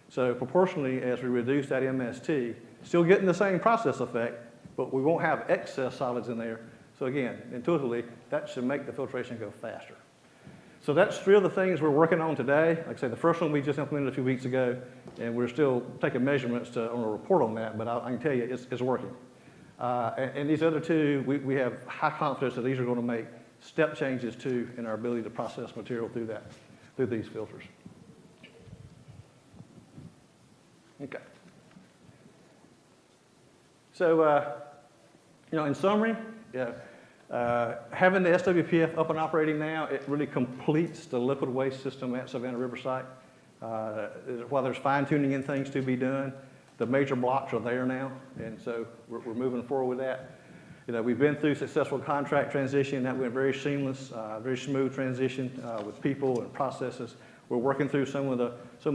So proportionally, as we reduce that MST, still getting the same process effect, but we won't have excess solids in there. So again, intuitively, that should make the filtration go faster. So that's 3 of the things we're working on today. Like I say, the first one we just implemented a few weeks ago, and we're still taking measurements on a report on that, but I can tell you it's working. And these other 2, we have high confidence that these are going to make step changes too in our ability to process material through these filters. Okay. So, in summary, having the SWPF up and operating now, it really completes the liquid waste system at Savannah River Site. While there's fine-tuning and things to be done, the major blocks are there now, and so we're moving forward with that. We've been through successful contract transition. That went very seamless, very smooth transition with people and processes. We're working through some of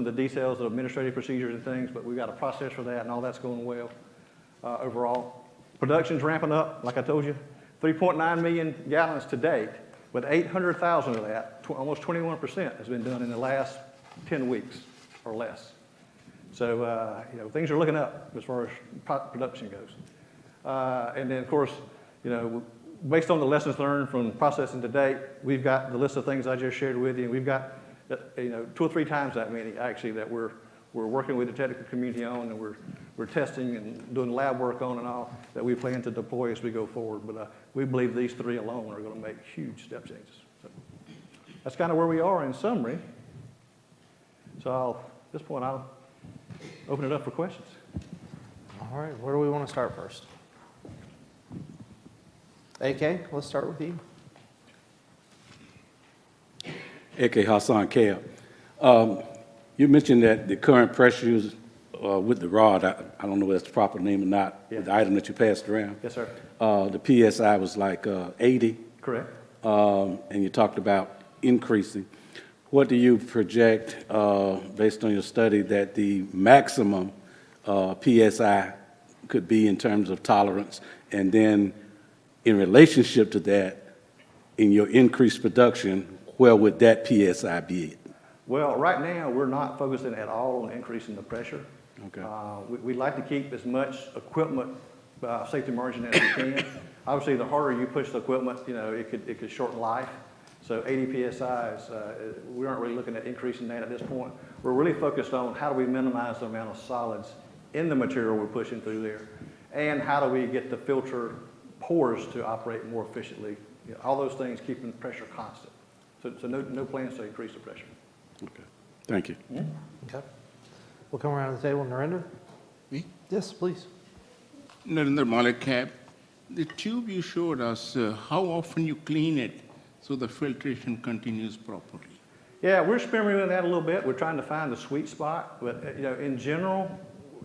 the details of administrative procedures and things, but we've got a process for that, and all that's going well overall. Production's ramping up, like I told you, 3.9 million gallons to date, with 800,000 of that, almost 21%, has been done in the last 10 weeks or less. So, things are looking up as far as production goes. And then, of course, based on the lessons learned from processing to date, we've got the list of things I just shared with you, and we've got, 2 or 3 times that many, actually, that we're working with the technical community on, and we're testing and doing lab work on and all that we plan to deploy as we go forward. But we believe these 3 alone are going to make huge step changes. So that's kind of where we are in summary. So at this point, I'll open it up for questions. All right, where do we want to start first? AK, let's start with you. AK Hassan Cab. You mentioned that the current pressures with the rod, I don't know if that's the proper name or not, with the item that you passed around. Yes, sir. The PSI was like 80. Correct. And you talked about increasing. What do you project, based on your study, that the maximum PSI could be in terms of tolerance? And then in relationship to that, in your increased production, where would that PSI be? Well, right now, we're not focusing at all on increasing the pressure. Okay. We'd like to keep as much equipment safety margin as we can. Obviously, the harder you push the equipment, it could shorten life. So 80 PSI we aren't really looking at increasing that at this point. We're really focused on how do we minimize the amount of solids in the material we're pushing through there, and how do we get the filter pores to operate more efficiently. All those things keeping the pressure constant. So no plans to increase the pressure. Okay. Thank you. Okay. We'll come around the table. Narendra? Me? Yes, please. Narendra Malik Cab. The tube you showed us, how often you clean it so the filtration continues properly? Yeah, we're experimenting with that a little bit. We're trying to find the sweet spot, but in general,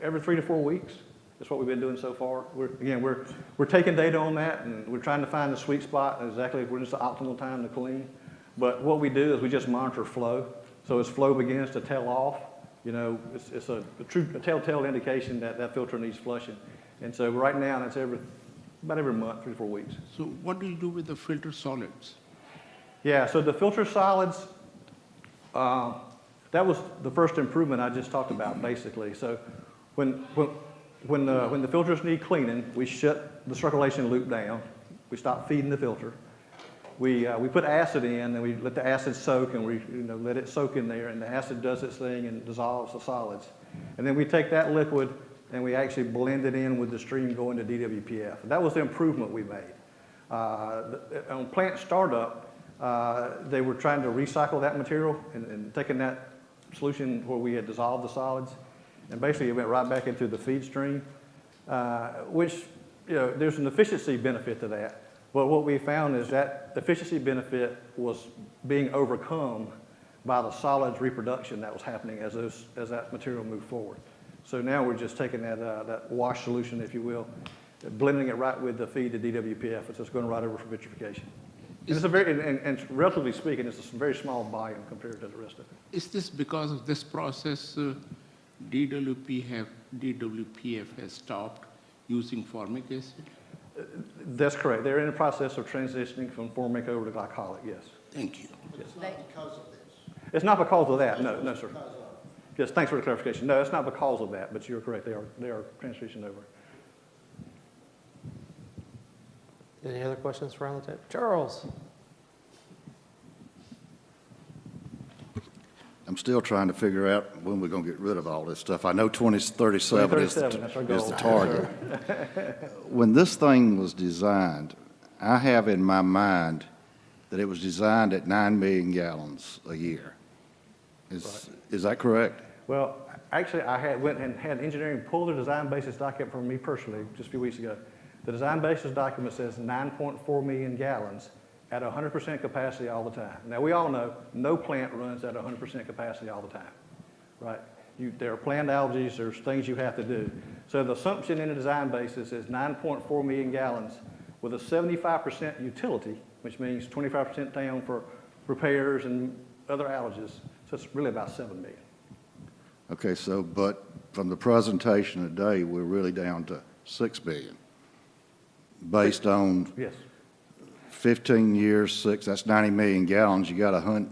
every 3 to 4 weeks. That's what we've been doing so far. We're taking data on that, and we're trying to find the sweet spot and exactly when it's the optimal time to clean. But what we do is we just monitor flow. So as flow begins to tail off, it's a true telltale indication that that filter needs flushing. And so right now, that's about every month, 3 to 4 weeks. So what do you do with the filter solids? Yeah, so the filter solids, that was the first improvement I just talked about, basically. So when the filters need cleaning, we shut the circulation loop down. We stop feeding the filter. We put acid in, and we let the acid soak, and we let it soak in there, and the acid does its thing and dissolves the solids. And then we take that liquid, and we actually blend it in with the stream going to DWPF. That was the improvement we made. On plant startup, they were trying to recycle that material and taking that solution where we had dissolved the solids, and basically it went right back into the feed stream, which, there's an efficiency benefit to that. But what we found is that efficiency benefit was being overcome by the solids reproduction that was happening as that material moved forward. So now we're just taking that wash solution, if you will, blending it right with the feed to DWPF. It's just going right over for vitrification. And it's a and relatively speaking, it's a very small volume compared to the rest of it. Is this because of this process, DWPF has stopped using formic acid? That's correct. They're in the process of transitioning from formic over to glycolic, yes. Thank you. It's not because of this. It's not because of that, no, sir. Yes, thanks for the clarification. No, it's not because of that, but you're correct. They are transitioning over. Any other questions around the table? Charles? I'm still trying to figure out when we're going to get rid of all this stuff. I know 2037 is the target. When this thing was designed, I have in my mind that it was designed at 9 million gallons a year. Is that correct? Well, actually, I went and had engineering pull the design basis document from me personally just a few weeks ago. The design basis document says 9.4 million gallons at 100% capacity all the time. Now, we all know no plant runs at 100% capacity all the time, right? There are planned outages, there's things you have to do. So the assumption in the design basis is 9.4 million gallons with a 75% utility, which means 25% down for repairs and other outages. So it's really about 7 million. Okay, so, but from the presentation today, we're really down to 6 billion. Based on yes, 15 years, that's 90 million gallons. You got a hunt,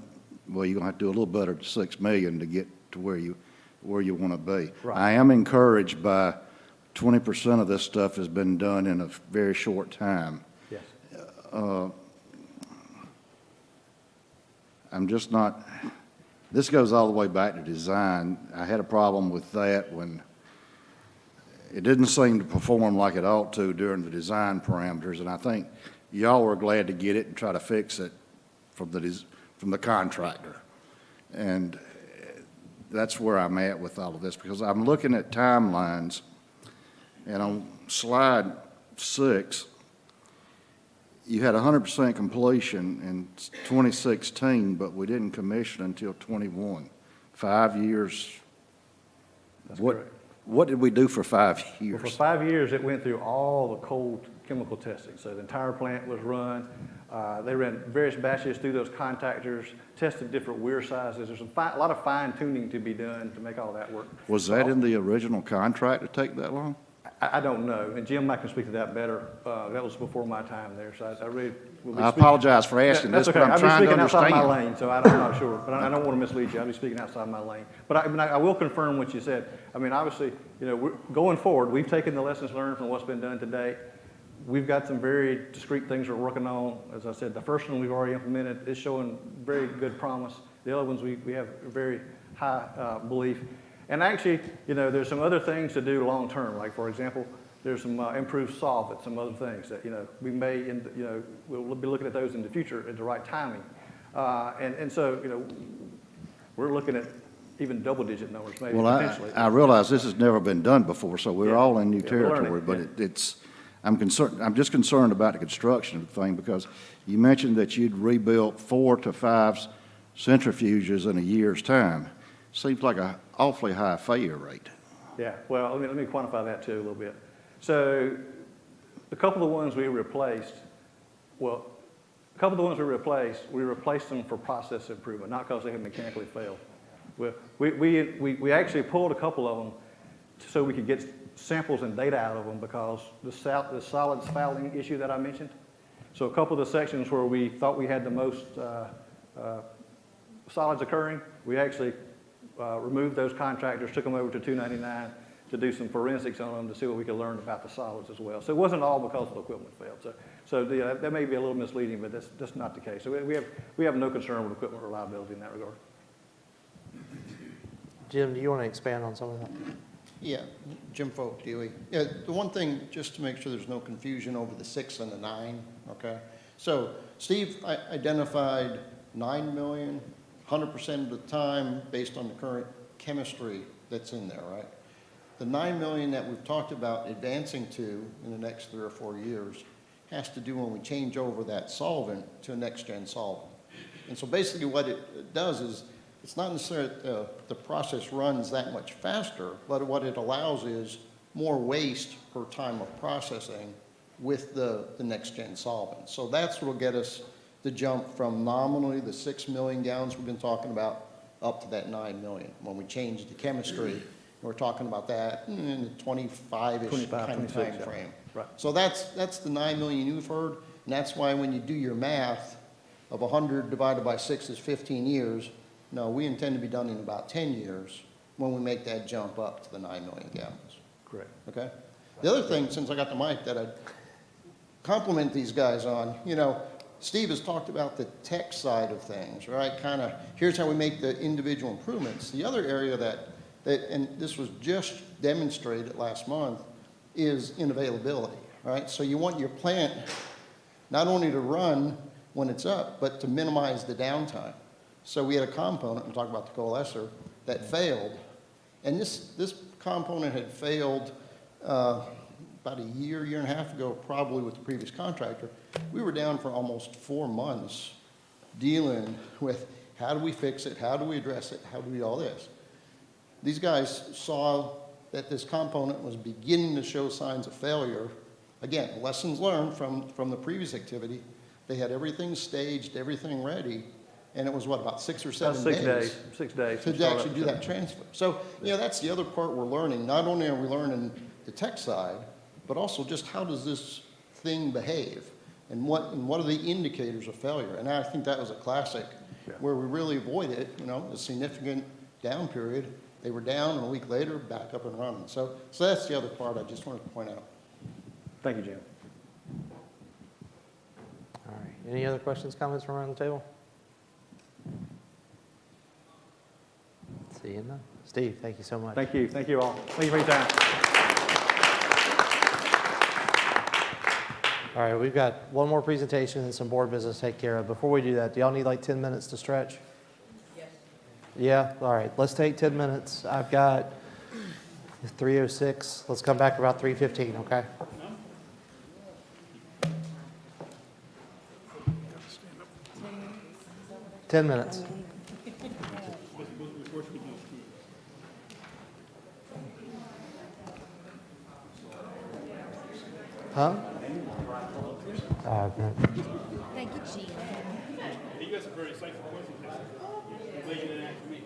well, you're gonna have to do a little better than 6 million to get to where you want to be. Right. I am encouraged by 20% of this stuff has been done in a very short time. yes. I'm just not, this goes all the way back to design. I had a problem with that when it didn't seem to perform like it ought to during the design parameters, and I think y'all were glad to get it and try to fix it from the contractor. And that's where I'm at with all of this, because I'm looking at timelines, and on slide 6, you had 100% completion in 2016, but we didn't commission until 21. 5 years. That's correct. What did we do for 5 years? Well, for 5 years, it went through all the cold chemical testing. So the entire plant was run. They ran various batches through those contactors, tested different weir sizes. There's a lot of fine tuning to be done to make all that work. Was that in the original contract to take that long? I don't know, and Jim might can speak to that better. That was before my time there, so I really will be I apologize for asking this, but I'm trying to speaking outside my understand. lane, so I'm not sure, but I don't want to mislead you. I'll be speaking outside my lane. But I will confirm what you said. I mean, obviously, going forward, we've taken the lessons learned from what's been done to date. We've got some very discrete things we're working on. As I said, the first one we've already implemented is showing very good promise. The other ones we have very high belief. And actually, there's some other things to do long term. Like, for example, there's some improved solvent, some other things that, we may, we'll be looking at those in the future at the right timing. And so, we're looking at even double-digit numbers maybe potentially. I realize this has never been done before, so we're all in new territory, learning, but I'm just concerned about the construction thing, because you mentioned that you'd rebuilt 4 to 5 centrifuges in a year's time. Seems like an awfully high failure rate. Yeah, well, let me quantify that too a little bit. So a couple of the ones we replaced, we replaced them for process improvement, not because they had mechanically failed. We actually pulled a couple of them so we could get samples and data out of them because the solids fouling issue that I mentioned. So a couple of the sections where we thought we had the most solids occurring, we actually removed those contractors, took them over to 299 to do some forensics on them to see what we could learn about the solids as well. So it wasn't all because the equipment failed. So that may be a little misleading, but that's not the case. So we have no concern with equipment reliability in that regard. Jim, do you want to expand on some of that? Yeah, Jim Folk, Dewey. Yeah, the one thing, just to make sure there's no confusion over the 6 and the 9, okay? So Steve identified 9 million, 100% of the time based on the current chemistry that's in there, right? The 9 million that we've talked about advancing to in the next 3 or 4 years has to do when we change over that solvent to a next-gen solvent. And so basically what it does is, it's not necessarily that the process runs that much faster, but what it allows is more waste per time of processing with the next-gen solvent. So that's what will get us the jump from nominally the 6 million gallons we've been talking about up to that 9 million. When we change the chemistry, we're talking about that in the 25-ish 25, kind of 26, time yeah. frame. Right. So that's the 9 million you've heard, and that's why when you do your math of 100 divided by 6 is 15 years, no, we intend to be done in about 10 years when we make that jump up to the 9 million gallons, Correct. okay? The other thing, since I got the mic, that I'd compliment these guys on, you know, Steve has talked about the tech side of things, right? Kind of, here's how we make the individual improvements. The other area that, and this was just demonstrated last month, is in availability, right? So you want your plant not only to run when it's up, but to minimize the downtime. So we had a component, I'm talking about the coalescer, that failed. And this component had failed about a year and a half ago, probably with the previous contractor. We were down for almost 4 months dealing with how do we fix it, how do we address it, how do we do all this. These guys saw that this component was beginning to show signs of failure. Again, lessons learned from the previous activity. They had everything staged, everything ready, and it was what, about 6 or 7 About 6 days? days, 6 days. To actually do that transfer. So, you know, that's the other part we're learning. Not only are we learning the tech side, but also just how does this thing behave? And what are the indicators of failure? And I think that was a classic where we really avoided, you know, a significant down period. They were down, and a week later, back up and running. So that's the other part I just wanted to point out. Thank you, Jim. All right. Any other questions, comments from around the table? Seeing none. Steve, thank you so much. Thank you. Thank you all. Thank you for your time. All right, we've got one more presentation and some board business to take care of. Before we do that, do y'all need like 10 minutes to stretch? Yes. Yeah? All right, let's take 10 minutes. I've got 3:06. Let's come back about 3:15, okay? Ten minutes. Huh? Okay. Thank you, Chief. You guys are very insightful questions. I'm glad you didn't ask me.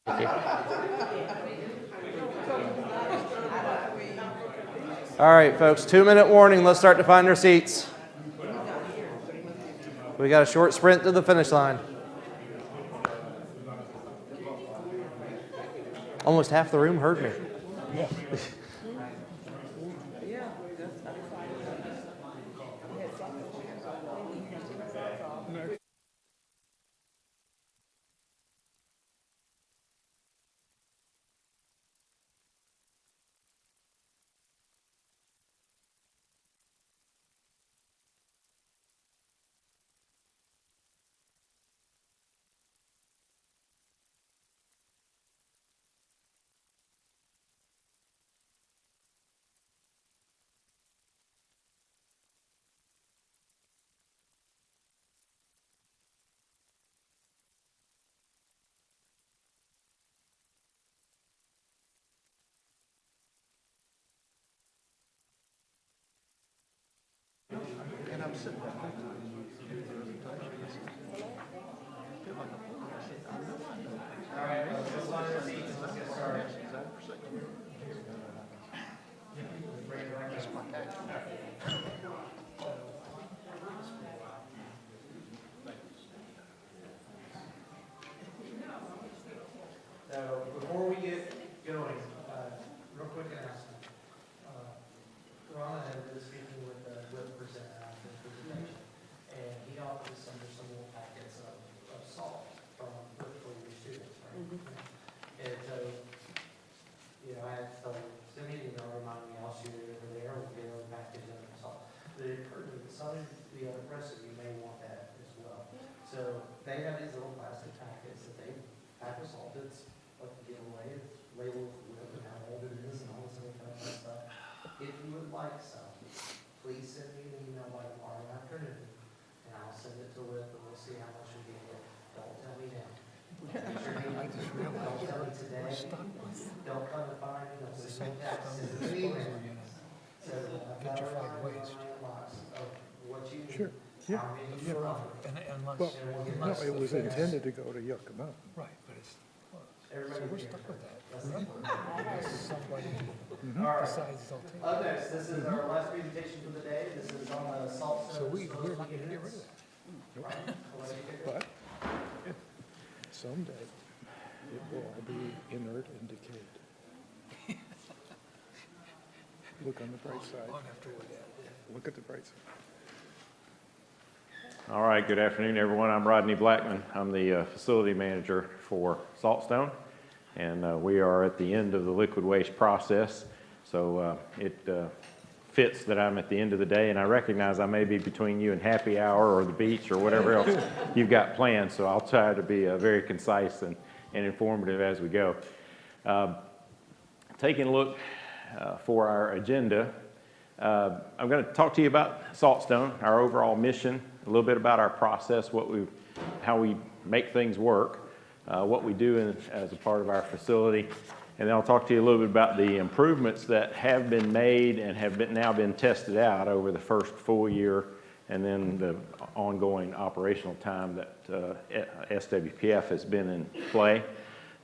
Thank you. All right, folks, 2-minute warning. Let's start to find our seats. We got a short sprint to the finish line. Almost half the room heard me. And I'm sitting there thinking, All right, let's find our seats and let's get started. So before we get going, real quick announcement. Ron and I were just speaking with the presentation, and he offered us some little packets of salt for your students, right? And so, you know, I had told Cindy, you know, remind me, I'll shoot it over there, we'll get a package of salt. But it occurred to me, some of the rest of you may want that as well. So they have these little plastic packets that they pack with salt. It's like a giveaway, it's labeled with and how old it is and all this other kind of stuff. If you would like some, please send me an email by tomorrow afternoon, and I'll send it to Whip, and we'll see how much we can get. Don't tell me now. Don't tell me today. Don't come to find me, don't send me text, send me an email. So I've got a reminder on my inbox of what you need. Yeah. How many you want. Well, no, it was intended to go to Yucca Mountain. Right, but it's, Everybody we're here. stuck with that. That's Remember, somebody All right. decides they'll take Up next, this is our last presentation for the day. This is on the salt So we're disposal not gonna get rid units. of that. Right. I'll let you pick it. But someday, it will all be inert and decayed. Look on the bright side. Look at the bright side. All right, good afternoon, everyone. I'm Rodney Blackman. I'm the facility manager for Saltstone, and we are at the end of the liquid waste process. So it fits that I'm at the end of the day, and I recognize I may be between you and happy hour or the beach or whatever else you've got planned, so I'll try to be very concise and informative as we go. Taking a look for our agenda, I'm going to talk to you about Saltstone, our overall mission, a little bit about our process, how we make things work, what we do as a part of our facility, and then I'll talk to you a little bit about the improvements that have been made and have now been tested out over the first full year, and then the ongoing operational time that SWPF has been in play.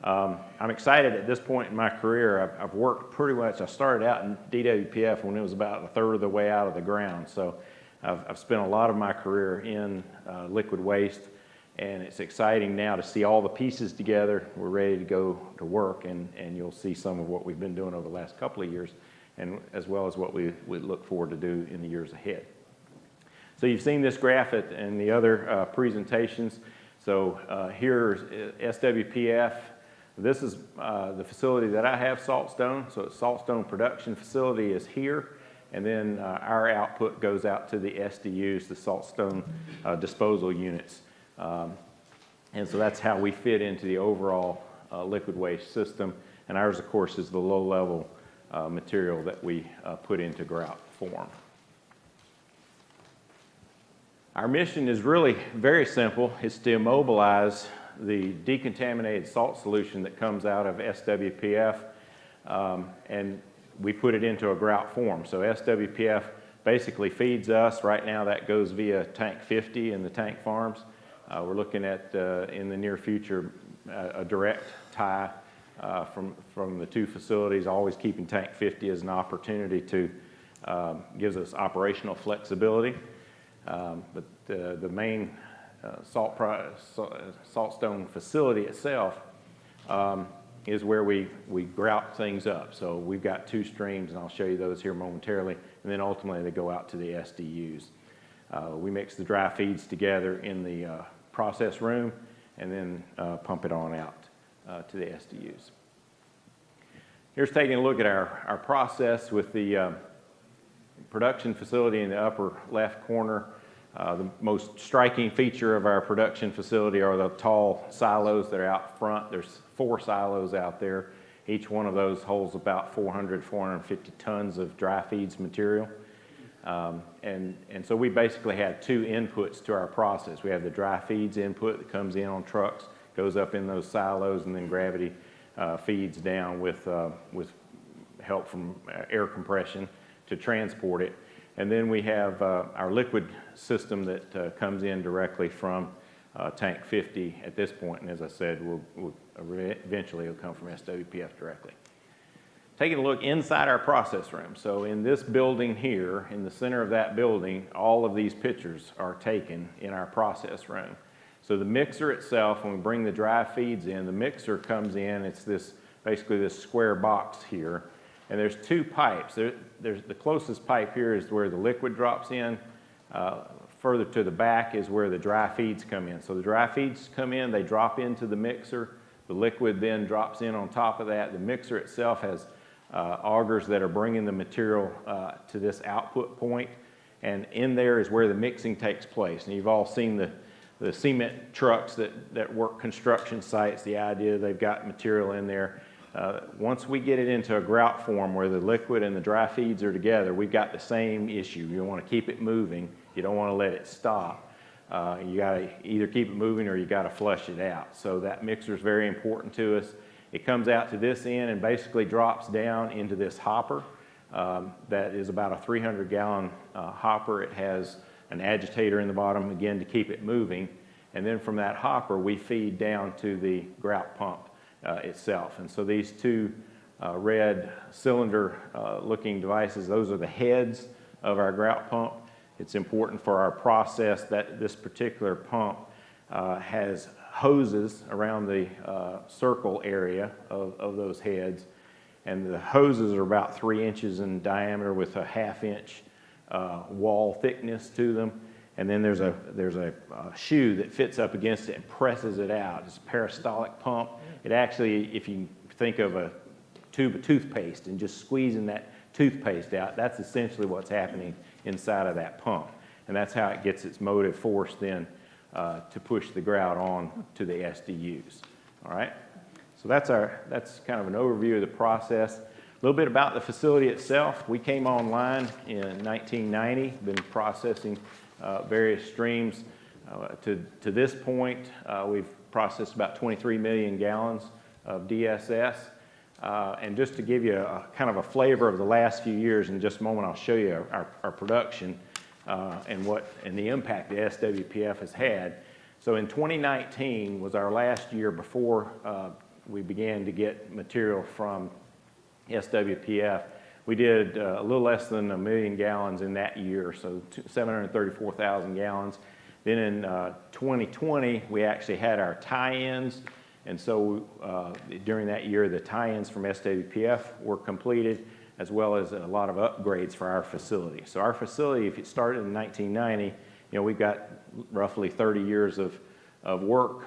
I'm excited at this point in my career. I've worked pretty much, I started out in DWPF when it was about a third of the way out of the ground. So I've spent a lot of my career in liquid waste, and it's exciting now to see all the pieces together. We're ready to go to work, and you'll see some of what we've been doing over the last couple of years, and as well as what we look forward to do in the years ahead. So you've seen this graph in the other presentations. So here's SWPF. This is the facility that I have, Saltstone. So Saltstone production facility is here, and then our output goes out to the SDUs, the Saltstone disposal units. And so that's how we fit into the overall liquid waste system. And ours, of course, is the low-level material that we put into grout form. Our mission is really very simple. It's to immobilize the decontaminated salt solution that comes out of SWPF, and we put it into a grout form. So SWPF basically feeds us. Right now that goes via tank 50 in the tank farms. We're looking at, in the near future, a direct tie from the two facilities, always keeping tank 50 as an opportunity to gives us operational flexibility. But the main saltstone facility itself is where we grout things up. So we've got two streams, and I'll show you those here momentarily, and then ultimately they go out to the SDUs. We mix the dry feeds together in the process room and then pump it on out to the SDUs. Here's taking a look at our process with the production facility in the upper left corner. The most striking feature of our production facility are the tall silos that are out front. There's 4 silos out there. Each one of those holds about 400, 450 tons of dry feeds material. And so we basically have 2 inputs to our process. We have the dry feeds input that comes in on trucks, goes up in those silos, and then gravity feeds down with help from air compression to transport it. And then we have our liquid system that comes in directly from tank 50 at this point. And as I said, eventually it'll come from SWPF directly. Taking a look inside our process room. So in this building here, in the center of that building, all of these pictures are taken in our process room. So the mixer itself, when we bring the dry feeds in, the mixer comes in, it's basically this square box here. And there's 2 pipes. There's the closest pipe here is where the liquid drops in. Further to the back is where the dry feeds come in. So the dry feeds come in, they drop into the mixer. The liquid then drops in on top of that. The mixer itself has augers that are bringing the material to this output point. And in there is where the mixing takes place. And you've all seen the cement trucks that work construction sites. The idea they've got material in there. Once we get it into a grout form where the liquid and the dry feeds are together, we've got the same issue. You want to keep it moving. You don't want to let it stop. You got to either keep it moving or you got to flush it out. So that mixer is very important to us. It comes out to this end and basically drops down into this hopper. That is about a 300-gallon hopper. It has an agitator in the bottom, again, to keep it moving. And then from that hopper, we feed down to the grout pump itself. And so these 2 red cylinder looking devices, those are the heads of our grout pump. It's important for our process that this particular pump has hoses around the circle area of those heads. And the hoses are about 3 inches in diameter with a 1/2 inch wall thickness to them. And then there's a shoe that fits up against it and presses it out. It's a peristaltic pump. It actually, if you think of a tube of toothpaste and just squeezing that toothpaste out, that's essentially what's happening inside of that pump. And that's how it gets its motive force then to push the grout on to the SDUs. All right? So that's kind of an overview of the process. A little bit about the facility itself. We came online in 1990, been processing various streams. To this point, we've processed about 23 million gallons of DSS. And just to give you a kind of a flavor of the last few years, in just a moment I'll show you our production and the impact the SWPF has had. So in 2019 was our last year before we began to get material from SWPF. We did a little less than 1 million gallons in that year, so 734,000 gallons. Then in 2020, we actually had our tie-ins, and so during that year, the tie-ins from SWPF were completed, as well as a lot of upgrades for our facility. So our facility, if it started in 1990, we've got roughly 30 years of work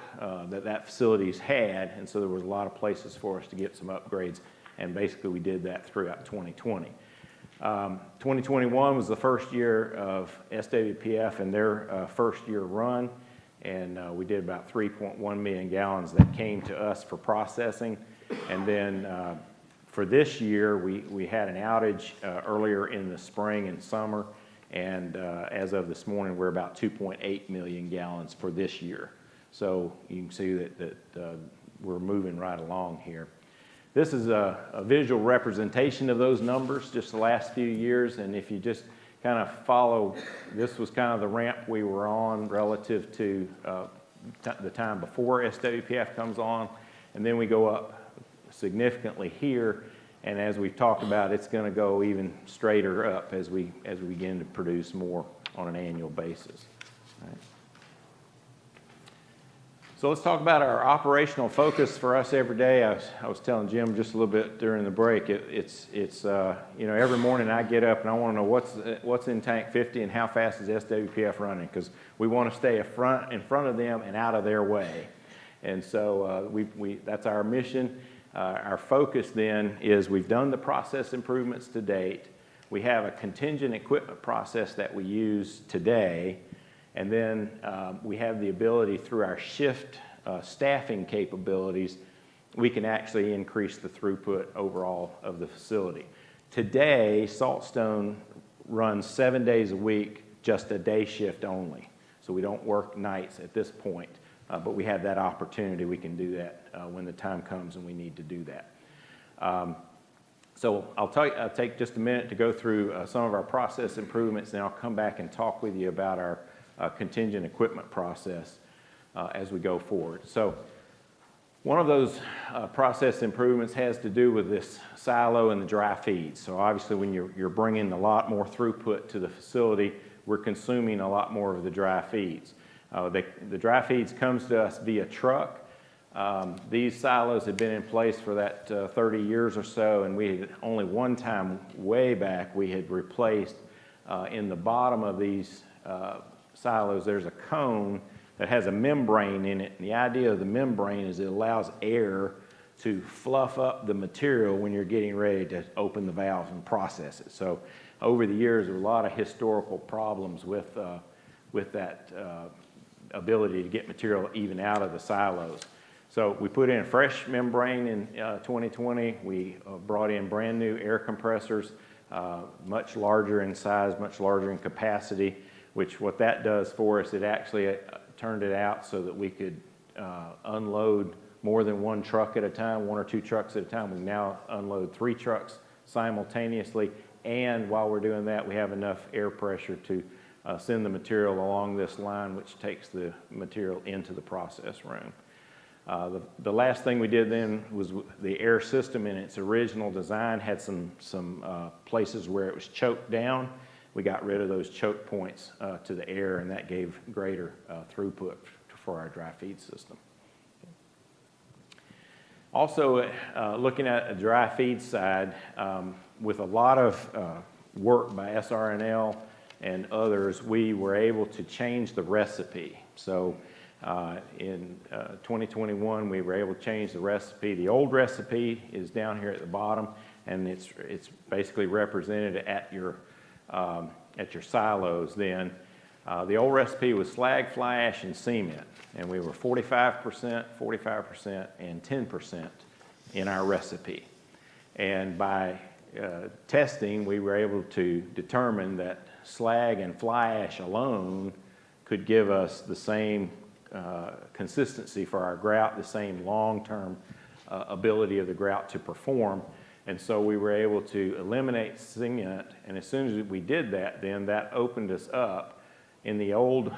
that facility's had, and so there was a lot of places for us to get some upgrades, and basically we did that throughout 2020. 2021 was the first year of SWPF and their first year run, and we did about 3.1 million gallons that came to us for processing. And then for this year, we had an outage earlier in the spring and summer, and as of this morning, we're about 2.8 million gallons for this year. So you can see that we're moving right along here. This is a visual representation of those numbers, just the last few years, and if you just kind of follow, this was kind of the ramp we were on relative to the time before SWPF comes on, And then we go up significantly here, and as we've talked about, it's going to go even straighter up as we begin to produce more on an annual basis. All right. So let's talk about our operational focus for us every day. I was telling Jim just a little bit during the break. It's you know, every morning I get up and I want to know what's in tank 50 and how fast is SWPF running, because we want to stay in front of them and out of their way. And so that's our mission. Our focus then is we've done the process improvements to date. We have a contingent equipment process that we use today. And then we have the ability through our shift staffing capabilities, we can actually increase the throughput overall of the facility. Today, Saltstone runs 7 days a week, just a day shift only. So we don't work nights at this point, but we have that opportunity. We can do that when the time comes and we need to do that. So I'll take just a minute to go through some of our process improvements, and I'll come back and talk with you about our contingent equipment process as we go forward. So one of those process improvements has to do with this silo and the dry feeds. So obviously when you're bringing a lot more throughput to the facility, we're consuming a lot more of the dry feeds. The dry feeds comes to us via truck. These silos had been in place for that 30 years or so, and we had only one time way back we had replaced in the bottom of these silos, there's a cone that has a membrane in it. And the idea of the membrane is it allows air to fluff up the material when you're getting ready to open the valves and process it. So over the years, there were a lot of historical problems with that ability to get material even out of the silos. So we put in a fresh membrane in 2020. We brought in brand new air compressors, much larger in size, much larger in capacity, which what that does for us, it actually turned it out so that we could unload more than one truck at a time, 1 or 2 trucks at a time. We now unload 3 trucks simultaneously, and while we're doing that, we have enough air pressure to send the material along this line, which takes the material into the process room. The last thing we did then was the air system in its original design had some places where it was choked down. We got rid of those choke points to the air, and that gave greater throughput for our dry feed system. Also, looking at a dry feed side, with a lot of work by SRNL and others, we were able to change the recipe. So in 2021, we were able to change the recipe. The old recipe is down here at the bottom, and it's basically represented at your silos then. The old recipe was slag, fly ash, and cement, and we were 45%, 45%, and 10% in our recipe. And by testing, we were able to determine that slag and fly ash alone could give us the same consistency for our grout, the same long-term ability of the grout to perform. And so we were able to eliminate cement, and as soon as we did that, then that opened us up. In the old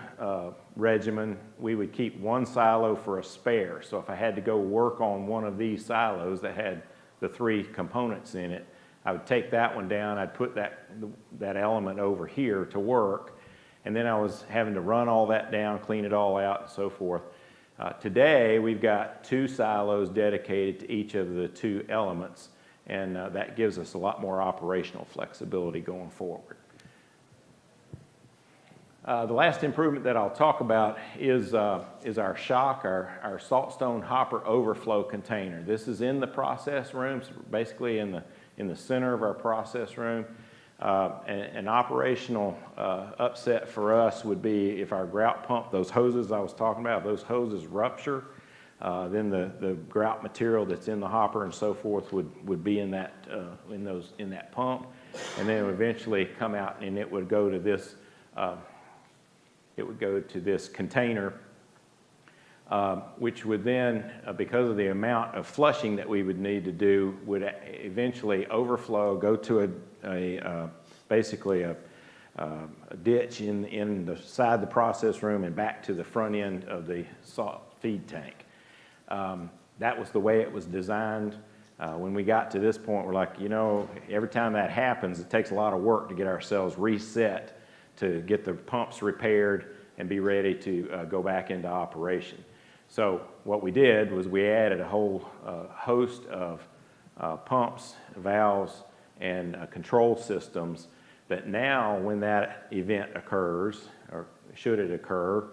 regimen, we would keep one silo for a spare. So if I had to go work on one of these silos that had the 3 components in it, I would take that one down, I'd put that element over here to work, and then I was having to run all that down, clean it all out, and so forth. Today, we've got 2 silos dedicated to each of the 2 elements, and that gives us a lot more operational flexibility going forward. The last improvement that I'll talk about is our shock, our Saltstone hopper overflow container. This is in the process room, so basically in the center of our process room. An operational upset for us would be if our grout pump, those hoses I was talking about, those hoses rupture, then the grout material that's in the hopper and so forth would be in that pump, and then it would eventually come out and it would go to this container, which would then, because of the amount of flushing that we would need to do, would eventually overflow, go to basically a ditch in the side of the process room and back to the front end of the salt feed tank. That was the way it was designed. When we got to this point, we're like, you know, every time that happens, it takes a lot of work to get ourselves reset, to get the pumps repaired and be ready to go back into operation. So what we did was we added a whole host of pumps, valves, and control systems that now when that event occurs, or should it occur,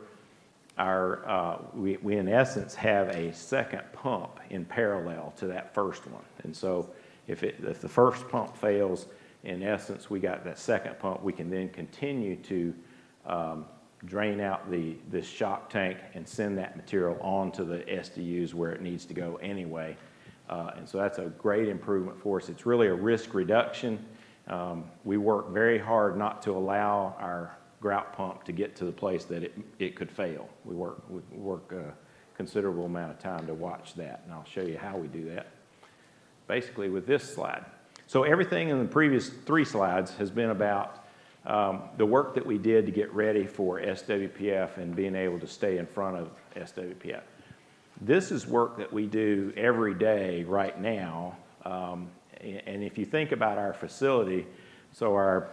we in essence have a second pump in parallel to that first one. And so if the first pump fails, in essence, we got that second pump, we can then continue to drain out this shock tank and send that material onto the SDUs where it needs to go anyway. And so that's a great improvement for us. It's really a risk reduction. We work very hard not to allow our grout pump to get to the place that it could fail. We work a considerable amount of time to watch that, and I'll show you how we do that. Basically with this slide. So everything in the previous 3 slides has been about the work that we did to get ready for SWPF and being able to stay in front of SWPF. This is work that we do every day right now, and if you think about our facility, so our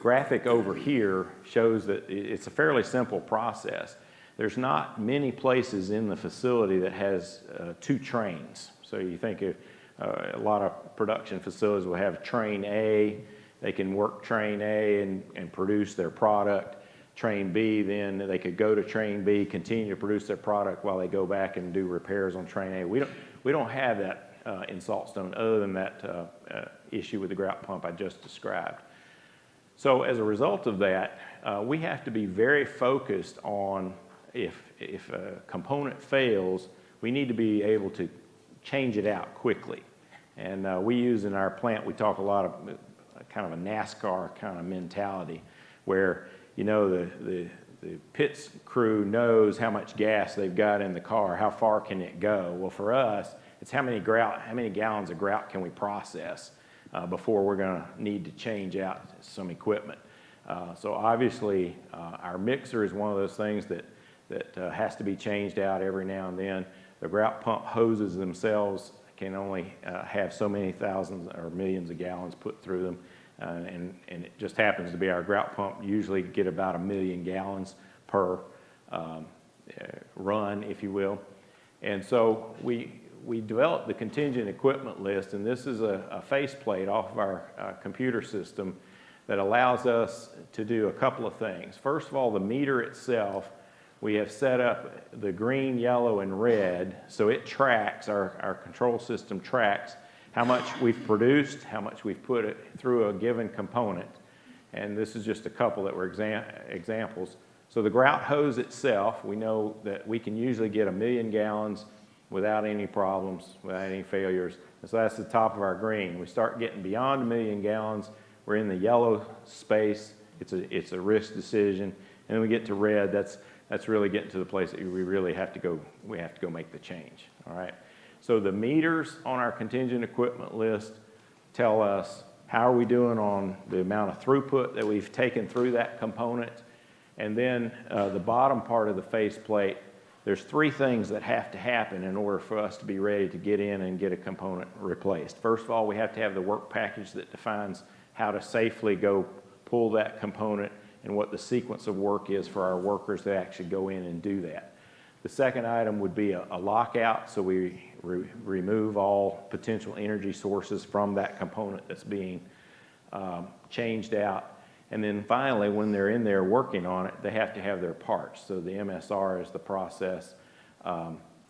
graphic over here shows that it's a fairly simple process. There's not many places in the facility that has 2 trains. So you think of a lot of production facilities will have train A, they can work train A and produce their product. Train B, then they could go to train B, continue to produce their product while they go back and do repairs on train A. We don't have that in Saltstone other than that issue with the grout pump I just described. So as a result of that, we have to be very focused on if a component fails, we need to be able to change it out quickly. And we use in our plant, we talk a lot of kind of a NASCAR kind of mentality where, you know, the pits crew knows how much gas they've got in the car, how far can it go? Well, for us, it's how many gallons of grout can we process before we're going to need to change out some equipment. So obviously, our mixer is one of those things that has to be changed out every now and then. The grout pump hoses themselves can only have so many thousands or millions of gallons put through them. And it just happens to be our grout pump usually get about 1 million gallons per run, if you will. And so we developed the contingent equipment list, and this is a faceplate off of our computer system that allows us to do a couple of things. First of all, the meter itself, we have set up the green, yellow, and red, so it tracks, our control system tracks how much we've produced, how much we've put it through a given component. And this is just a couple that were examples. So the grout hose itself, we know that we can usually get 1 million gallons without any problems, without any failures. And so that's the top of our green. We start getting beyond 1 million gallons, we're in the yellow space, it's a risk decision. And then we get to red, that's really getting to the place that we really have to go make the change, all right? So the meters on our contingent equipment list tell us how are we doing on the amount of throughput that we've taken through that component. And then the bottom part of the faceplate, there's 3 things that have to happen in order for us to be ready to get in and get a component replaced. First of all, we have to have the work package that defines how to safely go pull that component and what the sequence of work is for our workers to actually go in and do that. The second item would be a lockout, so we remove all potential energy sources from that component that's being changed out. And then finally, when they're in there working on it, they have to have their parts. So the MSR is the process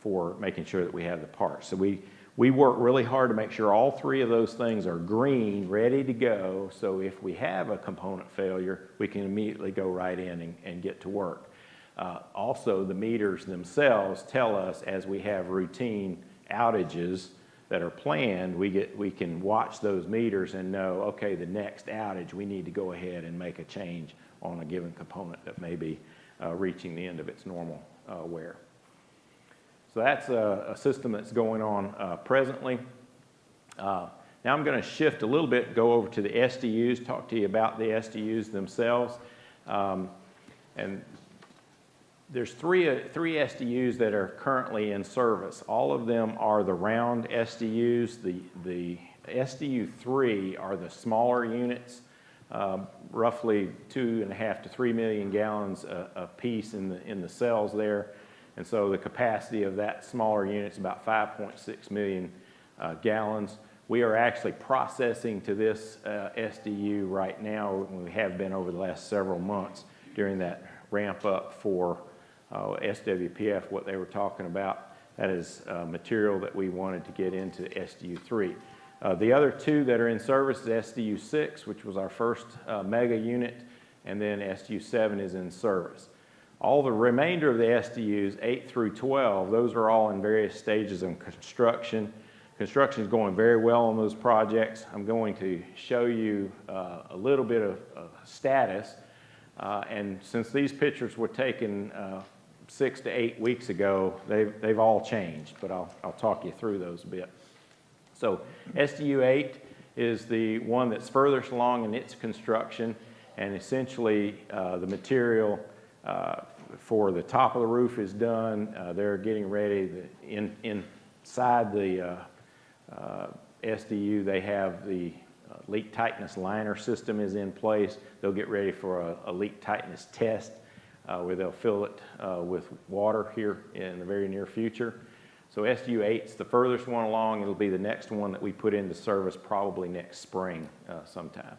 for making sure that we have the parts. So we work really hard to make sure all 3 of those things are green, ready to go. So if we have a component failure, we can immediately go right in and get to work. Also, the meters themselves tell us as we have routine outages that are planned, we can watch those meters and know, okay, the next outage, we need to go ahead and make a change on a given component that may be reaching the end of its normal wear. So that's a system that's going on presently. Now I'm going to shift a little bit, go over to the SDUs, talk to you about the SDUs themselves. And there's three SDUs that are currently in service. All of them are the round SDUs. The SDU3 are the smaller units, roughly 2.5 to 3 million gallons a piece in the cells there. And so the capacity of that smaller unit is about 5.6 million gallons. We are actually processing to this SDU right now, and we have been over the last several months during that ramp up for SWPF, what they were talking about. That is material that we wanted to get into SDU3. The other two that are in service is SDU6, which was our first mega unit, and then SDU7 is in service. All the remainder of the SDUs, 8 through 12, those are all in various stages of construction. Construction is going very well on those projects. I'm going to show you a little bit of status. And since these pictures were taken 6 to 8 weeks ago, they've all changed, but I'll talk you through those a bit. So SDU8 is the one that's furthest along in its construction, and essentially the material for the top of the roof is done. They're getting ready. Inside the SDU, they have the leak tightness liner system is in place. They'll get ready for a leak tightness test where they'll fill it with water here in the very near future. So SDU8 is the furthest one along. It'll be the next one that we put into service probably next spring sometime.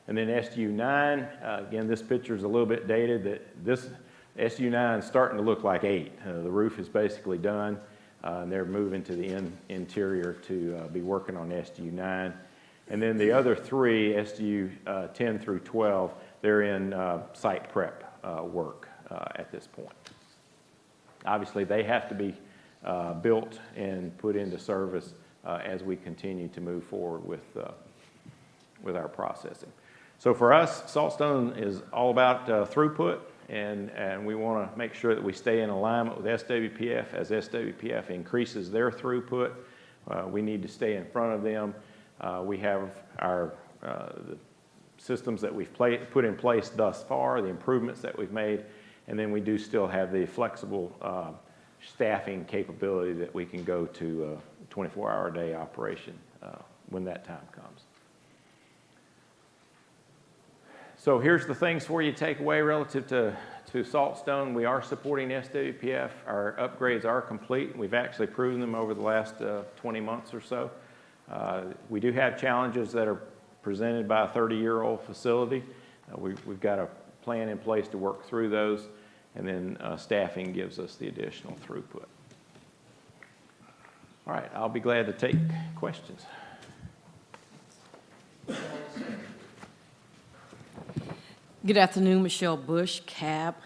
And then SDU9, again, this picture is a little bit dated. That this SDU9 is starting to look like 8. The roof is basically done, and they're moving to the interior to be working on SDU9. And then the other three, SDU 10 through 12, they're in site prep work at this point. Obviously, they have to be built and put into service as we continue to move forward with our processing. So for us, Saltstone is all about throughput, and we want to make sure that we stay in alignment with SWPF. As SWPF increases their throughput, we need to stay in front of them. We have our the systems that we've put in place thus far, the improvements that we've made, and then we do still have the flexible staffing capability that we can go to a 24-hour-a-day operation when that time comes. So here's the things for you to take away relative to Saltstone. We are supporting SWPF. Our upgrades are complete. We've actually proven them over the last 20 months or so. We do have challenges that are presented by a 30-year-old facility. We've got a plan in place to work through those, and then staffing gives us the additional throughput. All right, I'll be glad to take questions. Good afternoon, Michelle Bush, CAB.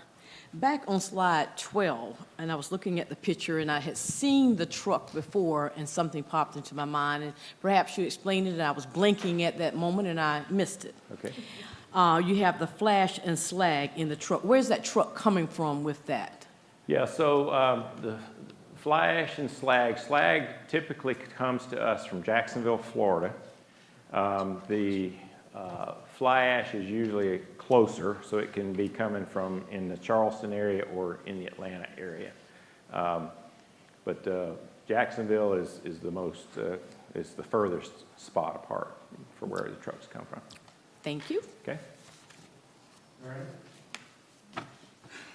Back on slide 12, and I was looking at the picture, and I had seen the truck before, and something popped into my mind, and perhaps you explained it, and I was blinking at that moment, and I missed it. Okay. You have the flash and slag in the truck. Where's that truck coming from with that? Yeah, so the fly ash and slag typically comes to us from Jacksonville, Florida. The fly ash is usually closer, so it can be coming from in the Charleston area or in the Atlanta area. But Jacksonville is the most, is the furthest spot apart for where the trucks come from. Thank you. Okay.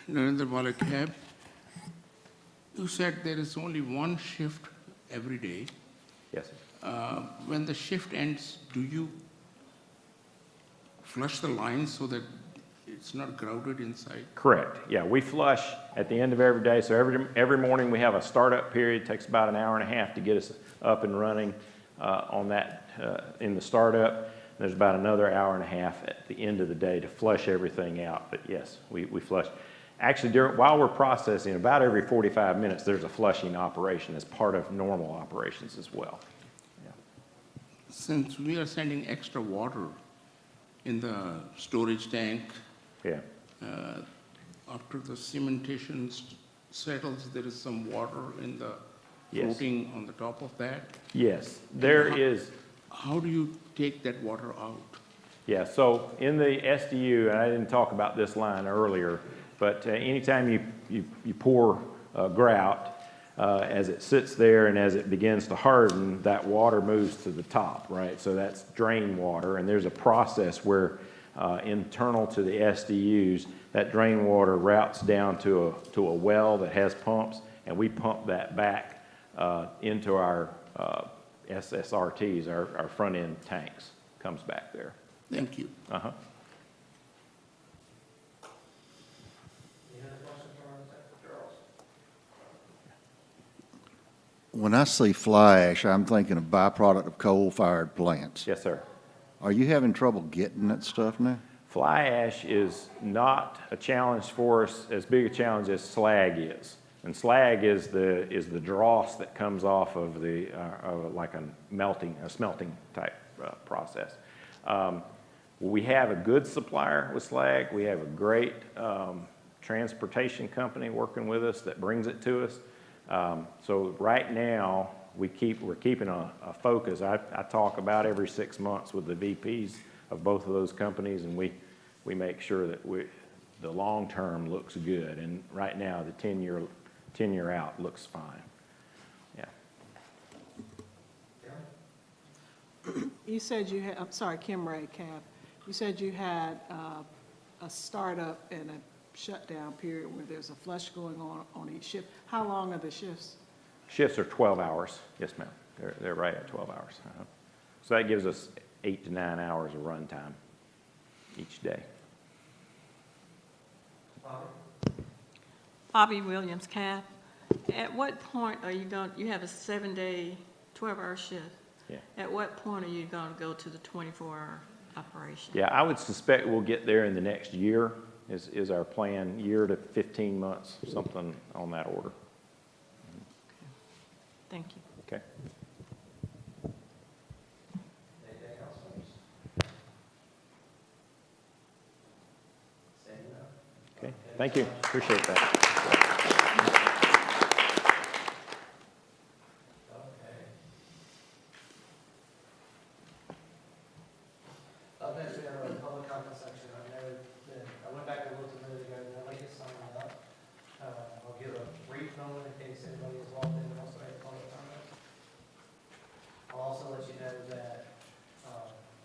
Narendra Bala, CAB. You said there is only one shift every day. Yes. When the shift ends, do you flush the lines so that it's not crowded inside? Correct. Yeah, we flush at the end of every day. So every morning we have a startup period. It takes about an hour and a half to get us up and running on that in the startup. There's about another hour and a half at the end of the day to flush everything out. But yes, we flush. Actually, while we're processing, about every 45 minutes, there's a flushing operation as part of normal operations as well. Yeah. Since we are sending extra water in the storage tank, yeah. After the cementation settles, there is some water in the Yes. floating on the top of that. Yes, there is. How do you take that water out? Yeah, so in the SDU, and I didn't talk about this line earlier, But anytime you pour grout, as it sits there and as it begins to harden, that water moves to the top, right? So that's drain water, and there's a process where internal to the SDUs, that drain water routes down to a well that has pumps, and we pump that back into our SSRTs, our front-end tanks, comes back there. Thank you. Uh-huh. When I see fly ash, I'm thinking of byproduct of coal-fired plants. Yes, sir. Are you having trouble getting that stuff now? Fly ash is not a challenge for us, as big a challenge as slag is. And slag is the dross that comes off of the like a smelting type process. We have a good supplier with slag. We have a great transportation company working with us that brings it to us. So right now we're keeping a focus. I talk about every 6 months with the VPs of both of those companies, and we make sure that the long term looks good. And right now the 10-year out looks fine. Yeah. You said you had, I'm sorry, Kim Ray, Cab. You said you had a startup and a shutdown period where there's a flush going on each shift. How long are the shifts? Shifts are 12 hours. Yes, ma'am. They're right at 12 hours. Uh-huh. So that gives us 8 to 9 hours of run time each day. Bobby Williams, CAP. At what point are you going, you have a 7-day, 12-hour shift. Yeah. At what point are you going to go to the 24-hour operation? Yeah, I would suspect we'll get there in the next year is our plan, year to 15 months, something on that order. Thank you. Okay. Okay, thank you. Appreciate that. Up next, we have a public comment section. I know that I went back and looked a minute ago, and nobody has signed up. I'll give a brief moment in case anybody has walked in and wants to make a public comment. I'll also let you know that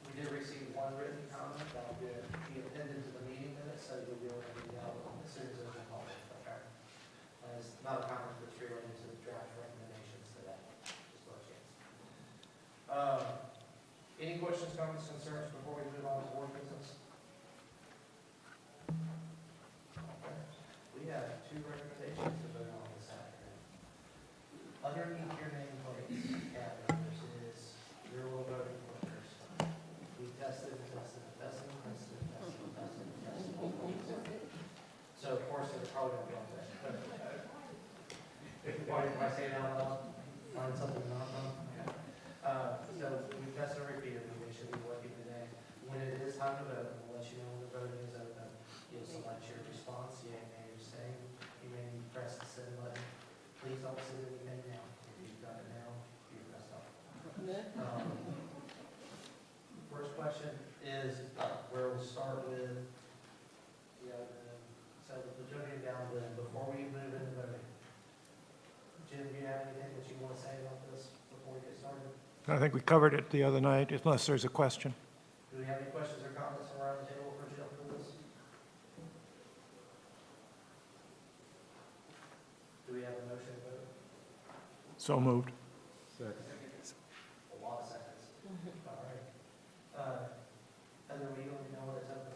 we did receive one written comment that will be appended to the meeting minutes, so you'll be able to read out as soon as it's published. Okay? It's not a comment that's related to the draft recommendations today. Just for a chance. Any questions, comments, concerns before we move on to board business? Okay. We have 2 recommendations to vote on this afternoon. Underneath your nameplates, cab members, is your little voting clickers. We tested and tested and tested and tested and tested and tested and tested. So of course, they're probably going to be on there. If I say it out loud, find something not wrong. So we tested and repeated, we should be working today. When it is time to vote, we'll let you know when the voting is open. You'll select your response, yea, nay, or abstain. You may press the send button. Please don't send anything now. If you've done it now, you've messed up. First question is where we'll start with, so the judging down before we move into voting. Jim, do you have anything that you want to say about this before we get started? I think we covered it the other night, unless there's a question. Do we have any questions or comments around the table for Jim for this? Do we have a motion to vote? So moved. A lot of seconds. All right. Heather, will you let me know when it's open?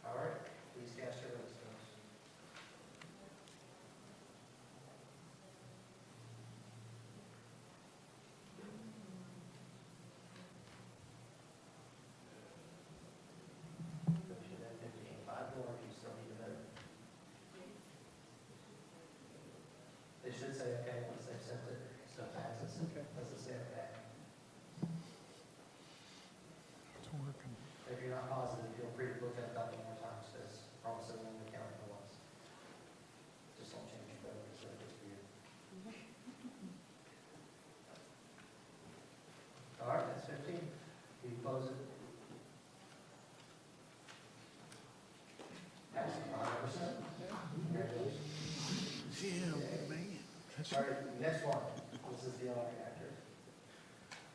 All right, please cast your votes, folks. They should say okay once they've sent it, so it passes. Does it say okay? It's working. If you're not positive, feel free to look at it a couple more times, because promise it won't count for once. Just don't change your vote, so it gets weird. All right, that's 15. Can you close it? Passed 5%. All right, next one. This is the L reactor.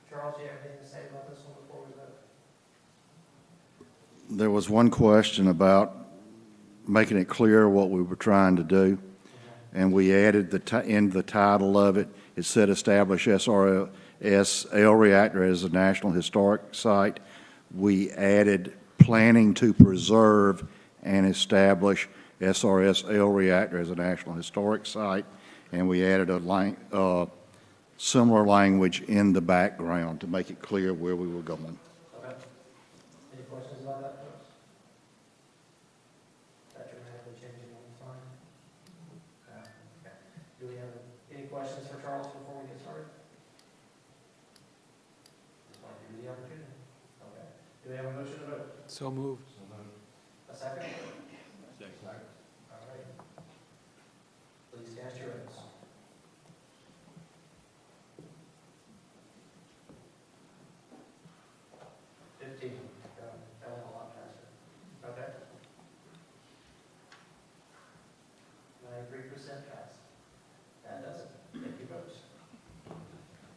Charles, do you have anything to say about this one before we vote? There was one question about making it clear what we were trying to do, and we added in the title of it, it said establish SRS L reactor as a National Historic Site. We added planning to preserve and establish SRS L reactor as a National Historic Site, and we added a similar language in the background to make it clear where we were going. Okay. Any questions about that, folks? That dramatically changing all the time? Okay. Do we have any questions for Charles before we get started? Just want to give you the opportunity. Okay. Do we have a motion to vote? So moved. A second? Second. All right. Please cast your votes. 15. That went a lot faster. Okay. 93% pass. That does it. Thank you, folks.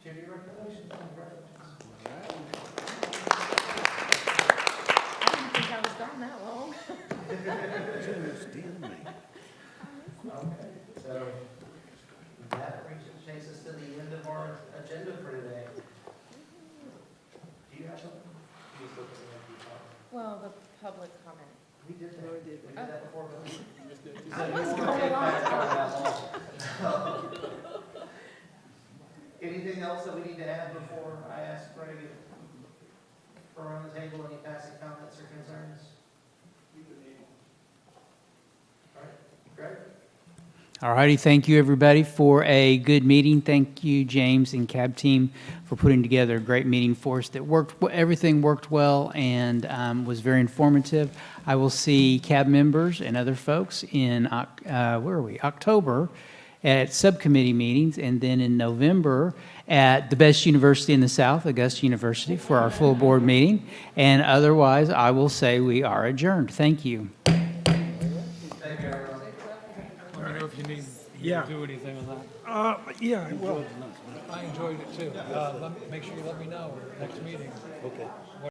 Judy, recommendations. Congratulations. I didn't think I was gone that long. Okay, so that takes us to the end of our agenda for today. Do you have something? You just look at the empty part. Well, the public comment. We did that. We did that before. I was going along. Anything else that we need to add before I ask Greg for on the table, any passing comments or concerns? All right, Greg? All righty, thank you, everybody, for a good meeting. Thank you, James and CAB team, for putting together a great meeting for us that everything worked well and was very informative. I will see CAB members and other folks in, October at subcommittee meetings, and then in November at the best university in the South, Augusta University, for our full board meeting. And otherwise, I will say we are adjourned. Thank you. Thank you, everyone. Let me know if you need Yeah. to do anything on that. Yeah, I will. I enjoyed it too. Make sure you let me know next meeting. Okay.